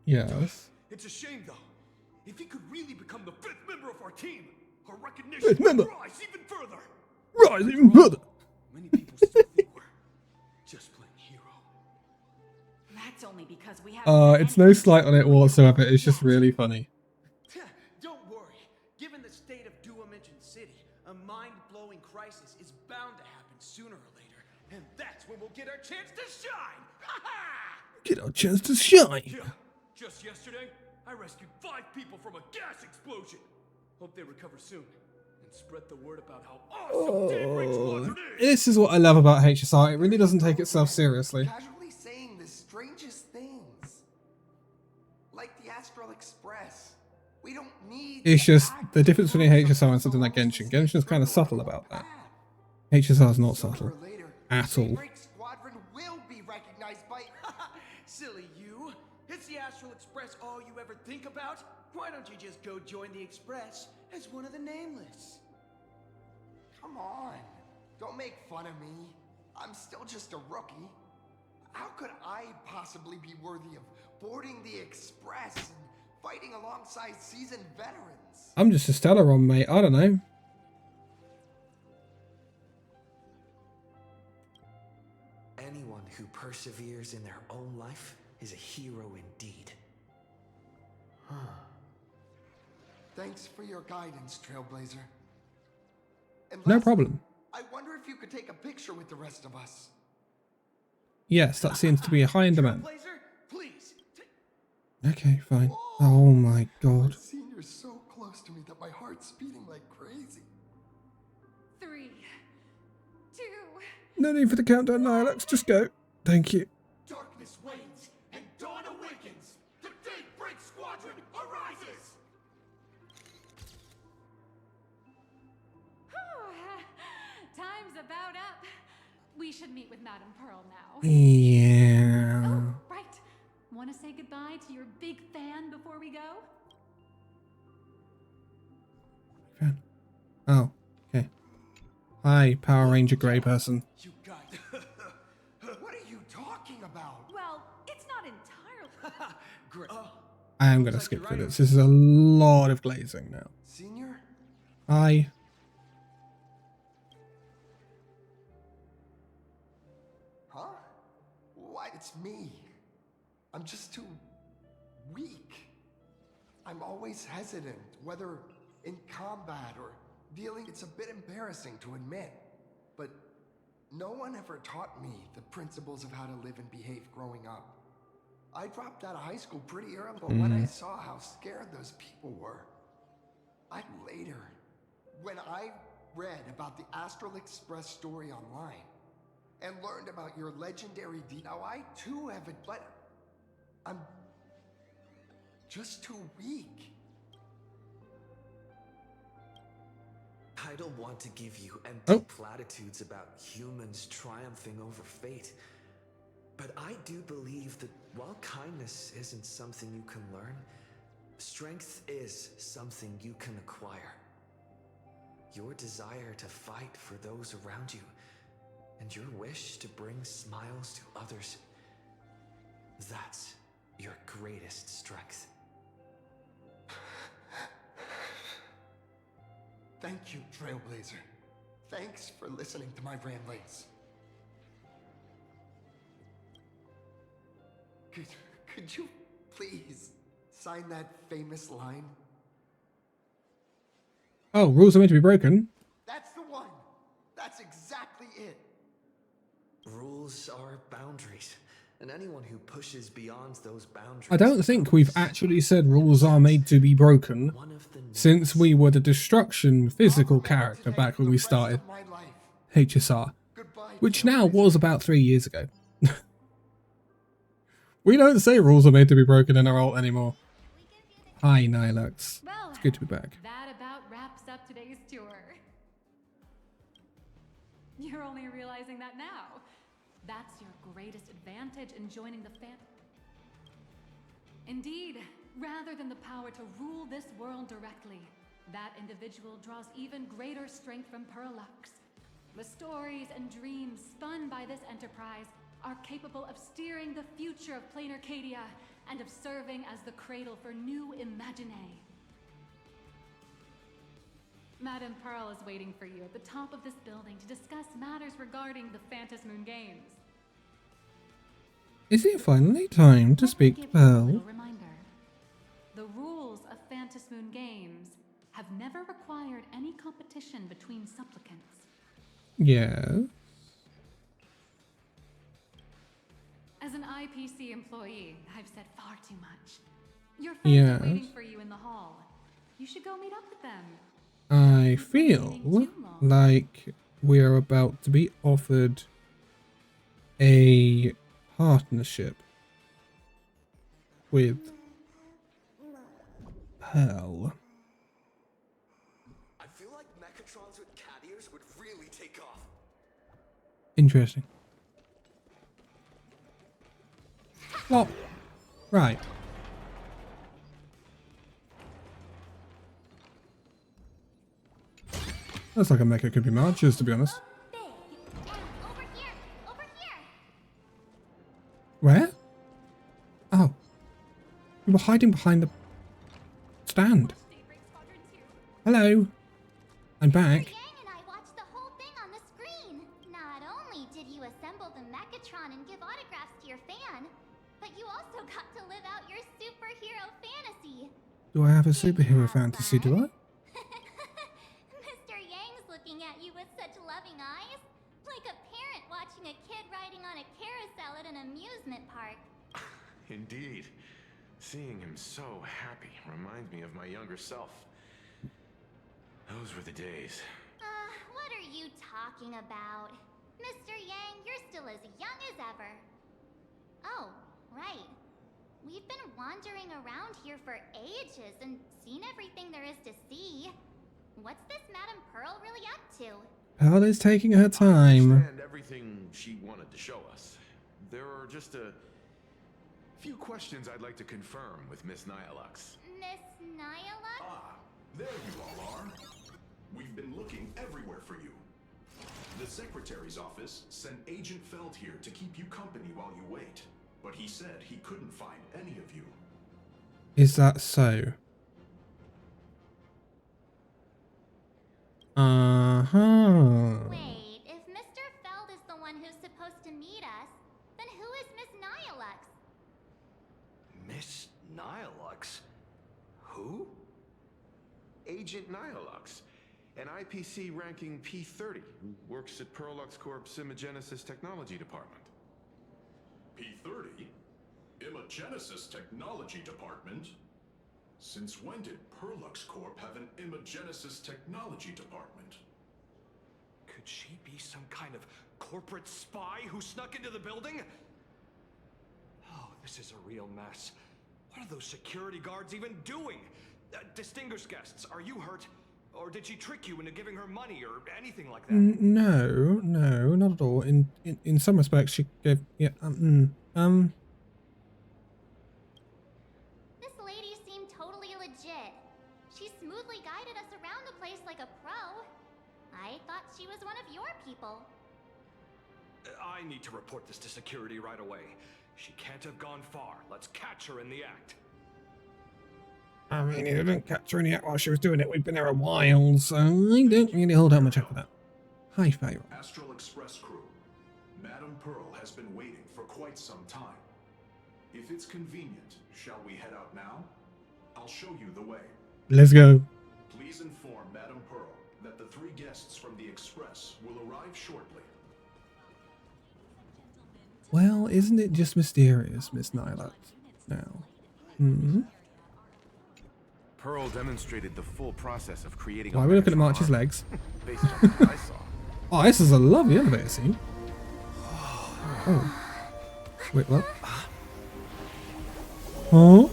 Yes. It's a shame, though. If he could really become the 5th member of our team, our recognition Fifth would member. rise even further. Rise even further. Many people still think we're just playing hero. That's only because we have It's no slight on it whatsoever. It's just really funny. Don't worry. Given the state of Duo-Mention City, a mind-blowing crisis is bound to happen sooner or later, and that's when we'll get our chance to shine. Get our chance to shine. Yeah. Just yesterday, I rescued 5 people from a gas explosion. Hope they recover soon and spread the word about how awesome Daybreak Squadron is. This is what I love about HSR. It really doesn't take itself seriously. Casually saying the strangest things. Like the Astral Express. We don't need. It's just the difference between HSR and something like Genshin. Genshin is kind of subtle about that. HSR is not subtle at all. Daybreak Squadron will be recognized by. Silly you. Is the Astral Express all you ever think about? Why don't you just go join the Express as one of the Nameless? Come on. Don't make fun of me. I'm still just a rookie. How could I possibly be worthy of boarding the Express and fighting alongside seasoned veterans? I'm just a Stellaron, mate. I don't know. Anyone who perseveres in their own life is a hero indeed. Thanks for your guidance, Trailblazer. And No lastly, problem. I wonder if you could take a picture with the rest of us. Yes, that seems to be a high in demand. Trailblazer, please. Okay, fine. Oh my god. Senior's so close to me that my heart's beating like crazy. 3, 2. No need for the countdown, NIHILUX. Just go. Thank you. Darkness wanes and dawn awakens. The Daybreak Squadron arises. Time's about up. We should meet with Madame Pearl now. Yeah. Oh, right. Want to say goodbye to your big fan before we go? Oh, okay. Hi, Power Ranger Grey person. You guys. What are you talking about? Well, it's not entirely. Great. I am going to skip through this. This is a lot of glazing now. Senior? Hi. Huh? Why? It's me. I'm just too weak. I'm always hesitant, whether in combat or dealing. It's a bit embarrassing to admit, but no one ever taught me the principles of how to live and behave growing up. I dropped out of high school pretty early, but when I saw how scared those people were, later, when I read about the Astral Express story online and learned about your legendary now I too have it, but I'm just too weak. I don't want to give you empty platitudes about humans triumphing over fate. But I do believe that while kindness isn't something you can learn, strength is something you can acquire. Your desire to fight for those around you, and your wish to bring smiles to others, that's your greatest strength. Thank you, Trailblazer. Thanks for listening to my ramblings. Could you please sign that famous line? Oh, rules are meant to be broken. That's the one. That's exactly it. Rules are boundaries, and anyone who pushes beyond those boundaries... I don't think we've actually said rules are made to be broken, since we were the destruction physical character back when we started HSR, which now was about 3 years ago. We don't say rules are made to be broken in our ult anymore. Hi, NIHILUX. It's good to be back. That about wraps up today's tour. You're only realizing that now. That's your greatest advantage in joining the Indeed, rather than the power to rule this world directly, that individual draws even greater strength from Perlux. The stories and dreams spun by this enterprise are capable of steering the future of Planarcadia and of serving as the cradle for new imaginae. Madame Pearl is waiting for you at the top of this building to discuss matters regarding the Fantasy Moon Games. Is it finally time to speak to Pearl? Reminder. The rules of Fantasy Moon Games have never required any competition between supplicants. Yeah. As an IPC employee, I've said far too much. Your friends are waiting for you in the hall. You should go meet up with them. I feel like we're about to be offered a partnership with Pearl. I feel like Mechatrons with cat ears would really take off. Interesting. Well, right. Looks like a mecha could be marches, to be honest. Where? Oh. You were hiding behind the stand. Hello. I'm back. Yang and I watched the whole thing on the screen. Not only did you assemble the Mechatron and give autographs to your fan, but you also got to live out your superhero fantasy. Do I have a superhero fantasy, do I? Mr. Yang's looking at you with such loving eyes. Like a parent watching a kid riding on a carousel at an amusement park. Indeed. Seeing him so happy reminds me of my younger self. Those were the days. What are you talking about? Mr. Yang, you're still as young as ever. Oh, right. We've been wandering around here for ages and seen everything there is to see. What's this Madame Pearl really up to? Pearl is taking her time. I understand everything she wanted to show us. There are just a few questions I'd like to confirm with Miss NIHILUX. Miss NIHILUX? Ah, there you all are. We've been looking everywhere for you. The Secretary's office sent Agent Feld here to keep you company while you wait, but he said he couldn't find any of you. Is that so? Wait, if Mr. Feld is the one who's supposed to meet us, then who is Miss NIHILUX? Miss NIHILUX? Who? Agent NIHILUX, an IPC ranking P30 who works at Perlux Corp's Imagenesis Technology Department. P30? Imagenesis Technology Department? Since when did Perlux Corp have an Imagenesis Technology Department? Could she be some kind of corporate spy who snuck into the building? Oh, this is a real mess. What are those security guards even doing? Distinguished guests, are you hurt? Or did she trick you into giving her money or anything like that? No, not at all. In some respects, she gave This lady seemed totally legit. She smoothly guided us around the place like a pro. I thought she was one of your people. I need to report this to security right away. She can't have gone far. Let's catch her in the act. I mean, you didn't catch her in yet while she was doing it. We've been there a while, so I don't really hold out much hope for that. Hi, Pharaoh. Astral Express crew, Madame Pearl has been waiting for quite some time. If it's convenient, shall we head out now? I'll show you the way. Let's go. Please inform Madame Pearl that the 3 guests from the Express will arrive shortly. Well, isn't it just mysterious, Miss NIHILUX? Now. Pearl demonstrated the full process of creating. Why are we looking at March's legs? Based on what I saw. Oh, this is a lovely elevator scene. Oh. Wait, what? Huh?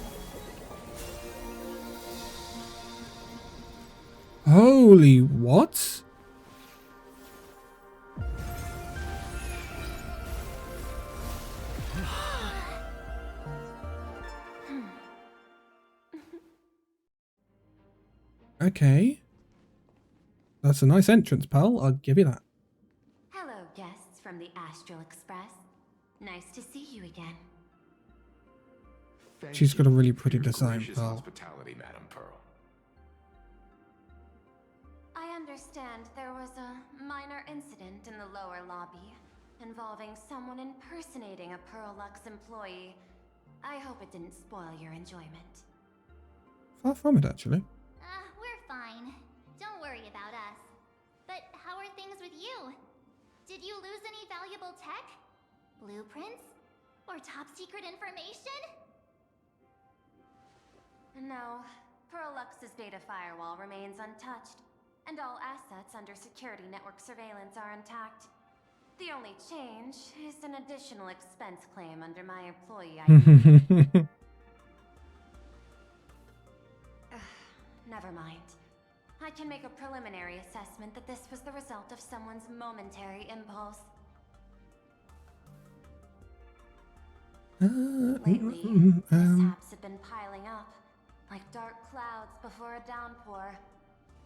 Holy what? Okay. That's a nice entrance, pal. I'll give you that. Hello, guests from the Astral Express. Nice to see you again. She's got a really pretty design, pal. Hospitality, Madame Pearl. I understand there was a minor incident in the lower lobby involving someone impersonating a Pearlux employee. I hope it didn't spoil your enjoyment. Far from it, actually. We're fine. Don't worry about us. But how are things with you? Did you lose any valuable tech? Blueprints? Or top secret information? No. Pearlux's data firewall remains untouched, and all assets under security network surveillance are intact. The only change is an additional expense claim under my employee ID. Never mind. I can make a preliminary assessment that this was the result of someone's momentary impulse. Lately, mishaps have been piling up, like dark clouds before a downpour,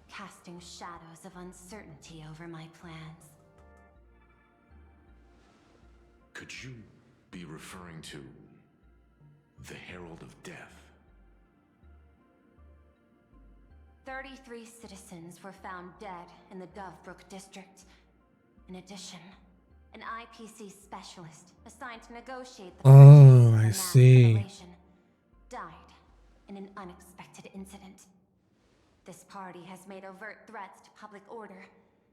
casting shadows of uncertainty over my plans. Could you be referring to the Herald of Death? 33 citizens were found dead in the Dovebrook district. In addition, an IPC specialist assigned to negotiate the Oh, purchase of I the mass see. revelation died in an unexpected incident. This party has made overt threats to public order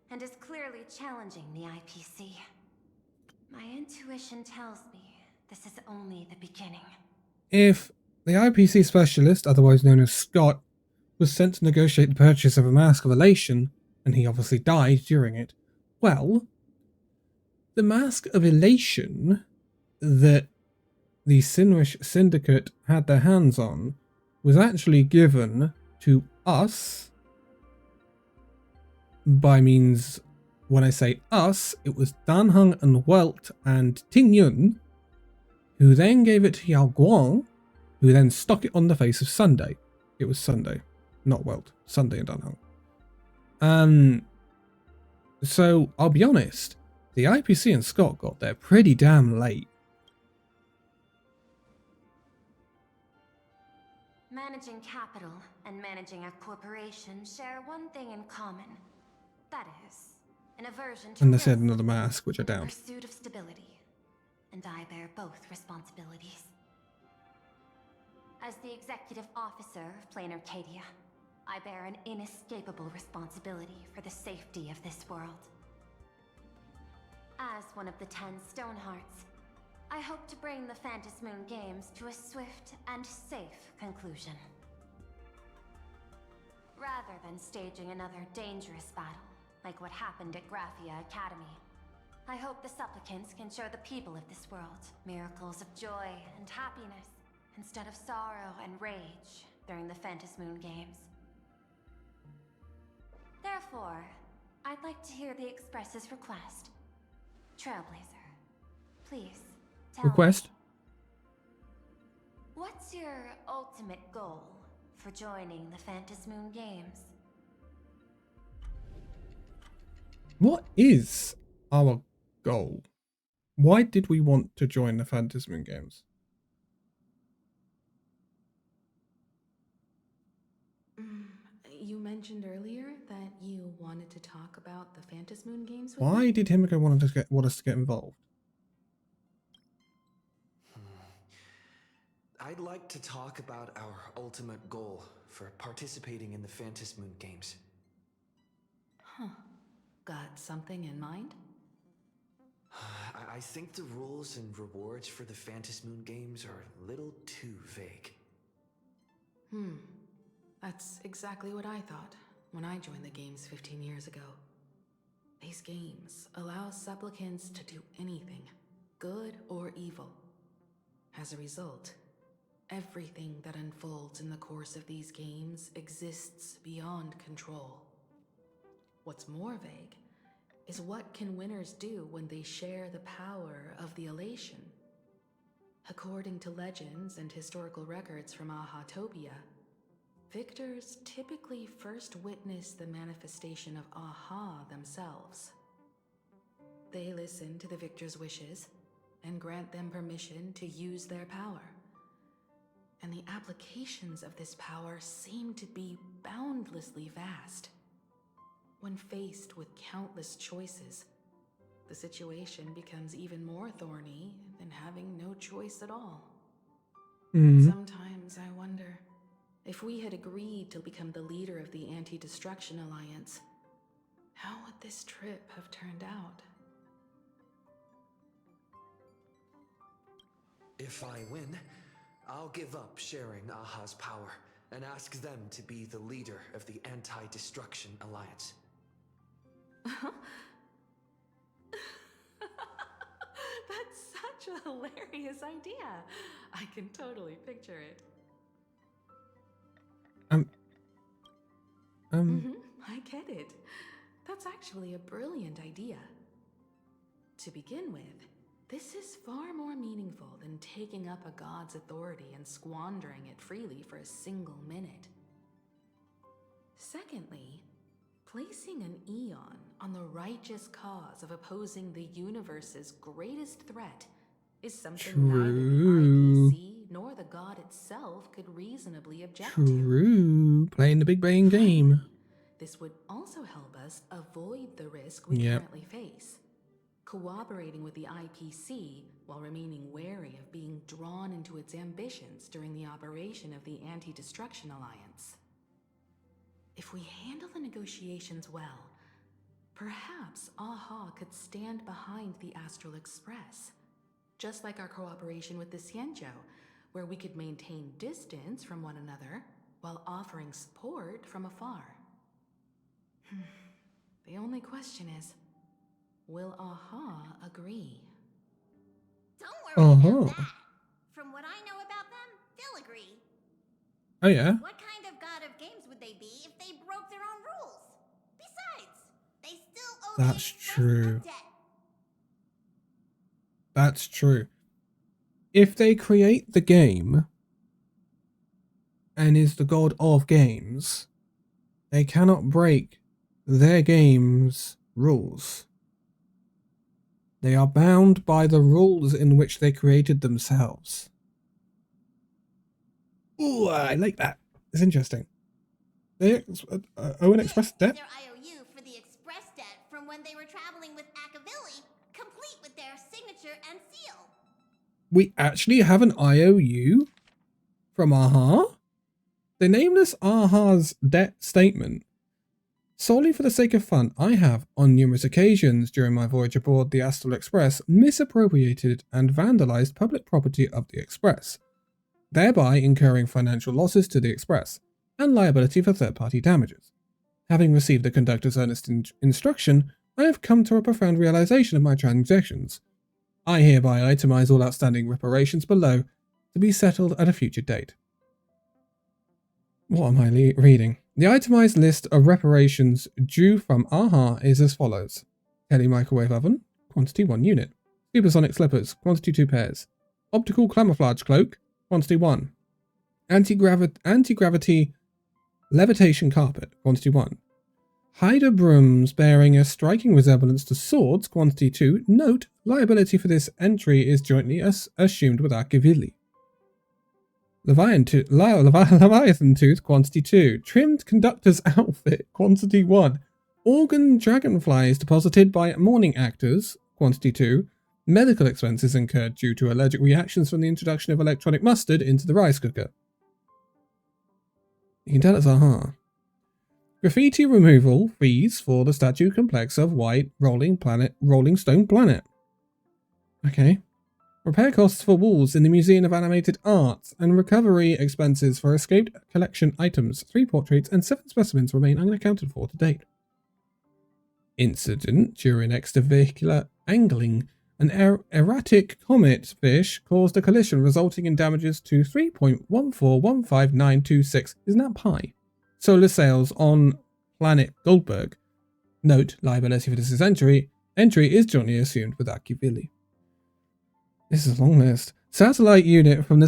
and is clearly challenging the IPC. My intuition tells me this is only the beginning. If the IPC specialist, otherwise known as Scott, was sent to negotiate the purchase of a mask of elation, and he obviously died during it, well, the mask of elation that the Sinwish Syndicate had their hands on was actually given to us by means, when I say us, it was Danheng and Welt and Ting Yun, who then gave it to Yao Guang, who then stuck it on the face of Sunday. It was Sunday, not Welt. Sunday and Danheng. So, I'll be honest, the IPC and Scott got there pretty damn late. Managing capital and managing a corporation share one thing in common. That is, an aversion to And they said risk another mask, which I and the doubt. pursuit of stability. And I bear both responsibilities. As the executive officer of Planarcadia, I bear an inescapable responsibility for the safety of this world. As one of the 10 Stonehearts, I hope to bring the Phantom Moon Games to a swift and safe conclusion. Rather than staging another dangerous battle, like what happened at Graphia Academy, I hope the supplicants can show the people of this world miracles of joy and happiness, instead of sorrow and rage during the Phantom Moon Games. for? I'd like to hear the Express's request. Trailblazer, please, tell Request? me. What's your ultimate goal for joining the Phantasmoon Games? What is our goal? Why did we want to join the Phantasmoon Games? You mentioned earlier that you wanted to talk about the Phantasmoon Games with Why me? did Himiko want us to get involved? I'd like to talk about our ultimate goal for participating in the Phantasmoon Games. Huh. Got something in mind? I think the rules and rewards for the Phantasmoon Games are a little too vague. That's exactly what I thought when I joined the games 15 years ago. These games allow supplicants to do anything, good or evil. As a result, everything that unfolds in the course of these games exists beyond control. What's more vague is what can winners do when they share the power of the elation. According to legends and historical records from Ahatopia, victors typically first witness the manifestation of Aha themselves. They listen to the victor's wishes and grant them permission to use their power. And the applications of this power seem to be boundlessly vast. When faced with countless choices, the situation becomes even more thorny than having no choice at all. Sometimes I wonder, if we had agreed to become the leader of the Anti-Destruction Alliance, how would this trip have turned out? If I win, I'll give up sharing Aha's power and ask them to be the leader of the Anti-Destruction Alliance. That's such a hilarious idea. I can totally picture it. I get it. That's actually a brilliant idea. To begin with, this is far more meaningful than taking up a god's authority and squandering it freely for a single minute. Secondly, placing an Eon on the righteous cause of opposing the universe's greatest threat is something neither the IPC nor the god itself could reasonably object to. True. Playing the big brain game. This would also help us avoid the risk we currently face. Cooperating with the IPC while remaining wary of being drawn into its ambitions during the operation of the Anti-Destruction Alliance. If we handle the negotiations well, perhaps Aha could stand behind the Astral Express, just like our cooperation with the Xianzhou, where we could maintain distance from one another while offering support from afar. The only question is, will Aha agree? Don't worry about that. From what I know about them, they'll agree. Oh yeah? What kind of god of games would they be if they broke their own rules? Besides, they still owe That's true. That's true. If they create the game and is the god of games, they cannot break their game's rules. They are bound by the rules in which they created themselves. Ooh, I like that. It's interesting. They owe an express debt? Their IOU for the express debt from when they were traveling with Akavili, complete with their signature and seal. We actually have an IOU from Aha? The nameless Aha's debt statement. Solely for the sake of fun, I have, on numerous occasions during my voyage aboard the Astral Express, misappropriated and vandalized public property of the Express, thereby incurring financial losses to the Express and liability for third-party damages. Having received the conductor's earnest instruction, I have come to a profound realization of my transactions. I hereby itemize all outstanding reparations below to be settled at a future date. What am I reading? The itemized list of reparations due from AHA is as follows. Tele microwave oven, quantity 1 unit. Supersonic slippers, quantity 2 pairs. Optical camouflage cloak, quantity 1. Anti-gravity levitation carpet, quantity 1. Hyder brooms bearing a striking resemblance to swords, quantity 2. Note, liability for this entry is jointly assumed with Akivili. Leviathan tooth, quantity 2. Trimmed conductor's outfit, quantity 1. Organ dragonflies deposited by morning actors, quantity 2. Medical expenses incurred due to allergic reactions from the introduction of electronic mustard into the rice cooker. You can tell it's AHA. Graffiti removal fees for the statue complex of White Rolling Stone Planet. Okay. Repair costs for walls in the Museum of Animated Arts and recovery expenses for escaped collection items. 3 portraits and 7 specimens remain unaccounted for to date. Incident during extravehicular angling. An erratic comet fish caused a collision resulting in damages to 3.1415926. Isn't that pi? Solar sails on planet Goldberg. Note, liability for this entry is jointly assumed with Akivili. This is a long list. Satellite unit from the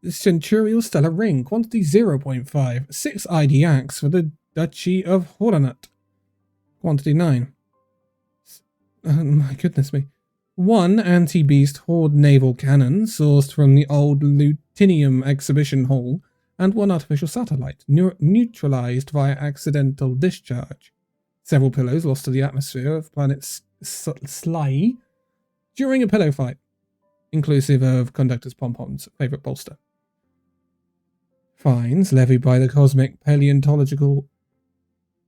Centurial Stellar Ring, quantity 0.5. 6 IDAX for the Duchy of Horanut, quantity 9. My goodness me. 1 anti-beast horde naval cannon sourced from the old Lutinium exhibition hall, and 1 artificial satellite, neutralized via accidental discharge. Several pillows lost to the atmosphere of planet Sly during a pillow fight, inclusive of Conductor's Pompom's favourite bolster. Fines levied by the Cosmic Paleontological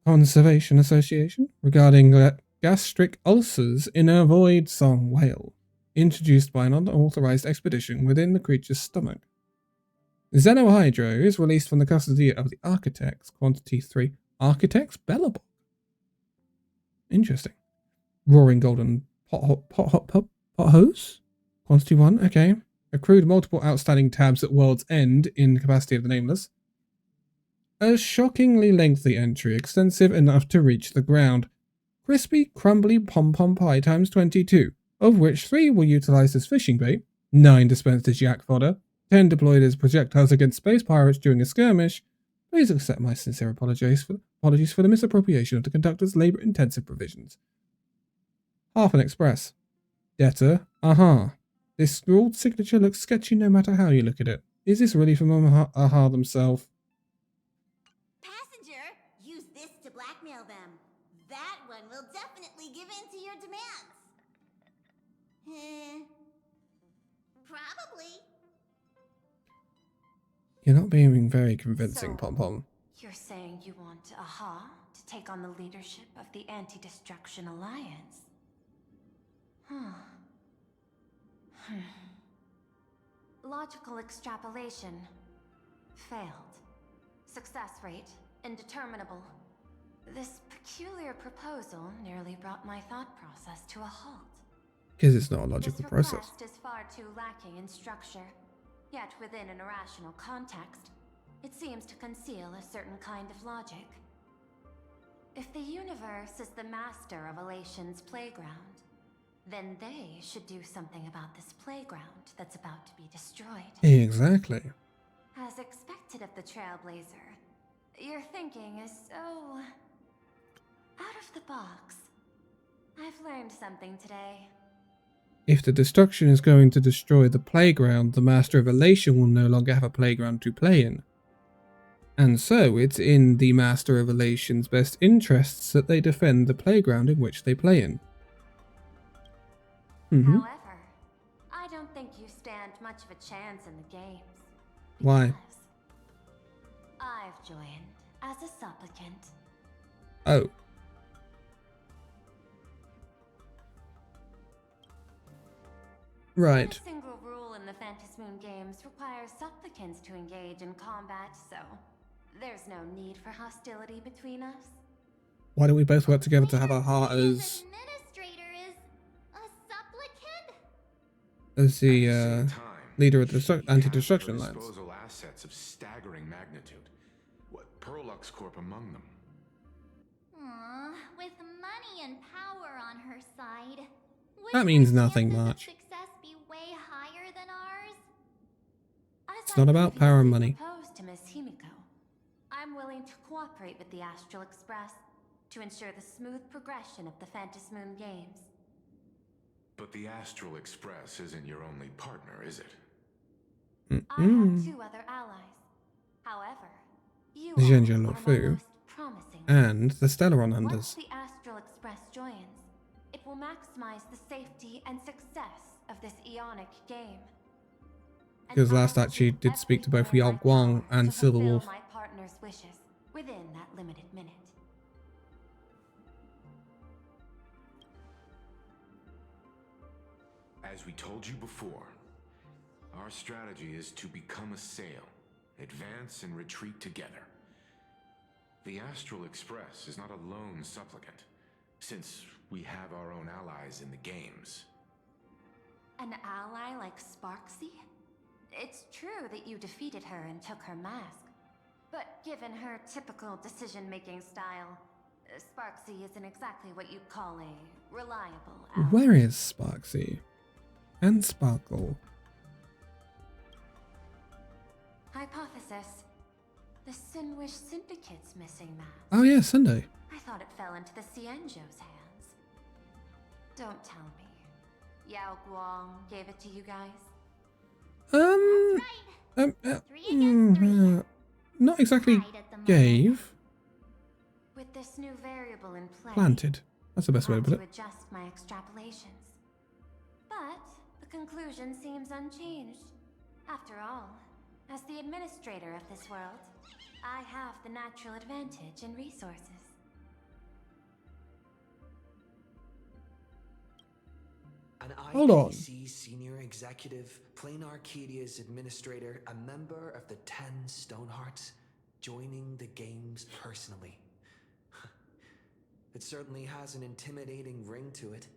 Conservation Association regarding gastric ulcers in a void song whale, introduced by an unauthorized expedition within the creature's stomach. Xenohydro is released from the custody of the Architects, quantity 3. Architects? Bellabog. Interesting. Roaring Golden pot hose? Quantity 1, okay. Accrued multiple outstanding tabs at World's End in the capacity of the Nameless. A shockingly lengthy entry, extensive enough to reach the ground. Crispy, crumbly pom-pom pie times 22, of which 3 were utilized as fishing bait, 9 dispensed as yak fodder, 10 deployed as projectiles against space pirates during a skirmish. Please accept my sincere apologies for the misappropriation of the conductor's labor-intensive provisions. Half an express. Debtor, AHA. This scrawled signature looks sketchy no matter how you look at it. Is this really from AHA themselves? Passenger, use this to blackmail them. That one will definitely give in to your demands. Probably. You're not being very convincing, Pom-Pom. You're saying you want AHA to take on the leadership of the Anti-Destruction Alliance? Logical extrapolation. Failed. Success rate indeterminable. This peculiar proposal nearly brought my thought process to a halt. Because it's not a logical process. This request is far too lacking in structure, yet within an irrational context, it seems to conceal a certain kind of logic. If the universe is the master of Elation's playground, then they should do something about this playground that's about to be destroyed. Exactly. As expected of the Trailblazer, your thinking is so out of the box. I've learned something today. If the destruction is going to destroy the playground, the Master of Elation will no longer have a playground to play in. And so it's in the Master of Elation's best interests that they defend the playground in which they play in. However, I don't think you stand much of a chance in the games. Why? I've joined as a supplicant. Oh. Right. A single rule in the Phantasmoon games requires supplicants to engage in combat, so there's no need for hostility between us. Why don't we both work together to have our heart as the leader of the Anti-Destruction Alliance? Disposal assets of staggering magnitude. Perlux Corp among them. Aww, with money and power on her side. That means nothing much. Success be way higher than ours? It's not about power and money. Proposed to Miss Himiko, I'm willing to cooperate with the Astral Express to ensure the smooth progression of the Phantom Moon Games. But the Astral Express isn't your only partner, is it? I have 2 other allies. However, you The all Zhenjian are my Luofu most promising. and the Stellaron Once Hunters. the Astral Express joins, it will maximize the safety and success of this eonic game. Because last actually did speak to both Yao Guang and Silver fulfill Wolf. my partner's wishes within that limited minute. As we told you before, our strategy is to become a sail, advance and retreat together. The Astral Express is not a lone supplicant, since we have our own allies in the games. An ally like Sparksy? It's true that you defeated her and took her mask. But given her typical decision-making style, Sparksy isn't exactly what you'd call a reliable ally. Where is Sparksy? And Sparkle? Hypothesis. The Sinwish Syndicate's missing mask. Oh yeah, Sunday. I thought it fell into the Xianzhou's hands. Don't tell me. Yao Guang gave it to you guys? Not exactly gave. With this new variable in play, Planted. That's the best way to put it. adjust my extrapolations. But the conclusion seems unchanged. After all, as the administrator of this world, I have the natural advantage in resources. An Hold on. IPC senior executive, Planarcadia's administrator, a member of the 10 Stonehearts, joining the games personally. It certainly has an intimidating ring to it.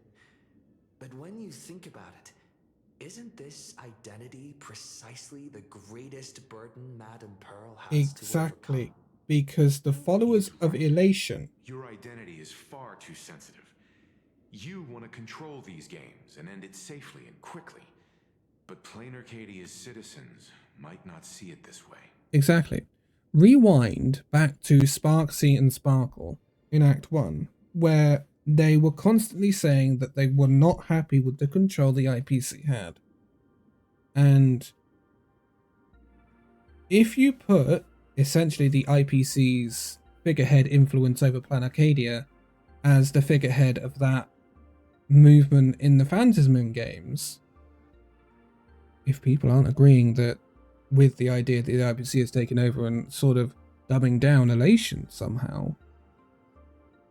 But when you think about it, isn't this identity precisely the greatest burden Madame Pearl has Exactly. Because the followers of Elation. Your identity is far too sensitive. You want to control these games and end it safely and quickly. But Planarcadia's citizens might not see it this way. Exactly. Rewind back to Sparksy and Sparkle in Act 1, where they were constantly saying that they were not happy with the control the IPC had. And if you put essentially the IPC's figurehead influence over Planarcadia as the figurehead of that movement in the Phantom Moon games, if people aren't agreeing that with the idea that the IPC has taken over and sort of dumbing down Elation somehow,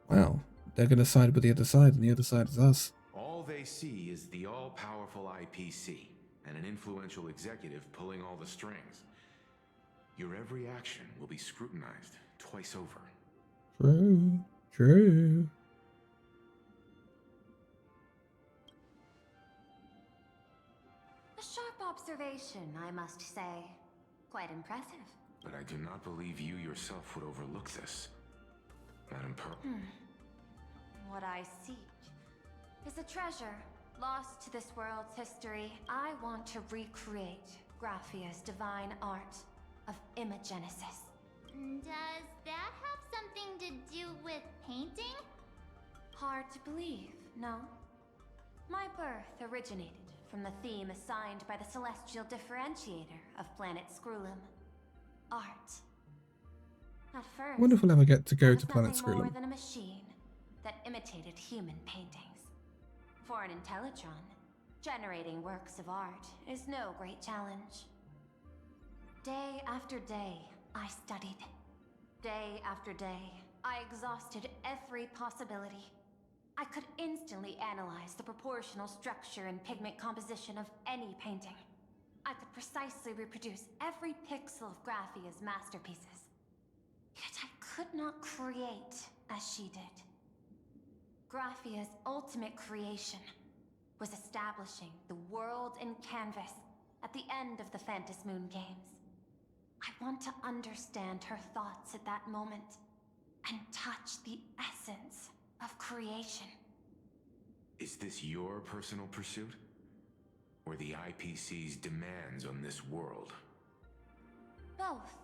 well, they're going to side with the other side, and the other side is us. All they see is the all-powerful IPC and an influential executive pulling all the strings. Your every action will be scrutinized twice over. True. True. A sharp observation, I must say. Quite impressive. But I do not believe you yourself would overlook this. Madame Pearl. What I seek is a treasure lost to this world's history. I want to recreate Graphia's divine art of imagenesis. Does that have something to do with painting? Hard to believe, no? My birth originated from the theme assigned by the celestial differentiator of planet Scrulum. Art. At first, I wonder if we'll ever get to go it was to Planet nothing more Scrulum. than a machine that imitated human paintings. For an Intellitron, generating works of art is no great challenge. Day after day, I studied. Day after day, I exhausted every possibility. I could instantly analyze the proportional structure and pigment composition of any painting. I could precisely reproduce every pixel of Graphia's masterpieces. Yet I could not create as she did. Graphia's ultimate creation was establishing the world in canvas at the end of the Phantom Moon games. I want to understand her thoughts at that moment and touch the essence of creation. Is this your personal pursuit? Or the IPC's demands on this world? Both.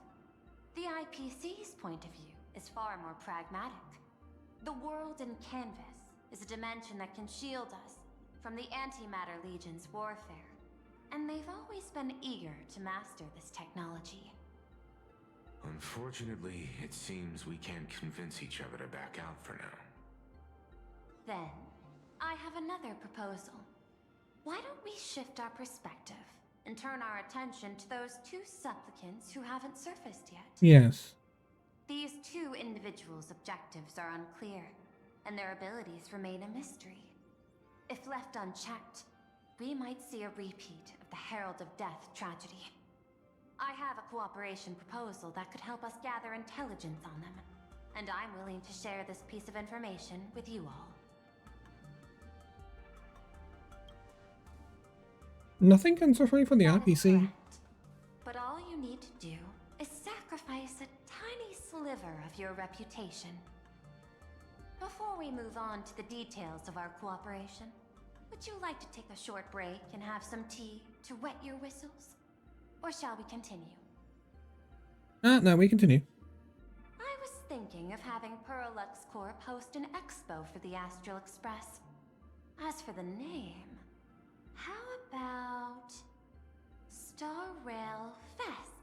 The IPC's point of view is far more pragmatic. The world in canvas is a dimension that can shield us from the Antimatter Legion's warfare, and they've always been eager to master this technology. Unfortunately, it seems we can't convince each other to back out for now. Then, I have another proposal. Why don't we shift our perspective and turn our attention to those two supplicants who haven't surfaced yet? Yes. These two individuals' objectives are unclear, and their abilities remain a mystery. If left unchecked, we might see a repeat of the Herald of Death tragedy. I have a cooperation proposal that could help us gather intelligence on them, and I'm willing to share this piece of information with you all. Nothing can separate me from the IPC. But all you need to do is sacrifice a tiny sliver of your reputation. Before we move on to the details of our cooperation, would you like to take a short break and have some tea to wet your whistles? Or shall we continue? No, we continue. I was thinking of having Perlux Corp host an expo for the Astral Express. As for the name, how about Star Rail Fest?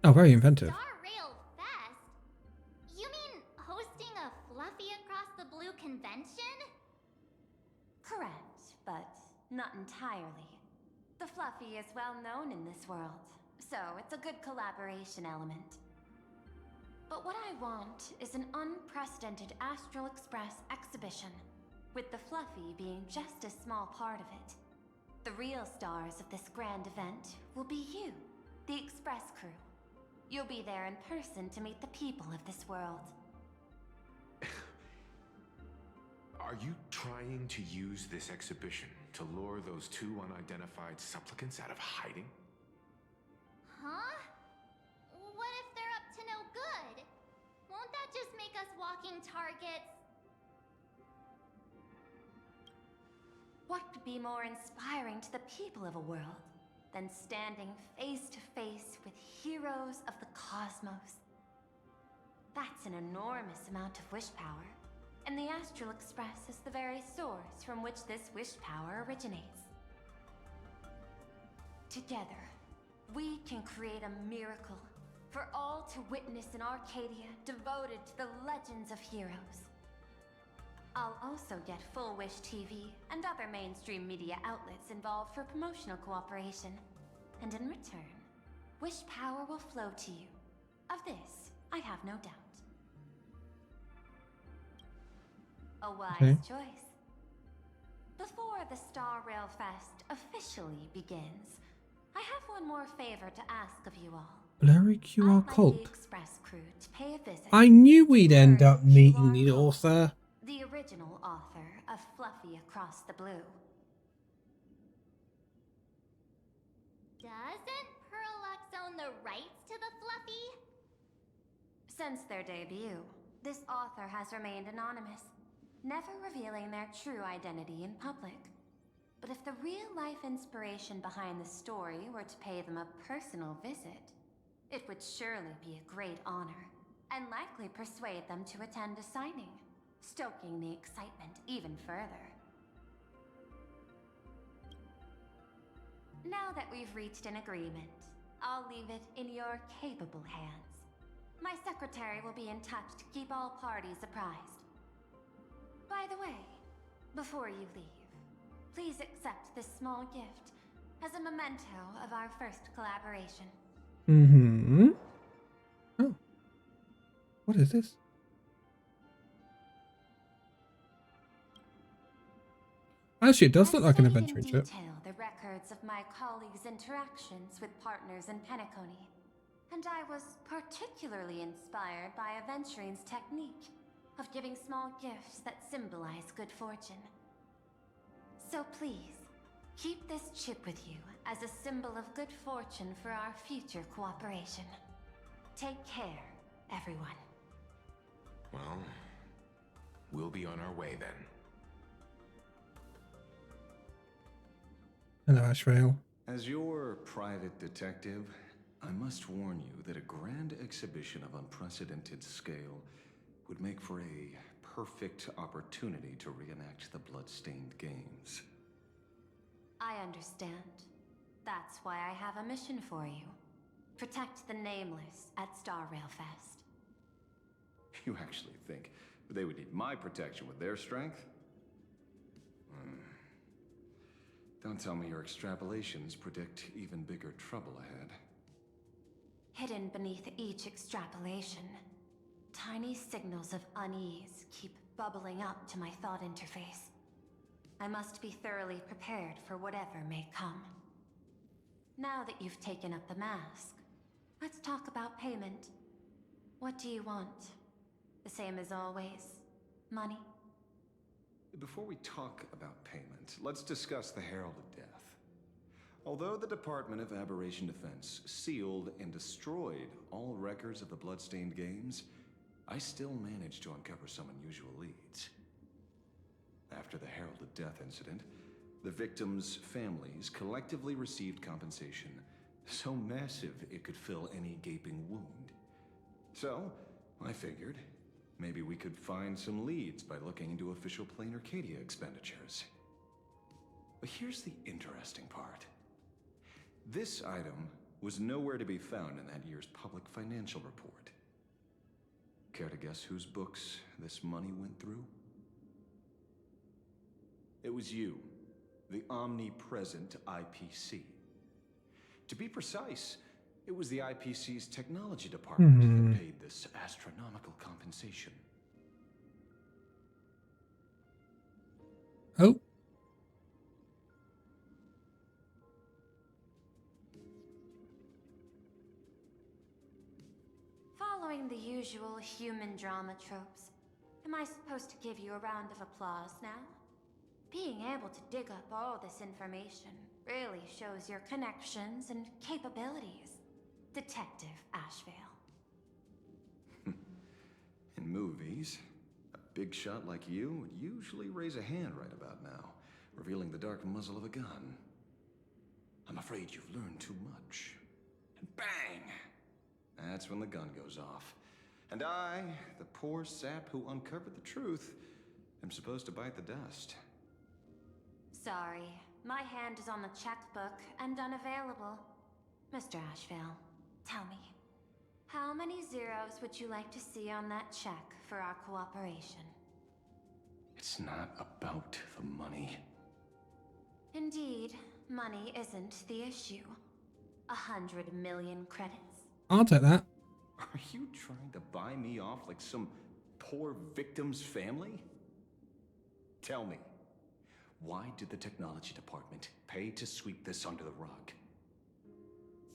Oh, very inventive. Star Rail Fest? You mean hosting a Fluffy Across the Blue convention? Correct, but not entirely. The Fluffy is well known in this world, so it's a good collaboration element. But what I want is an unprecedented Astral Express exhibition, with the Fluffy being just a small part of it. The real stars of this grand event will be you, the Express crew. You'll be there in person to meet the people of this world. Are you trying to use this exhibition to lure those two unidentified supplicants out of hiding? Huh? What if they're up to no good? Won't that just make us walking targets? What could be more inspiring to the people of a world than standing face to face with heroes of the cosmos? That's an enormous amount of wish power, and the Astral Express is the very source from which this wish power originates. Together, we can create a miracle for all to witness in Arcadia devoted to the legends of heroes. I'll also get Full Wish TV and other mainstream media outlets involved for promotional cooperation. And in return, wish power will flow to you. Of this, I have no doubt. A wise choice. Before the Star Rail Fest officially begins, I have one more favor to ask of you all. Blurry QR I'd like cult. the Express crew to pay a visit. I knew we'd end up meeting the author. The original author of Fluffy Across the Blue. Doesn't Perlux own the rights to the Fluffy? Since their debut, this author has remained anonymous, never revealing their true identity in public. But if the real-life inspiration behind the story were to pay them a personal visit, it would surely be a great honor, and likely persuade them to attend a signing, stoking the excitement even further. Now that we've reached an agreement, I'll leave it in your capable hands. My secretary will be in touch to keep all parties apprised. By the way, before you leave, please accept this small gift as a memento of our first collaboration. Mm-hmm. Oh. What is this? Actually, it does look like an adventure chip. Detail the records of my colleagues' interactions with partners in Penacony, and I was particularly inspired by Aventurine's technique of giving small gifts that symbolize good fortune. So please, Keep this chip with you as a symbol of good fortune for our future cooperation. Take care, everyone. Well, we'll be on our way then. Hello, Ashrael. As your private detective, I must warn you that a grand exhibition of unprecedented scale would make for a perfect opportunity to reenact the blood-stained games. I understand. That's why I have a mission for you. Protect the Nameless at Star Railfest. You actually think they would need my protection with their strength? Don't tell me your extrapolations predict even bigger trouble ahead. Hidden beneath each extrapolation, tiny signals of unease keep bubbling up to my thought interface. I must be thoroughly prepared for whatever may come. Now that you've taken up the mask, let's talk about payment. What do you want? The same as always? Money? Before we talk about payment, let's discuss the Herald of Death. Although the Department of Aberration Defense sealed and destroyed all records of the Bloodstained Games, I still managed to uncover some unusual leads. After the Herald of Death incident, the victims' families collectively received compensation so massive it could fill any gaping wound. So, I figured, maybe we could find some leads by looking into official Planarcadia expenditures. But here's the interesting part. This item was nowhere to be found in that year's public financial report. Care to guess whose books this money went through? It was you, the omnipresent IPC. To be precise, it was the IPC's technology department that paid this astronomical compensation. Oh. Following the usual human drama tropes, am I supposed to give you a round of applause now? Being able to dig up all this information really shows your connections and capabilities, Detective Ashvale. In movies, a big shot like you would usually raise a hand right about now, revealing the dark muzzle of a gun. I'm afraid you've learned too much. And bang! That's when the gun goes off. And I, the poor sap who uncovered the truth, am supposed to bite the dust. Sorry, my hand is on the checkbook and unavailable. Mr. Ashvale, tell me, how many zeros would you like to see on that check for our cooperation? It's not about the money. Indeed, money isn't the issue. 100 million credits. I'll take that. Are you trying to buy me off like some poor victim's family? Tell me, why did the technology department pay to sweep this under the rug?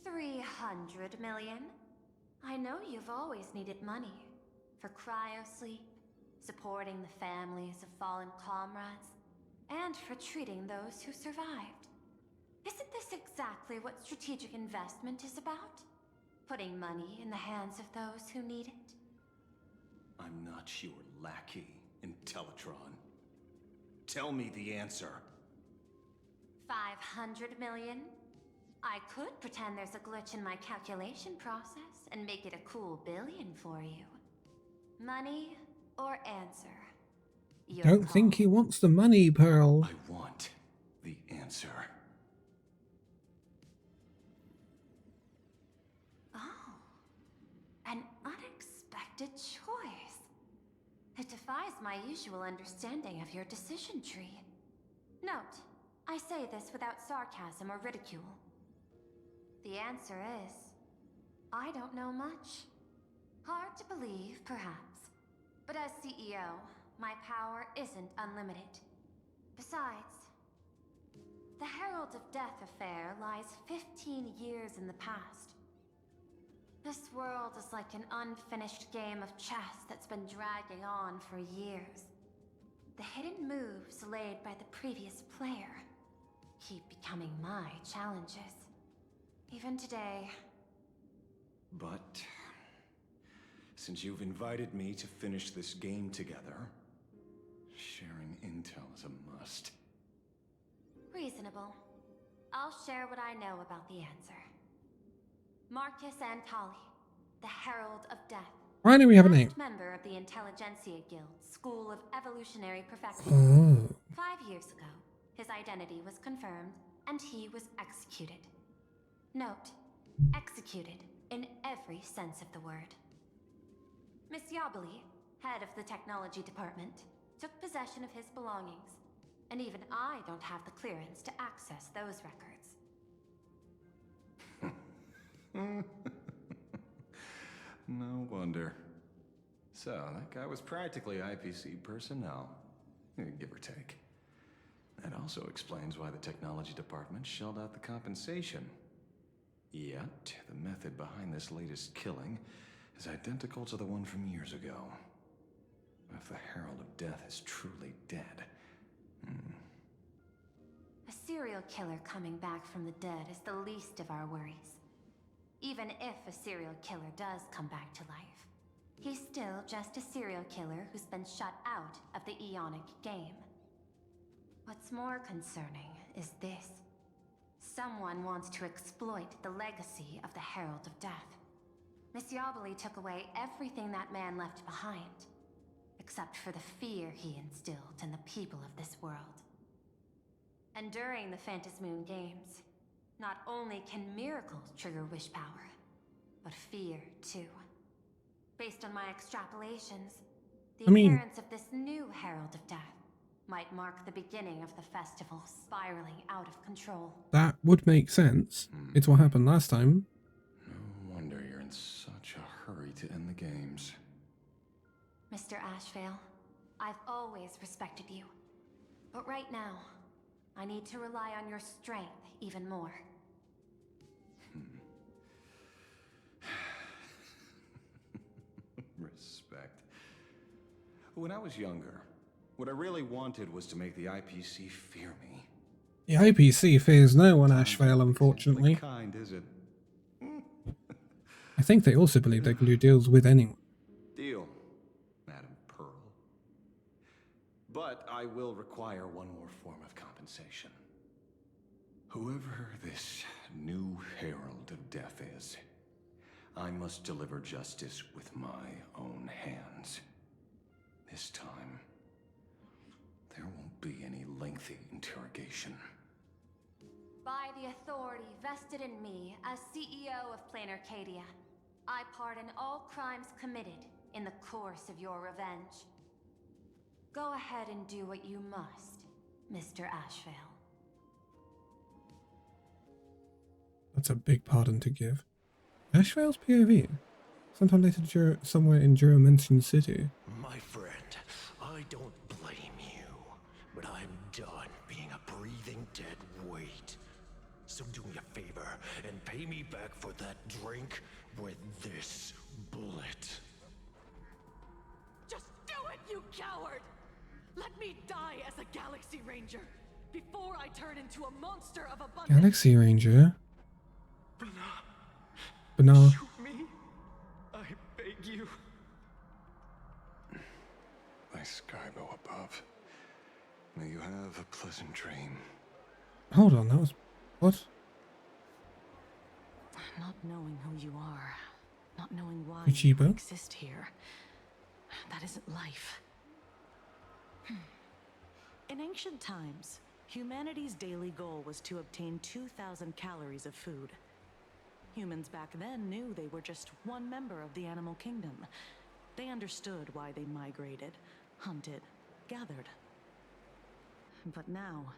300 million? I know you've always needed money. For cryosleep, supporting the families of fallen comrades, and for treating those who survived. Isn't this exactly what strategic investment is about? Putting money in the hands of those who need it? I'm not your lackey, Intellitron. Tell me the answer. 500 million? I could pretend there's a glitch in my calculation process and make it a cool billion for you. Money or answer? Don't think he wants the money, Pearl. I want the answer. Oh, an unexpected choice. It defies my usual understanding of your decision tree. Note, I say this without sarcasm or ridicule. The answer is, I don't know much. Hard to believe, perhaps. But as CEO, my power isn't unlimited. Besides, the Herald of Death affair lies 15 years in the past. This world is like an unfinished game of chess that's been dragging on for years. The hidden moves laid by the previous player keep becoming my challenges. Even today. But since you've invited me to finish this game together, sharing intel is a must. Reasonable. I'll share what I know about the answer. Marcus Antali, the Herald of Death. Finally, we have a name. First member of the Intelligentsia Guild, School of Evolutionary Perfection. Oh. 5 years ago, his identity was confirmed, and he was executed. Note, executed in every sense of the word. Miss Yabali, head of the technology department, took possession of his belongings, and even I don't have the clearance to access those records. No wonder. So, that guy was practically IPC personnel, give or take. That also explains why the technology department shelled out the compensation. Yet, the method behind this latest killing is identical to the one from years ago. If the Herald of Death is truly dead... A serial killer coming back from the dead is the least of our worries. Even if a serial killer does come back to life, he's still just a serial killer who's been shut out of the Ionic game. What's more concerning is this. Someone wants to exploit the legacy of the Herald of Death. Miss Yabali took away everything that man left behind, except for the fear he instilled in the people of this world. And during the Phantasmoon Games, not only can miracles trigger wish power, but fear too. Based on my extrapolations, the appearance of this new Herald of Death might mark the beginning of the festival spiraling out of control. That would make sense. It's what happened last time. No wonder you're in such a hurry to end the games. Mr. Ashvale, I've always respected you. But right now, I need to rely on your strength even more. Respect. When I was younger, what I really wanted was to make the IPC fear me. The IPC fears no one, Ashvale, unfortunately. What kind is it? I think they also believe they can do deals with anyone. Deal, Madam Pearl. But I will require one more form of compensation. Whoever this new Herald of Death is, I must deliver justice with my own hands. This time, there won't be any lengthy interrogation. By the authority vested in me as CEO of Planarcadia, I pardon all crimes committed in the course of your revenge. Go ahead and do what you must, Mr. Ashvale. That's a big pardon to give. Ashvale's POV. Sometime later, somewhere in Juromention City. My friend, I don't blame you, but I'm done being a breathing dead weight. So do me a favor and pay me back for that drink with this bullet. Just do it, you coward! Let me die as a Galaxy Ranger before I turn into a monster of abundance. Galaxy Ranger? Banana. Shoot me. I beg you. My Skybo above. May you have a pleasant dream. Hold on, that was... What? Not knowing who you are, not knowing why Ichibo? you exist here, that isn't life. In ancient times, humanity's daily goal was to obtain 2,000 calories of food. Humans back then knew they were just one member of the animal kingdom. They understood why they migrated, hunted, gathered. But now,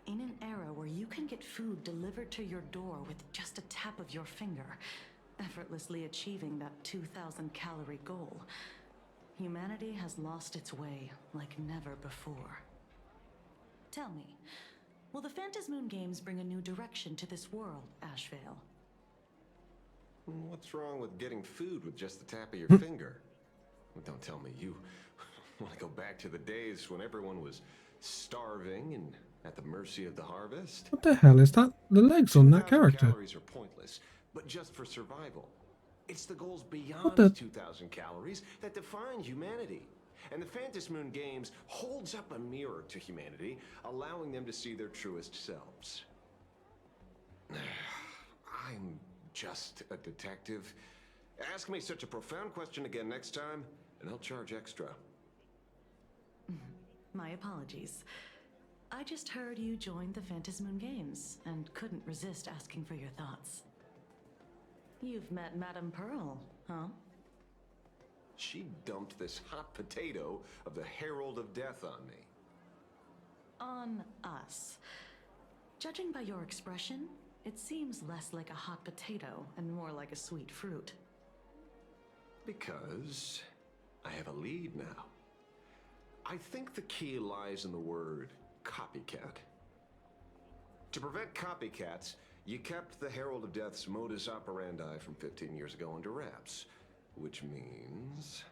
in an era where you can get food delivered to your door with just a tap of your finger, effortlessly achieving that 2,000 calorie goal, humanity has lost its way like never before. Tell me, will the Phantasmoon Games bring a new direction to this world, Ashvale? What's wrong with getting food with just the tap of your finger? Well, don't tell me you Want to go back to the days when everyone was starving and at the mercy of the harvest? What the hell is that? The legs on that 2,000 character. calories are pointless, but just for survival. It's the goals beyond What the? 2,000 calories that define humanity. And the Phantom Moon Games holds up a mirror to humanity, allowing them to see their truest selves. I'm just a detective. Ask me such a profound question again next time, and I'll charge extra. My apologies. I just heard you joined the Phantom Moon Games and couldn't resist asking for your thoughts. You've met Madame Pearl, huh? She dumped this hot potato of the Herald of Death on me. On us. Judging by your expression, it seems less like a hot potato and more like a sweet fruit. Because I have a lead now. I think the key lies in the word copycat. To prevent copycats, you kept the Herald of Death's modus operandi from 15 years ago under wraps. Which means...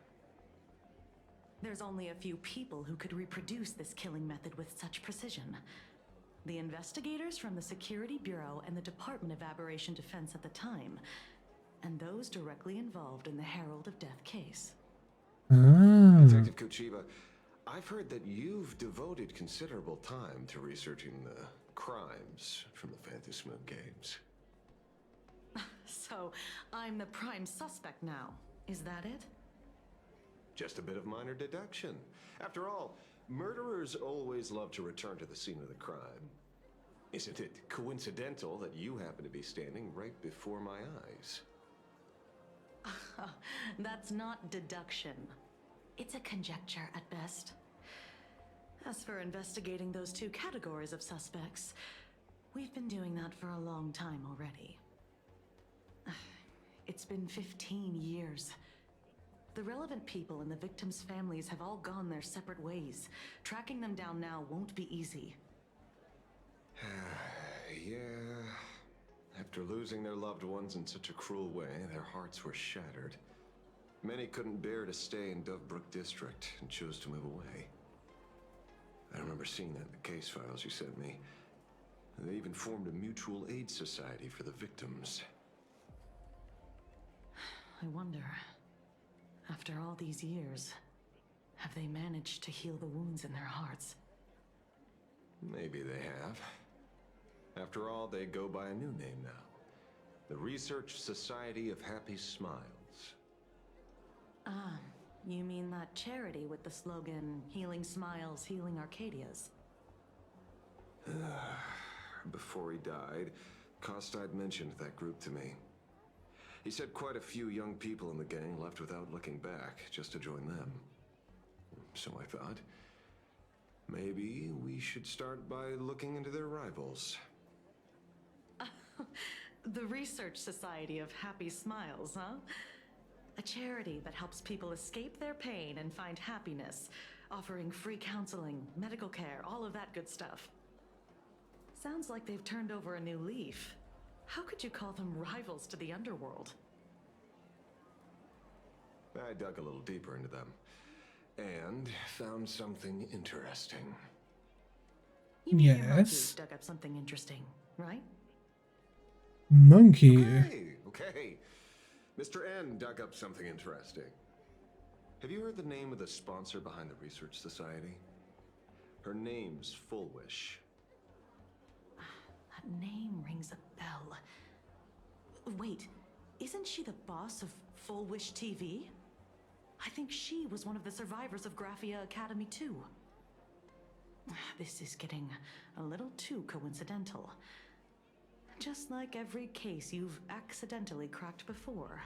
There's only a few people who could reproduce this killing method with such precision. The investigators from the Security Bureau and the Department of Aberration Defense at the time, and those directly involved in the Herald of Death case. Detective Kochiba, I've heard that you've devoted considerable time to researching the crimes from the Phantom Moon Games. So, I'm the prime suspect now. Is that it? Just a bit of minor deduction. After all, murderers always love to return to the scene of the crime. Isn't it coincidental that you happen to be standing right before my eyes? That's not deduction. It's a conjecture at best. As for investigating those two categories of suspects, we've been doing that for a long time already. It's been 15 years. The relevant people and the victims' families have all gone their separate ways. Tracking them down now won't be easy. Yeah. After losing their loved ones in such a cruel way, their hearts were shattered. Many couldn't bear to stay in Daybreak district and chose to move away. I remember seeing that in the case files you sent me. They even formed a mutual aid society for the victims. I wonder, after all these years, have they managed to heal the wounds in their hearts? Maybe they have. After all, they go by a new name now. The Research Society of Happy Smiles. Ah, you mean that charity with the slogan, Healing Smiles, Healing Arcadias? Before he died, Kostad mentioned that group to me. He said quite a few young people in the gang left without looking back, just to join them. So I thought, maybe we should start by looking into their rivals. The Research Society of Happy Smiles, huh? A charity that helps people escape their pain and find happiness, offering free counseling, medical care, all of that good stuff. Sounds like they've turned over a new leaf. How could you call them rivals to the underworld? I dug a little deeper into them, and found something interesting. You mean your monkey Yes. dug up something interesting, right? Monkey. Okay. Mr. N dug up something interesting. Have you heard the name of the sponsor behind the Research Society? Her name's Fullwish. That name rings a bell. Wait, isn't she the boss of Full Wish TV? I think she was one of the survivors of Graphia Academy too. This is getting a little too coincidental. Just like every case you've accidentally cracked before.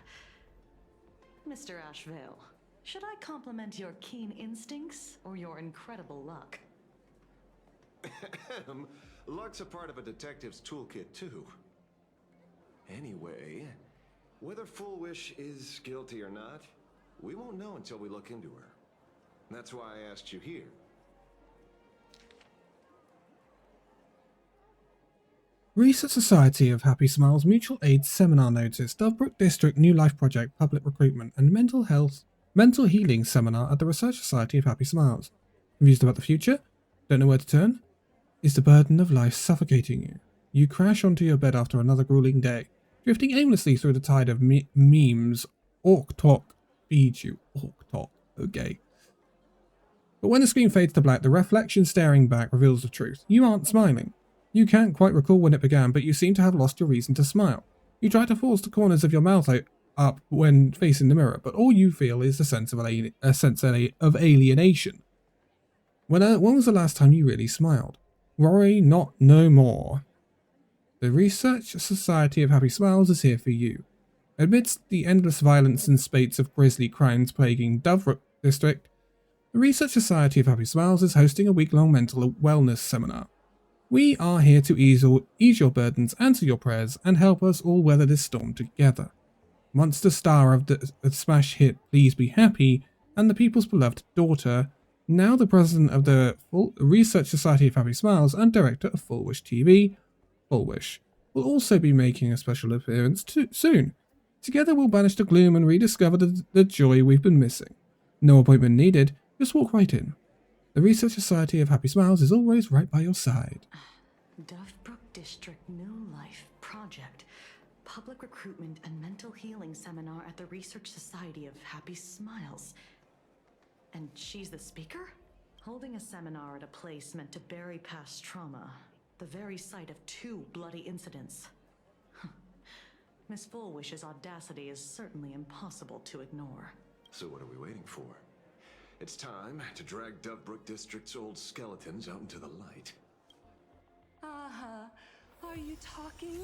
Mr. Ashvale, should I compliment your keen instincts or your incredible luck? Luck's a part of a detective's toolkit too. Anyway, whether Fullwish is guilty or not, we won't know until we look into her. That's why I asked you here. Research Society of Happy Smiles Mutual Aid Seminar Notice. Daybreak District New Life Project Public Recruitment and Mental Health Mental Healing Seminar at the Research Society of Happy Smiles. Confused about the future? Don't know where to turn? Is the burden of life suffocating you? You crash onto your bed after another grueling day, drifting aimlessly through the tide of memes. Orc talk feeds you. Orc talk. Okay. But when the screen fades to black, the reflection staring back reveals the truth. You aren't smiling. You can't quite recall when it began, but you seem to have lost your reason to smile. You try to force the corners of your mouth up when facing the mirror, but all you feel is a sense of alienation. When was the last time you really smiled? Worry not no more. The Research Society of Happy Smiles is here for you. Amidst the endless violence and spates of grisly crimes plaguing Daybreak District, the Research Society of Happy Smiles is hosting a week-long mental wellness seminar. We are here to ease your burdens, answer your prayers, and help us all weather this storm together. Once the star of the smash hit Please Be Happy and the people's beloved daughter, now the president of the Research Society of Happy Smiles and director of Full Wish TV, Full Wish, will also be making a special appearance soon. Together we'll banish the gloom and rediscover the joy we've been missing. No appointment needed, just walk right in. The Research Society of Happy Smiles is always right by your side. Daybreak District New Life Project. Public Recruitment and Mental Healing Seminar at the Research Society of Happy Smiles. And she's the speaker? Holding a seminar at a place meant to bury past trauma. The very site of 2 bloody incidents. Miss Fullwish's audacity is certainly impossible to ignore. So what are we waiting for? It's time to drag Daybreak District's old skeletons out into the light. Are you talking?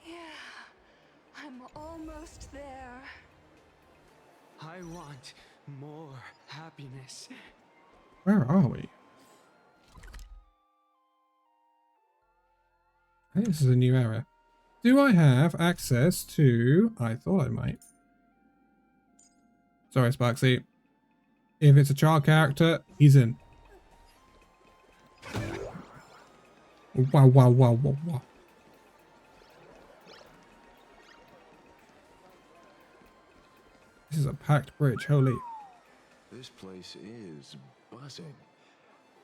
Yeah, I'm almost there. I want more happiness. Where are we? Hey, this is a new area. Do I have access to... I thought I might. Sorry, Sparksy. If it's a child character, he's in. Wow, wow, wow, wow, wow. This is a packed bridge, holy. This place is buzzing.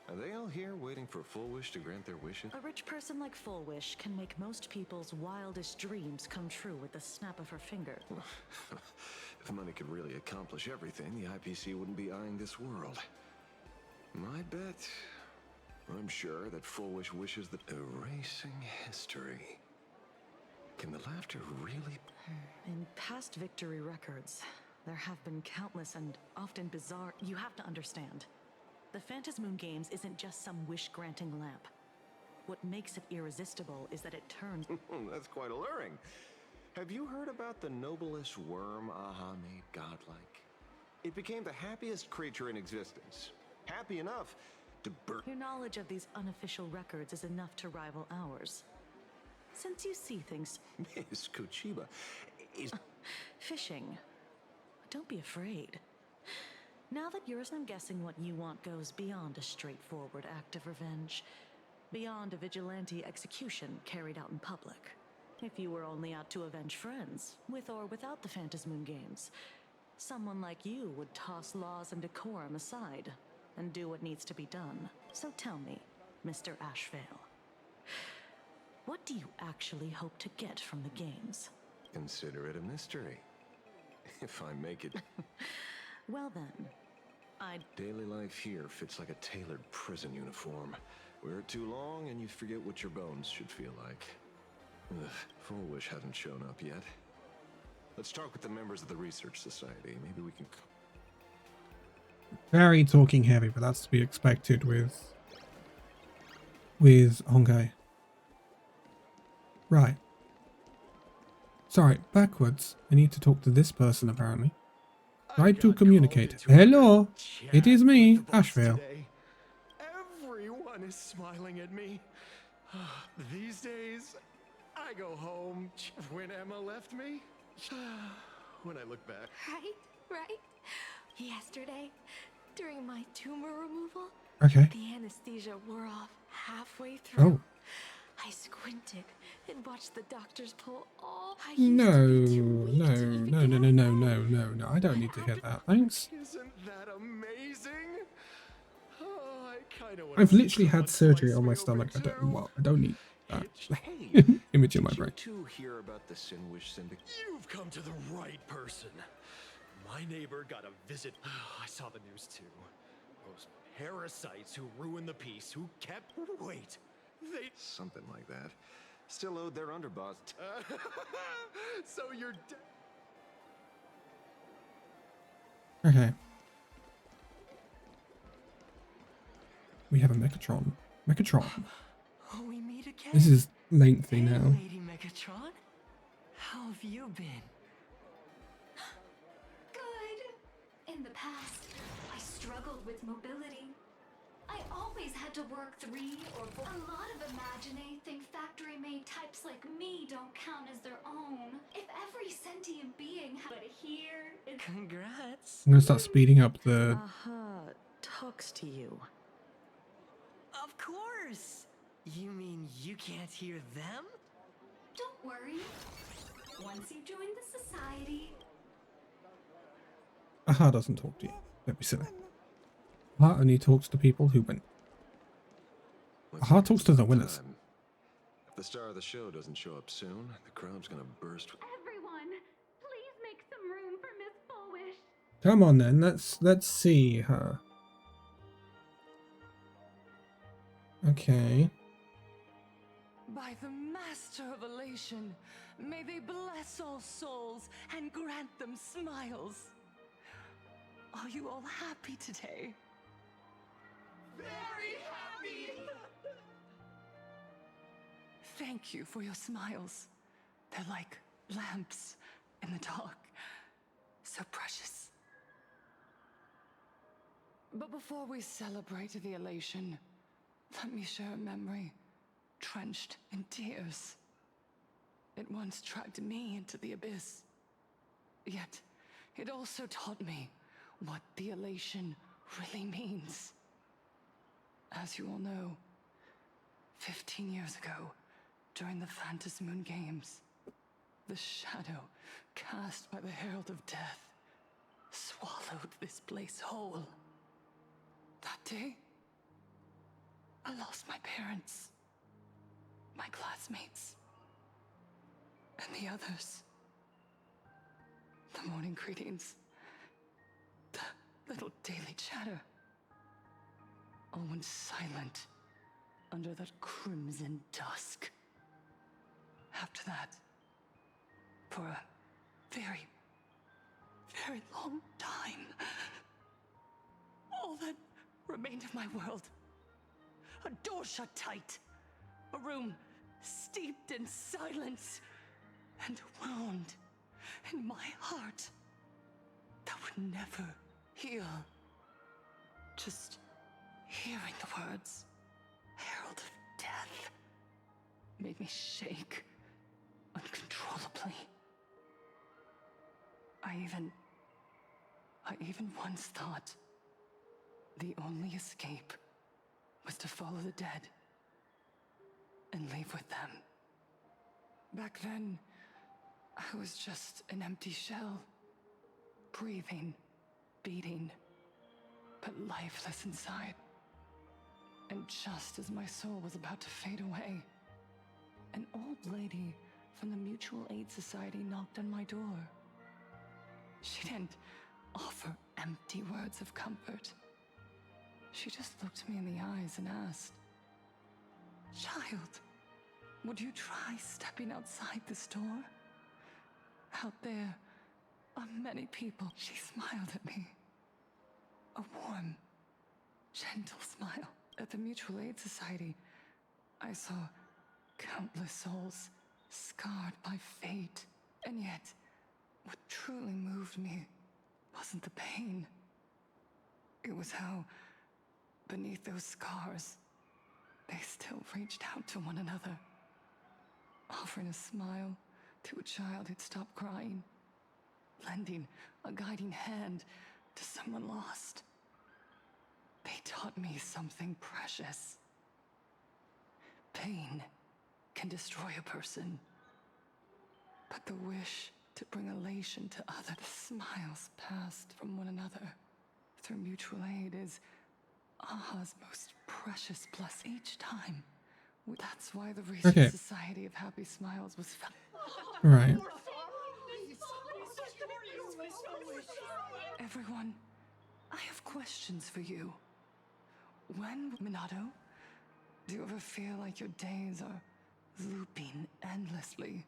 Are they all here waiting for Full Wish to grant their wishes? A rich person like Full Wish can make most people's wildest dreams come true with the snap of her finger. If money could really accomplish everything, the IPC wouldn't be eyeing this world. My bet, I'm sure that Full Wish wishes that erasing history. Can the laughter really... In past victory records, there have been countless and often bizarre... You have to understand. The Phantasmoon Games isn't just some wish-granting lamp. What makes it irresistible is that it turns... That's quite alluring. Have you heard about the noblest worm Aha made godlike? It became the happiest creature in existence. Happy enough to burn... Your knowledge of these unofficial records is enough to rival ours. Since you see things... Miss Kochiba is... Fishing. Don't be afraid. Now that I'm guessing what you want goes beyond a straightforward act of revenge. Beyond a vigilante execution carried out in public. If you were only out to avenge friends, with or without the Phantasmoon Games, someone like you would toss laws and decorum aside and do what needs to be done. So tell me, Mr. Ashvale, what do you actually hope to get from the games? Consider it a mystery. If I make it... Well then, Daily life here fits like a tailored prison uniform. Wear it too long and you forget what your bones should feel like. Ugh, Full Wish hasn't shown up yet. Let's talk with the members of the Research Society. Maybe we can... Very talking heavy, but that's to be expected with Honkai. Right. Sorry, backwards. I need to talk to this person apparently. Try to communicate. Hello, it is me, Ashvale. Everyone is smiling at me. These days, I go home when Emma left me. When I look back. Right? Yesterday, during my tumor removal, Okay. the anesthesia wore off halfway through. Oh. I squinted and watched the doctors pull all. No. I don't need to hear that. Thanks. Isn't that amazing? Oh, I kind of I've literally had surgery on my stomach. I don't need that image in my brain. Did you hear about the Sinwish Syndicate? You've come to the right person. My neighbor got a visit. I saw the news too. Those parasites who ruined the peace, who kept... Wait, they... Something like that. Still owed their underboss. So you're Okay. We have a Megatron. Oh, we meet again. This is lengthy now. Lady Megatron, how have you been? Good. In the past, I struggled with mobility. I always had to work 3 or 4. A lot of Imagine think factory-made types like me don't count as their own. If every sentient being had... But here, it's... Congrats. I'm gonna start speeding up the... talks to you. Of course! You mean you can't hear them? Don't worry. Once you join the society... Aha doesn't talk to you. Don't be silly. Aha only talks to people who win. Aha talks to the winners. If the star of the show doesn't show up soon, the crowd's gonna burst. Everyone, please make some room for Miss Bullish. Come on then, let's see her. Okay. By the Master of Elation, may they bless all souls and grant them smiles. Are you all happy today? Very happy! Thank you for your smiles. They're like lamps in the dark. So precious. But before we celebrate the elation, let me share a memory drenched in tears. It once dragged me into the abyss. Yet, it also taught me what the elation really means. As you all know, 15 years ago, during the Phantasmoon Games, the shadow cast by the Herald of Death swallowed this place whole. That day, I lost my parents, my classmates, and the others. The morning greetings, the little daily chatter, all went silent under that crimson dusk. After that, for a very, very long time, all that remained of my world, a door shut tight, a room steeped in silence, and a wound in my heart that would never heal. Just hearing the words, Herald of Death, made me shake uncontrollably. I even once thought the only escape was to follow the dead and leave with them. Back then, I was just an empty shell, breathing, beating, but lifeless inside. And just as my soul was about to fade away, an old lady from the Mutual Aid Society knocked on my door. She didn't offer empty words of comfort. She just looked me in the eyes and asked, "Child, would you try stepping outside this door? Out there are many people." She smiled at me. A warm, gentle smile. At the Mutual Aid Society, I saw countless souls scarred by fate. And yet, what truly moved me wasn't the pain. It was how, beneath those scars, they still reached out to one another, offering a smile to a child who'd stopped crying, lending a guiding hand to someone lost. They taught me something precious. Pain can destroy a person. But the wish to bring elation to others, the smiles passed from one another through mutual aid is Aha's most precious blessing each time. That's why the Research Okay. Society of Happy Smiles was found. Right. Everyone, I have questions for you. When, Minato, do you ever feel like your days are looping endlessly?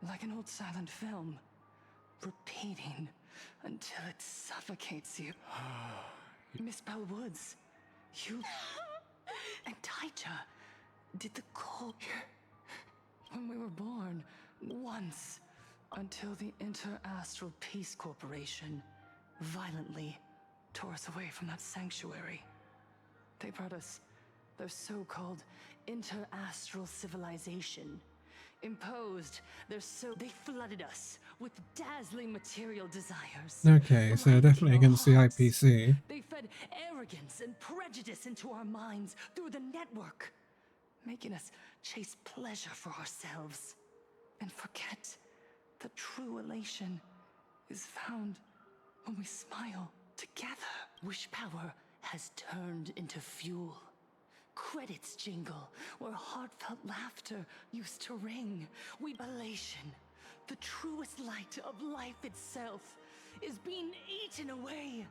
Like an old silent film, repeating until it suffocates you. Miss Bell Woods, you and Taija did the call when we were born, once, until the Inter-Astral Peace Corporation violently tore us away from that sanctuary. They brought us their so-called inter-astral civilization, imposed they flooded us with dazzling material desires. Okay, so definitely against the IPC. They fed arrogance and prejudice into our minds through the network, making us chase pleasure for ourselves and forget that true elation is found when we smile together. Wish power has turned into fuel. Credits jingle where heartfelt laughter used to ring. Elation, the truest light of life itself, is being eaten away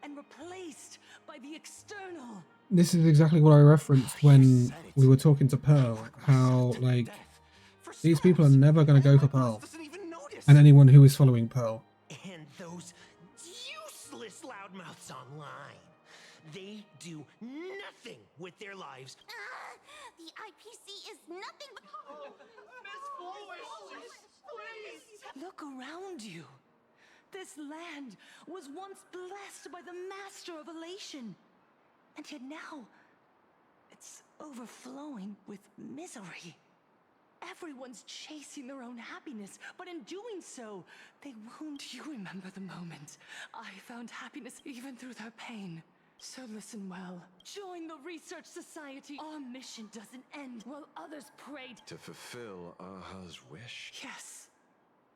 and replaced by the external. This is exactly what I referenced when we were talking to Pearl. How, like, these people are never going to go for Pearl. And anyone who is following Pearl. And those useless loudmouths online. They do nothing with their lives. The IPC is nothing but... Look around you. This land was once blessed by the master of elation. And yet now, it's overflowing with misery. Everyone's chasing their own happiness, but in doing so, they wound. You remember the moment I found happiness even through their pain. So listen well. Join the Research Society. Our mission doesn't end while others pray. To fulfill Aha's wish? Yes.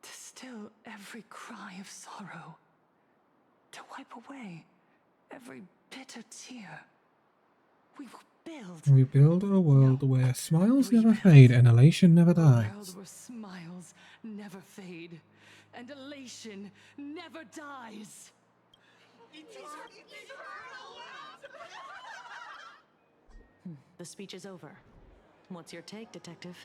To still every cry of sorrow. To wipe away every bitter tear. We will build. We build a world where smiles never fade and elation never A dies. world where smiles never fade and elation never dies. The speech is over. What's your take, Detective?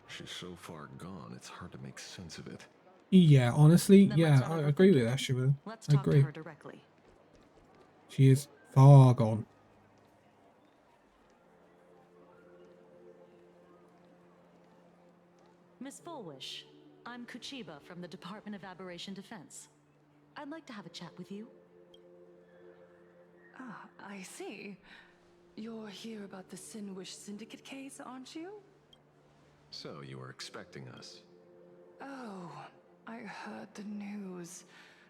She's so far gone, it's hard to make sense of it. Yeah, honestly, yeah, I agree with Ashima. Let's I talk agree. to her directly. She is far gone. Miss Fullwish, I'm Kuchiba from the Department of Aberration Defense. I'd like to have a chat with you. Ah, I see. You're here about the Sinwish Syndicate case, aren't you? So, you were expecting us. Oh, I heard the news.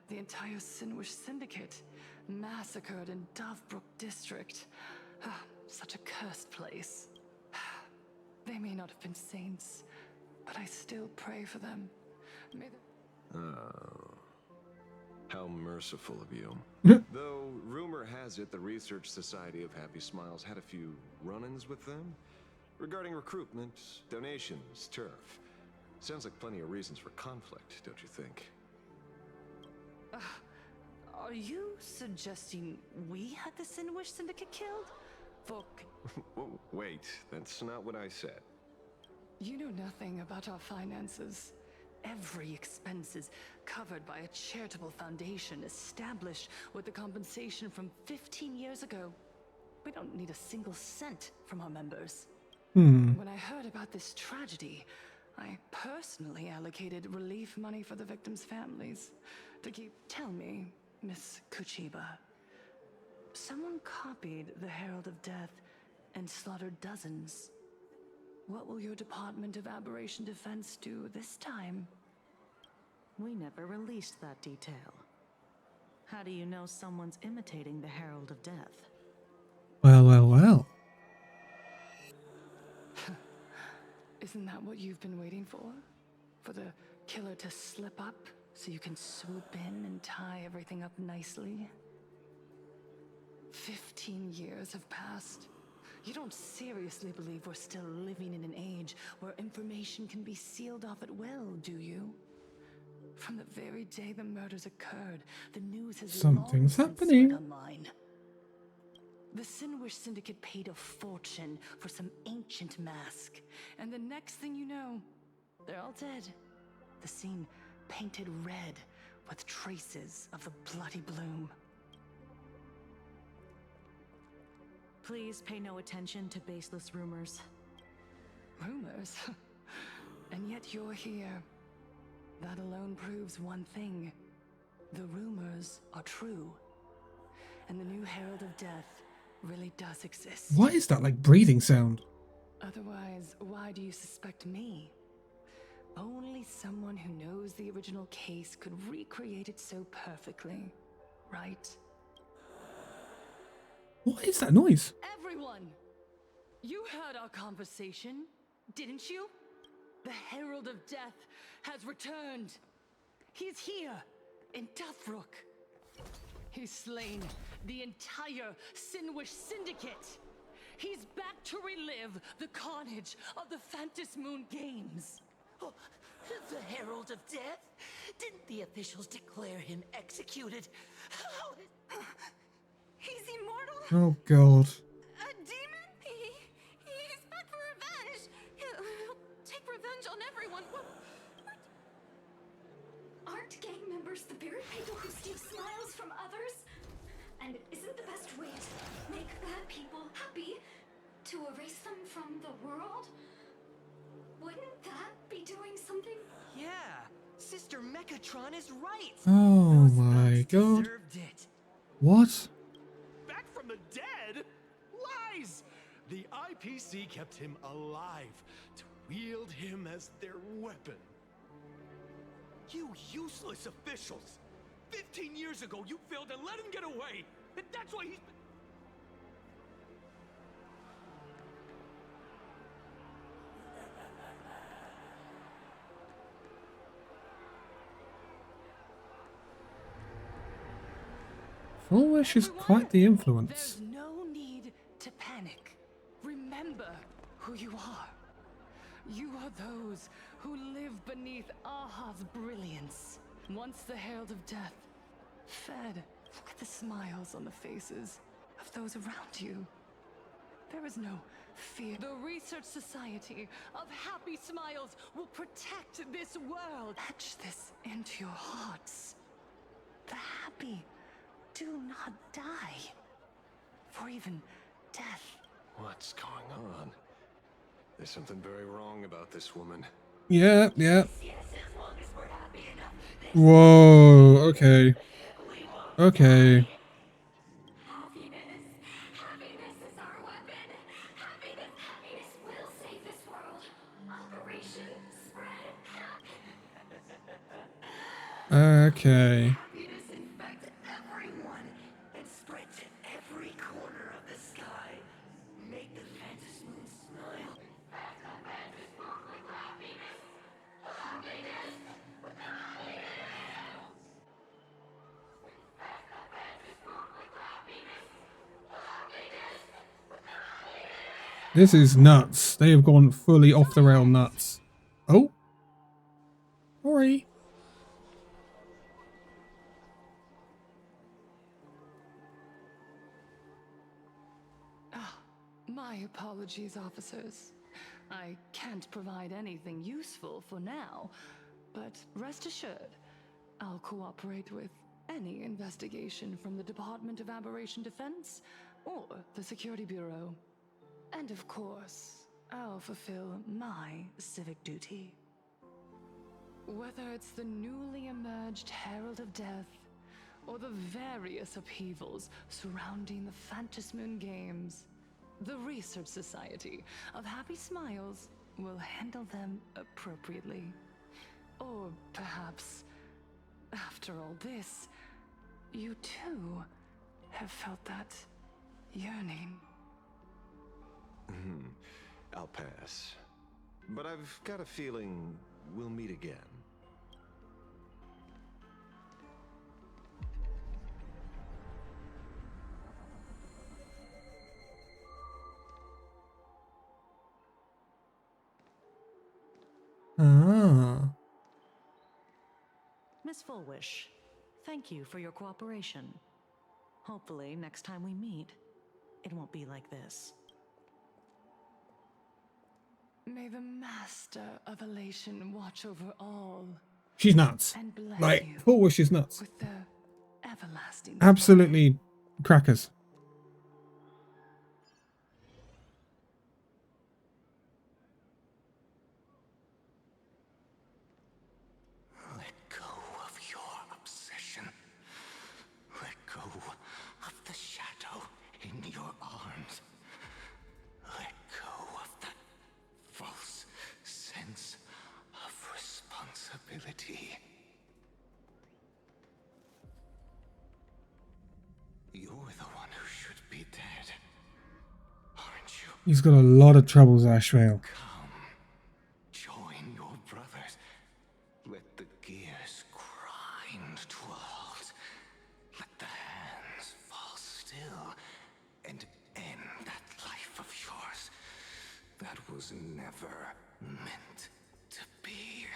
The entire Sinwish Syndicate massacred in Dovebrook District. Ah, such a cursed place. They may not have been saints, but I still pray for them. May the... Oh. How merciful of you. Though, rumor has it the Research Society of Happy Smiles had a few run-ins with them. Regarding recruitment, donations, turf. Sounds like plenty of reasons for conflict, don't you think? Are you suggesting we had the Sinwish Syndicate killed? Whoa, wait, that's not what I said. You know nothing about our finances. Every expense is covered by a charitable foundation established with the compensation from 15 years ago. We don't need a single cent from our members. When I heard about this tragedy, I personally allocated relief money for the victims' families to keep. Tell me, Miss Kuchiba, someone copied the Herald of Death and slaughtered dozens. What will your Department of Aberration Defense do this time? We never released that detail. How do you know someone's imitating the Herald of Death? Well, well, well. what you've been waiting for? For the killer to slip up so you can swoop in and tie everything up nicely? 15 years have passed. You don't seriously believe we're still living in an age where information can be sealed off at will, do you? From the very day the murders occurred, the news has Something's long since happening. spread online. The Sinwish Syndicate paid a fortune for some ancient mask, and the next thing you know, they're all dead. The scene painted red with traces of the bloody bloom. Please pay no attention to baseless rumors. Rumors? And yet you're here. That alone proves one thing. The rumors are true. And the new Herald of Death really does exist. What is that, like, breathing sound? Otherwise, why do you suspect me? Only someone who knows the original case could recreate it so perfectly, right? What is that noise? Everyone! You heard our conversation, didn't you? The Herald of Death has returned. He's here, in Deathrook. He's slain the entire Sinwish Syndicate. He's back to relive the carnage of the Phantom Moon Games. Oh, the Herald of Death? Didn't the officials declare him executed? He's immortal? Oh god. A demon? He's back for revenge. He'll take revenge on everyone. What? Aren't gang members the very people who steal smiles from others? And isn't the best way to make bad people happy to erase them from the world? Wouldn't that be doing something? Yeah, Sister Mechatron is right. Oh my god. Deserved it. What? Back from the dead? Lies! The IPC kept him alive to wield him as their weapon. You useless officials! 15 years ago, you failed to let him get away! And that's why he's... Fulwish is quite the influence. There's no need to panic. Remember who you are. You are those who live beneath Aha's brilliance. Once the Herald of Death fed, look at the smiles on the faces of those around you. There is no fear. The Research Society of Happy Smiles will protect this world. Etch this into your hearts. The happy do not die. For even death. What's going on? There's something very wrong about this woman. Yeah, yeah. Whoa, okay. Okay. Happiness is our weapon. Happiness will save this world. Operation Spread. Okay. Happiness infects everyone and spread to every corner of the sky. Make the Phantom Moon smile. This is nuts. They have gone fully off the rail nuts. Oh. Sorry. My apologies, officers. I can't provide anything useful for now, but rest assured, I'll cooperate with any investigation from the Department of Aberration Defense or the Security Bureau. And of course, I'll fulfill my civic duty. Whether it's the newly emerged Herald of Death or the various upheavals surrounding the Phantom Moon Games, the Research Society of Happy Smiles will handle them appropriately. Or perhaps, after all this, you too have felt that yearning. I'll pass. But I've got a feeling we'll meet again. Ah. Miss Fullwish, thank you for your cooperation. Hopefully, next time we meet, it won't be like this. May the Master of Elation watch over all. She's nuts. And bless Like, you Fullwish is nuts. with their everlasting Absolutely crackers. Let go of your obsession. Let go of the shadow in your arms. Let go of that false sense of responsibility. You're the one who should be dead, aren't you? He's got a lot of troubles, Ashvale. Join your brothers. Let the gears grind to a halt. Let the hands fall still and end that life of yours that was never meant to be.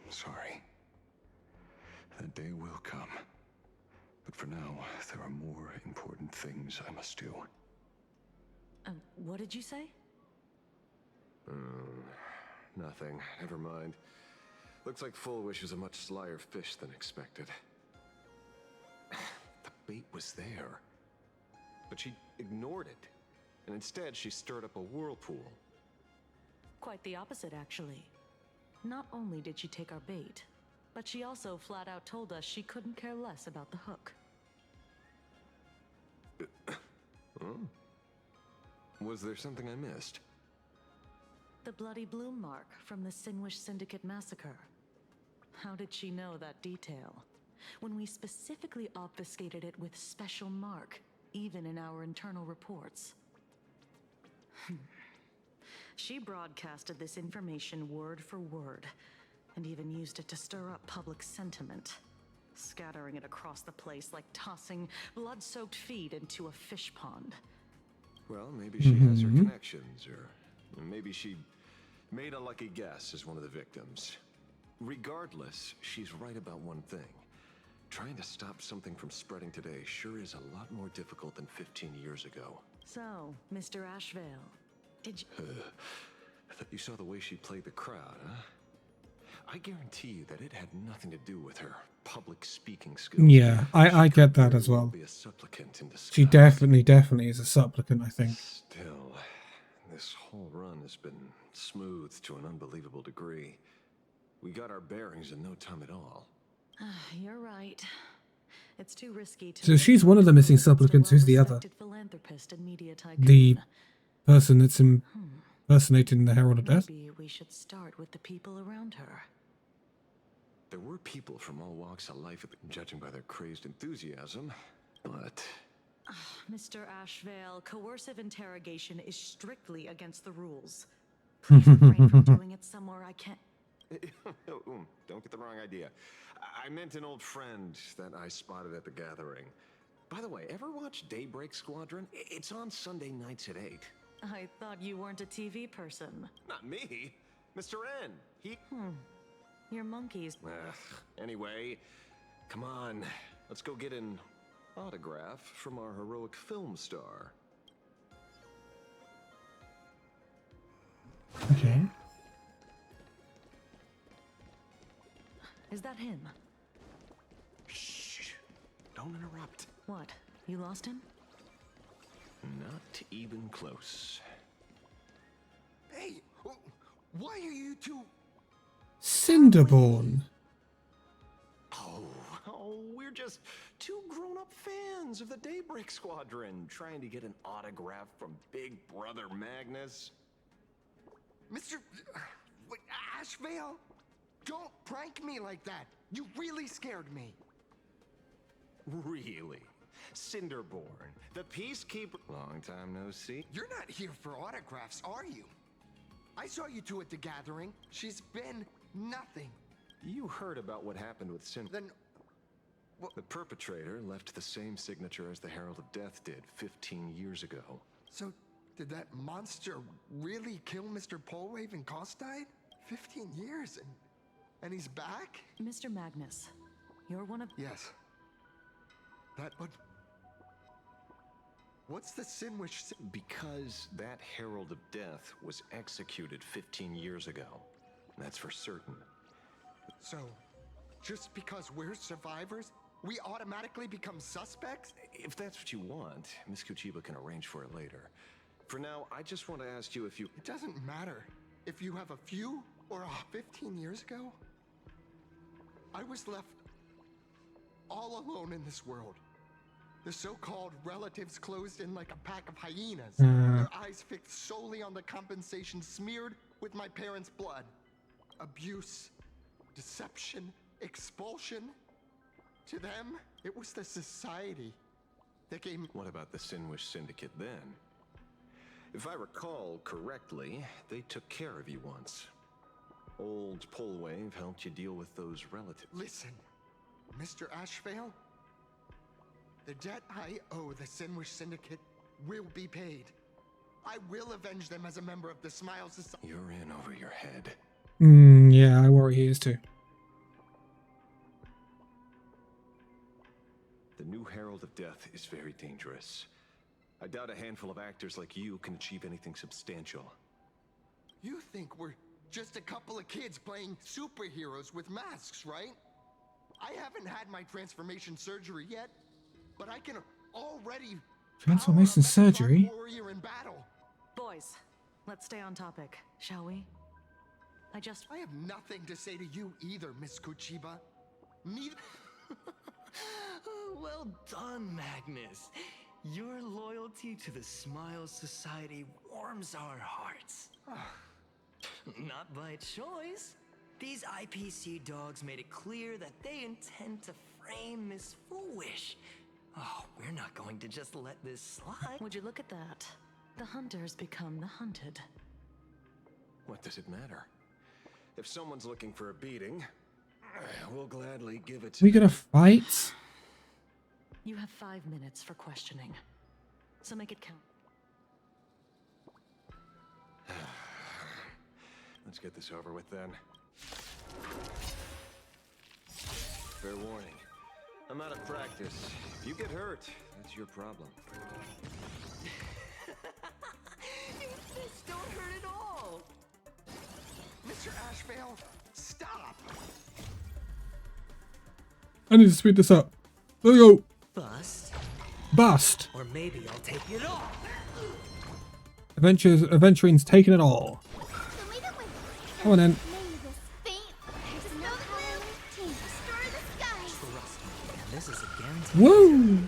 Sorry. That day will come. But for now, there are more important things I must do. What did you say? Nothing. Never mind. Looks like Fullwish is a much slyer fish than expected. The bait was there. But she ignored it. And instead, she stirred up a whirlpool. Quite the opposite, actually. Not only did she take our bait, but she also flat out told us she couldn't care less about the hook. Oh. Was there something I missed? The bloody bloom mark from the Sinwish Syndicate massacre. How did she know that detail? When we specifically obfuscated it with special mark, even in our internal reports. She broadcasted this information word for word, and even used it to stir up public sentiment, scattering it across the place like tossing blood-soaked feed into a fish pond. Well, maybe she has her connections, or maybe she made a lucky guess as one of the victims. Regardless, she's right about one thing. Trying to stop something from spreading today sure is a lot more difficult than 15 years ago. So, Mr. Ashvale, did you... I thought you saw the way she played the crowd, huh? I guarantee you that it had nothing to do with her public speaking skills. Yeah, I get that as well. Be a supplicant in disguise. She definitely is a supplicant, I think. Still, this whole run has been smooth to an unbelievable degree. We got our bearings in no time at all. You're right. It's too risky to... So she's one of the missing supplicants. Who's the other? Philanthropist and media tycoon. The person that's impersonating the Herald of Death? Maybe we should start with the people around her. There were people from all walks of life, judging by their crazed enthusiasm, but... Mr. Ashvale, coercive interrogation is strictly against the rules. Please refrain from doing it somewhere I can't... Don't get the wrong idea. I meant an old friend that I spotted at the gathering. By the way, ever watch Daybreak Squadron? It's on Sunday nights at 8. I thought you weren't a TV person. Not me. Mr. N. He... Your monkeys... Anyway, come on. Let's go get an autograph from our heroic film star. Okay. Is that him? Shh. Don't interrupt. What? You lost him? Not even close. Hey, why are you two... Cinderborn. Oh, we're just two grown-up fans of the Daybreak Squadron trying to get an autograph from Big Brother Magnus. Mr. Ashvale? Don't prank me like that. You really scared me. Really? Cinderborn, the peacekeeper. Long time no see. You're not here for autographs, are you? I saw you two at the gathering. She's been nothing. You heard about what happened with Sin. Then... The perpetrator left the same signature as the Herald of Death did 15 years ago. So, did that monster really kill Mr. Polwave and Costide? 15 years and he's back? Mr. Magnus, you're one of... Yes. But... What's the sin which... Because that Herald of Death was executed 15 years ago. That's for certain. So, just because we're survivors, we automatically become suspects? If that's what you want, Miss Kuchiba can arrange for it later. For now, I just want to ask you if you... It doesn't matter if you have a few or 15 years ago. I was left all alone in this world. The so-called relatives closed in like a pack of hyenas. Their eyes fixed solely on the compensation smeared with my parents' blood. Abuse, deception, expulsion. To them, it was the society that gave me... What about the Sinwish Syndicate then? If I recall correctly, they took care of you once. Old Polwave helped you deal with those relatives. Listen, Mr. Ashvale, the debt I owe the Sinwish Syndicate will be paid. I will avenge them as a member of the Smile Society. You're in over your head. Yeah, I worry he is too. The new Herald of Death is very dangerous. I doubt a handful of actors like you can achieve anything substantial. You think we're just a couple of kids playing superheroes with masks, right? I haven't had my transformation surgery yet, but I can already... Transformation surgery? ...warrior in battle. Boys, let's stay on topic, shall we? I have nothing to say to you either, Miss Kuchiba. Neither... Well done, Magnus. Your loyalty to the Smile Society warms our hearts. Not by choice. These IPC dogs made it clear that they intend to frame Miss Foolish. Oh, we're not going to just let this slide. Would you look at that? The hunters become the hunted. What does it matter? If someone's looking for a beating, we'll gladly give it to We gonna fight? You have 5 minutes for questioning, so make it count. Let's get this over with then. Fair warning. I'm out of practice. If you get hurt, that's your problem. This don't hurt at all. Mr. Ashvale, stop. I need to speed this up. There we go. Bust. Bust. Or maybe I'll take it all. Aventuring's taking it all. Come on then. This is a guarantee. Woo!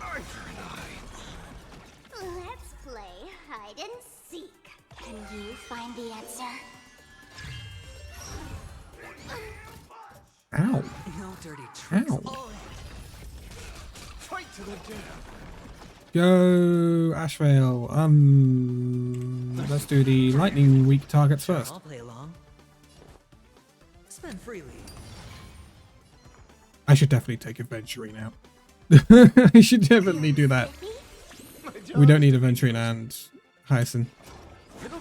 Let's play hide and seek. Can you find the answer? Ow. No dirty tricks. Ow. Fight to the death. Go, Ashvale. Let's do the lightning weak targets first. I'll play along. Spend freely. I should definitely take Aventurine out. I should definitely do that. We don't need Aventurine and Hyacinth. Please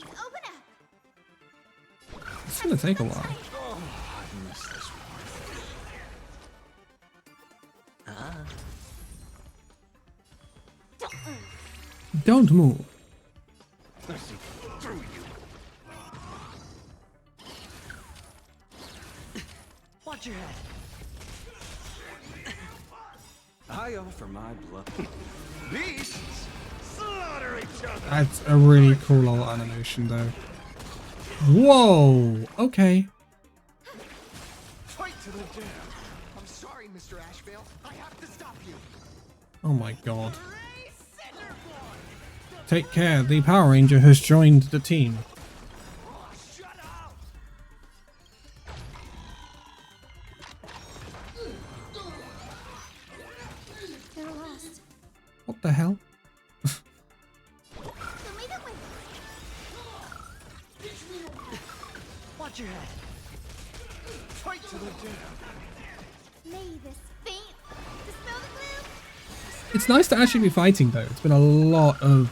open up. It's gonna take a while. Oh, I missed this one. Don't move. I see through you. Watch your head. I offer my blood. Beasts slaughter each other. That's a really cool old animation though. Whoa! Okay. Fight to the death. I'm sorry, Mr. Ashvale. I have to stop you. Oh my god. Take care, the Power Ranger has joined the team. What the hell? Watch your head. Fight to the death. May this faint dispel the gloom. It's nice to actually be fighting though. It's been a lot of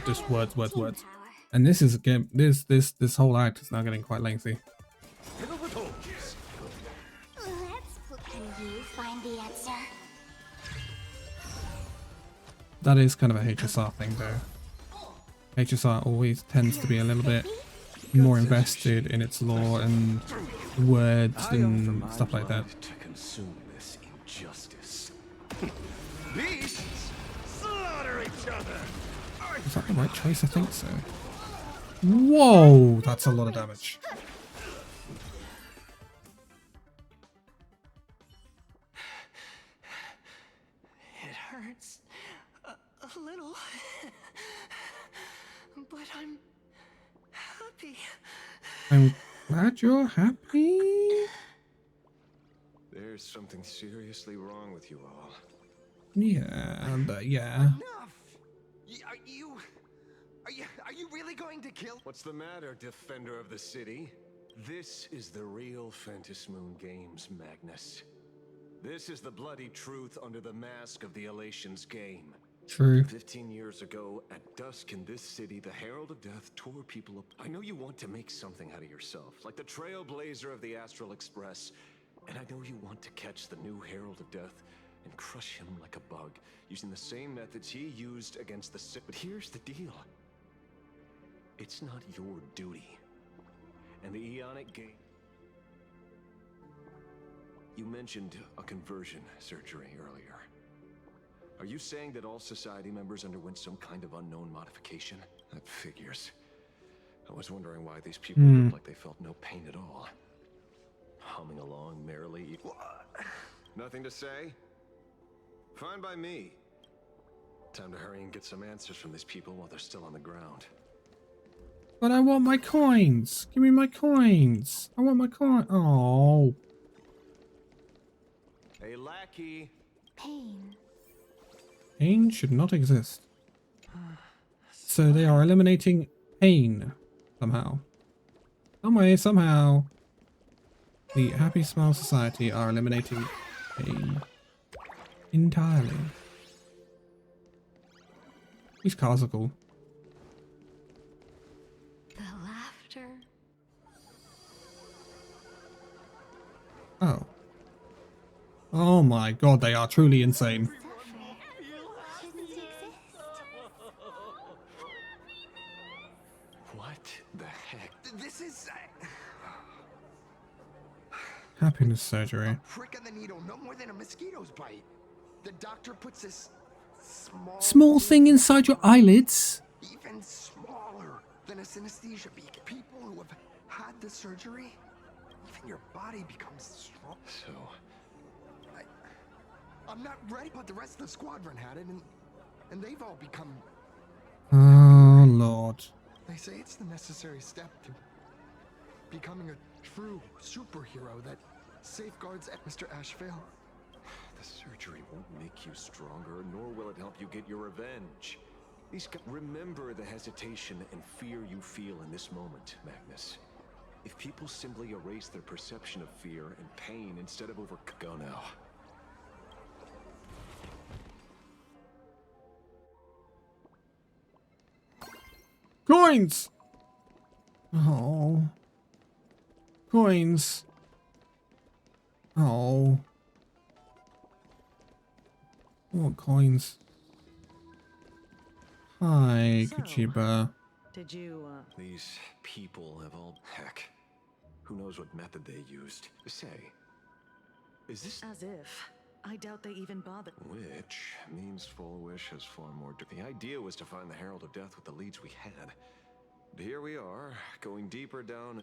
just words. And this is again this whole act is now getting quite lengthy. Let's can you find the answer? That is kind of a HSR thing though. HSR always tends to be a little bit more invested in its lore and words and stuff like that. To consume this injustice. Beasts slaughter each other. Is that the right choice? I think so. Whoa, that's a lot of damage. It hurts a little, but I'm happy. I'm glad you're happy. There's something seriously wrong with you all. Yeah, but yeah. Enough! Are you really going to kill? What's the matter, defender of the city? This is the real Phantasmoon Games, Magnus. This is the bloody truth under the mask of the Elations game. True. 15 years ago, at dusk in this city, the Herald of Death tore people up. I know you want to make something out of yourself, like the Trailblazer of the Astral Express. And I know you want to catch the new Herald of Death and crush him like a bug, using the same methods he used against the Sith. But here's the deal. It's not your duty. And the Eonic game... You mentioned a conversion surgery earlier. Are you saying that all society members underwent some kind of unknown modification? That figures. I was wondering why these people looked like they felt no pain at all. Humming along merrily. Nothing to say? Fine by me. Time to hurry and get some answers from these people while they're still on the ground. But I want my coins. Give me my coins. I want my coin. Oh. Hey, lackey. Pain. Pain should not exist. So they are eliminating pain somehow. Some way, somehow. The Happy Smile Society are eliminating pain entirely. These cars are cool. The laughter. Oh. Oh my god, they are truly insane. What the heck? This is Happiness surgery. prick of the needle, no more than a mosquito's bite. The doctor puts this Small thing inside your eyelids? even smaller than a synesthesia beacon. People who have had the surgery, even your body becomes strong. So, I'm not ready, but the rest of the squadron had it, and they've all become. Oh lord. They say it's the necessary step to becoming a true superhero that safeguards Mr. Ashvale. the surgery won't make you stronger, nor will it help you get your revenge. Remember the hesitation and fear you feel in this moment, Magnus. If people simply erase their perception of fear and pain instead of go now. Coins! Oh. Coins. Oh. I want coins. Hi, Kuchiba. Did you, These people have all... Heck. Who knows what method they used? Say, is this... As if. I doubt they even bothered. Which means Full Wish has far more... The idea was to find the Herald of Death with the leads we had. But here we are, going deeper down...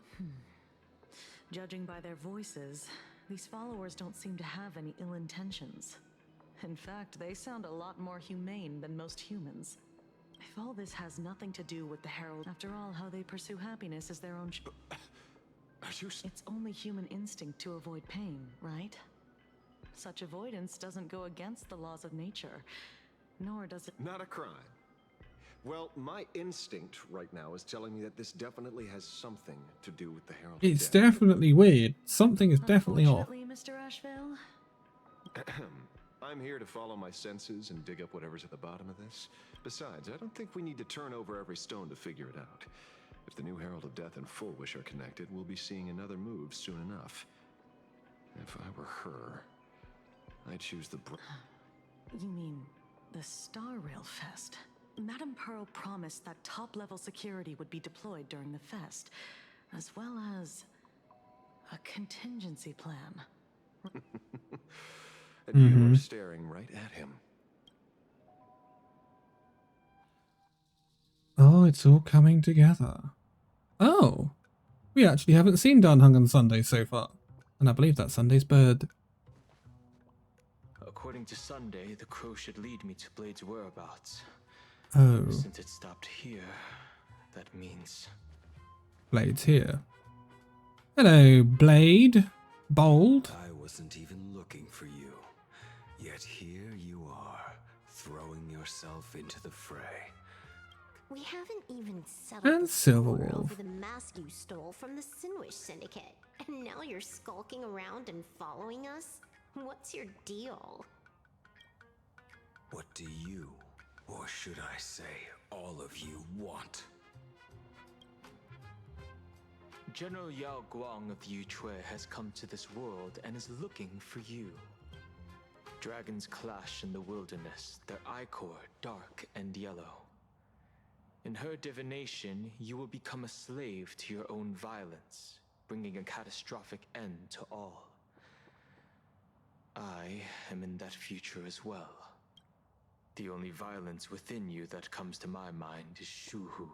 Judging by their voices, these followers don't seem to have any ill intentions. In fact, they sound a lot more humane than most humans. If all this has nothing to do with the Herald, after all, how they pursue happiness is their own It's only human instinct to avoid pain, right? Such avoidance doesn't go against the laws of nature. nor does it. Not a crime. Well, my instinct right now is telling me that this definitely has something to do with the Herald of It's Death. definitely weird. Something is definitely off. Unfortunately, Mr. Asheville, I'm here to follow my senses and dig up whatever's at the bottom of this. Besides, I don't think we need to turn over every stone to figure it out. If the new Herald of Death and Full Wish are connected, we'll be seeing another move soon enough. If I were her, I'd choose the... you mean the Star Rail Fest? Madame Pearl promised that top-level security would be deployed during the fest, as well as a contingency plan. And you're staring right at him. Oh, it's all coming together. Oh, we actually haven't seen Dan Hung on Sunday so far. And I believe that's Sunday's bird. According to Sunday, the crow should lead me to Blade's whereabouts. Oh. Since it stopped here, that means... Blade's here. Hello, Blade. Bold. I wasn't even looking for you. Yet here you are, throwing yourself into the fray. We haven't even settled And the score Silverwolf. over the mask you stole from the Sinwish Syndicate. And now you're skulking around and following us? What's your deal? What do you, or should I say, all of you want? General Yao Guang of Yu Chui has come to this world and is looking for you. Dragons clash in the wilderness, their ichor dark and yellow. In her divination, you will become a slave to your own violence, bringing a catastrophic end to all. I am in that future as well. The only violence within you that comes to my mind is Shuhu.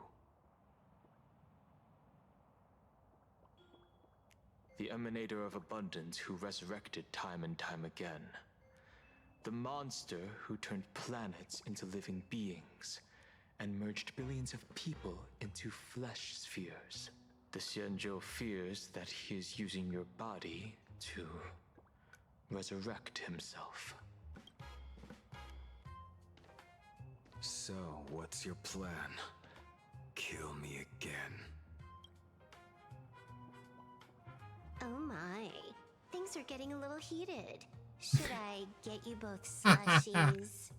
The emanator of abundance who resurrected time and time again. The monster who turned planets into living beings and merged billions of people into flesh spheres. The Xianzhou fears that he is using your body to resurrect himself. So, what's your plan? Kill me again. Oh my. Things are getting a little heated. Should I get you both slushies?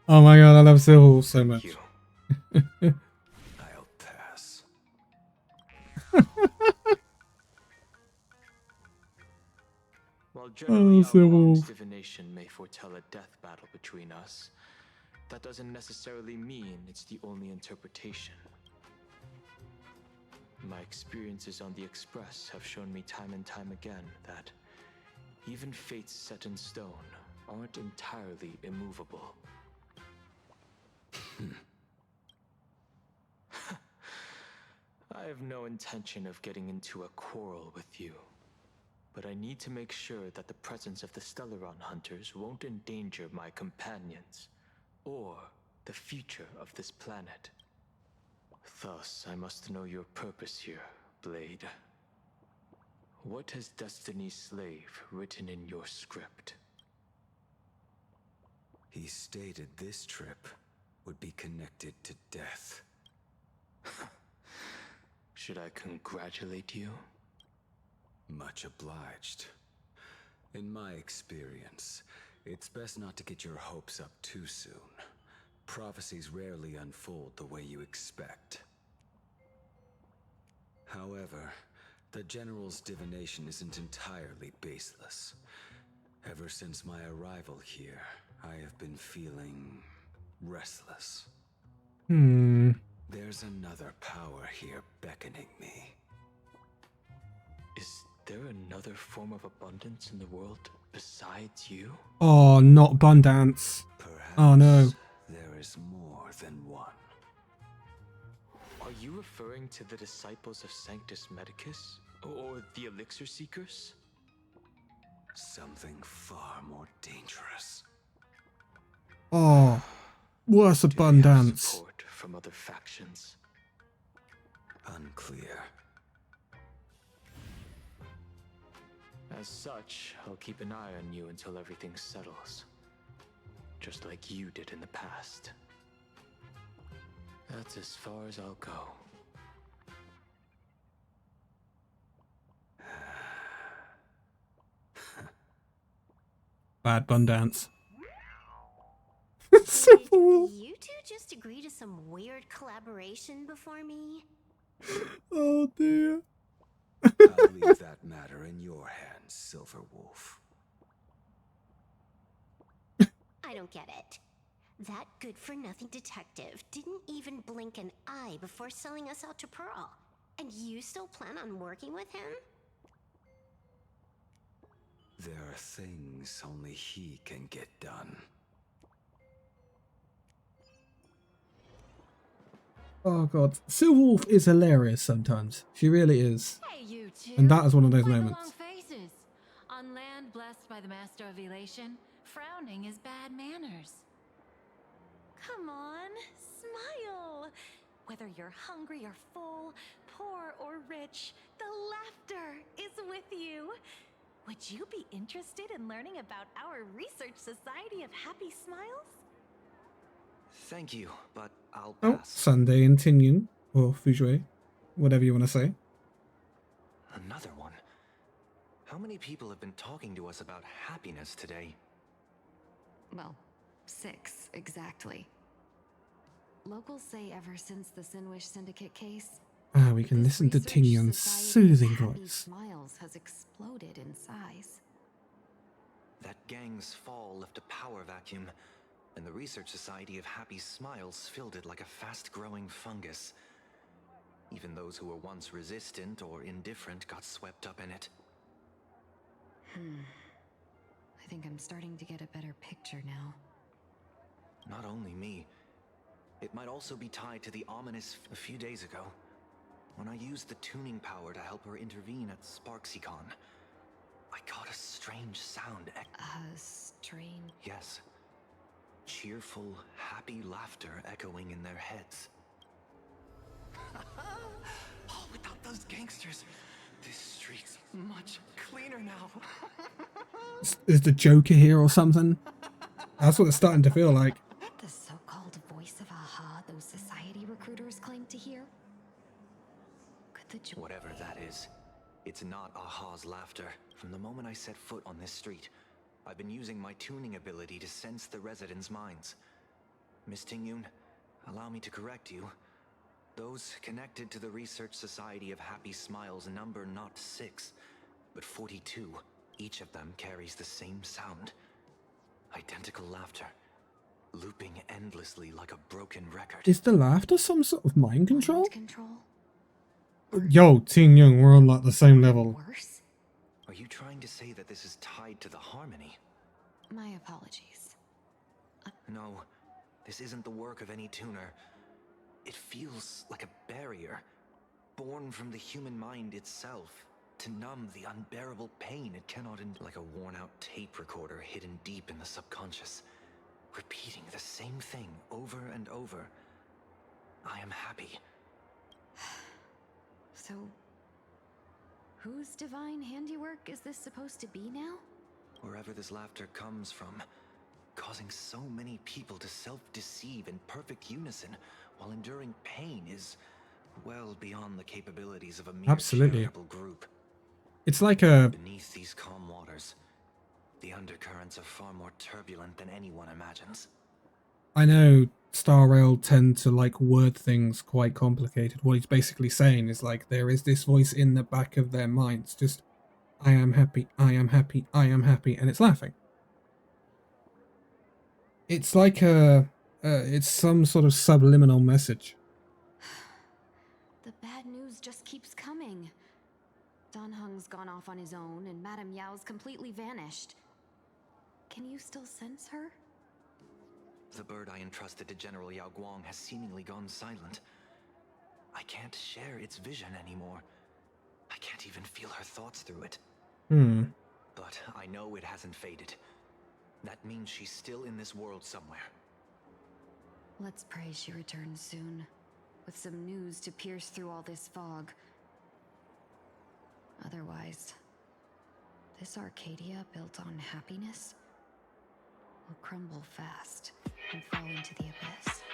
Oh my god, I love Silverwolf so much. I'll pass. While General Yao Guang's Silverwolf. divination may foretell a death battle between us, that doesn't necessarily mean it's the only interpretation. My experiences on the Express have shown me time and time again that even fates set in stone aren't entirely immovable. I have no intention of getting into a quarrel with you, but I need to make sure that the presence of the Stellaron hunters won't endanger my companions or the future of this planet. Thus, I must know your purpose here, Blade. What has Destiny's Slave written in your script? He stated this trip would be connected to death. Should I congratulate you? Much obliged. In my experience, it's best not to get your hopes up too soon. Prophecies rarely unfold the way you expect. However, the General's divination isn't entirely baseless. Ever since my arrival here, I have been feeling restless. There's another power here beckoning me. Is there another form of abundance in the world besides you? Oh, not abundance. Oh no. There is more than one. Are you referring to the disciples of Sanctus Medicus? Or the Elixir Seekers? Something far more dangerous. Oh, worse abundance. Support from other factions? Unclear. As such, I'll keep an eye on you until everything settles. just like you did in the past. That's as far as I'll go. Bad bun dance. Did you two just agree to some weird collaboration before me? Oh dear. I'll leave that matter in your hands, Silver Wolf. I don't get it. That good-for-nothing detective didn't even blink an eye before selling us out to Pearl. And you still plan on working with him? There are things only he can get done. Oh god, Silver Wolf is hilarious sometimes. She really is. Hey, you two. And that is one of those Why the moments. long faces? On land blessed by the master of elation, frowning is bad manners. Come on, smile. Whether you're hungry or full, poor or rich, the laughter is with you. Would you be interested in learning about our Research Society of Happy Smiles? Thank you, but I'll Oh, pass. Sunday in Tinyun, or Fuzhui, whatever you want to say. Another one. How many people have been talking to us about happiness today? Well, 6 exactly. Locals say ever since the Sinwish Syndicate case, Ah, we can listen to Tinyun's soothing voice. Smiles has exploded in size. That gang's fall left a power vacuum, and the Research Society of Happy Smiles filled it like a fast-growing fungus. Even those who were once resistant or indifferent got swept up in it. I think I'm starting to get a better picture now. Not only me. It might also be tied to the ominous a few days ago, when I used the tuning power to help her intervene at SparksyCon. I caught a strange sound. Strange? Yes. Cheerful, happy laughter echoing in their heads. Oh, without those gangsters, this street's much cleaner now. Is the Joker here or something? That's what it's starting to feel like. The so-called voice of Aha those society recruiters claim to hear? Could the Whatever that is, it's not Aha's laughter. From the moment I set foot on this street, I've been using my tuning ability to sense the residents' minds. Miss Tingyun, allow me to correct you. Those connected to the Research Society of Happy Smiles number not 6, but 42. Each of them carries the same sound. Identical laughter, looping endlessly like a broken record. Is the laughter some sort of mind control? Mind control? Yo, Tinyun, we're on like the same level. Worse? Are you trying to say that this is tied to the harmony? My apologies. No, this isn't the work of any tuner. It feels like a barrier, born from the human mind itself, to numb the unbearable pain it cannot endure. Like a worn-out tape recorder hidden deep in the subconscious, repeating the same thing over and over. I am happy. So, whose divine handiwork is this supposed to be now? Wherever this laughter comes from, causing so many people to self-deceive in perfect unison while enduring pain is well beyond the capabilities of a mere charitable group. It's like a... Beneath these calm waters, the undercurrents are far more turbulent than anyone imagines. I know Star Rail tend to like word things quite complicated. What he's basically saying is like there is this voice in the back of their minds, just I am happy, I am happy, I am happy, and it's laughing. It's like it's some sort of subliminal message. The bad news just keeps coming. Dan Heng's gone off on his own, and Madame Yao's completely vanished. Can you still sense her? The bird I entrusted to General Yao Guang has seemingly gone silent. I can't share its vision anymore. I can't even feel her thoughts through it. But I know it hasn't faded. That means she's still in this world somewhere. Let's pray she returns soon, with some news to pierce through all this fog. Otherwise, this Arcadia built on happiness? will crumble fast and fall into the abyss.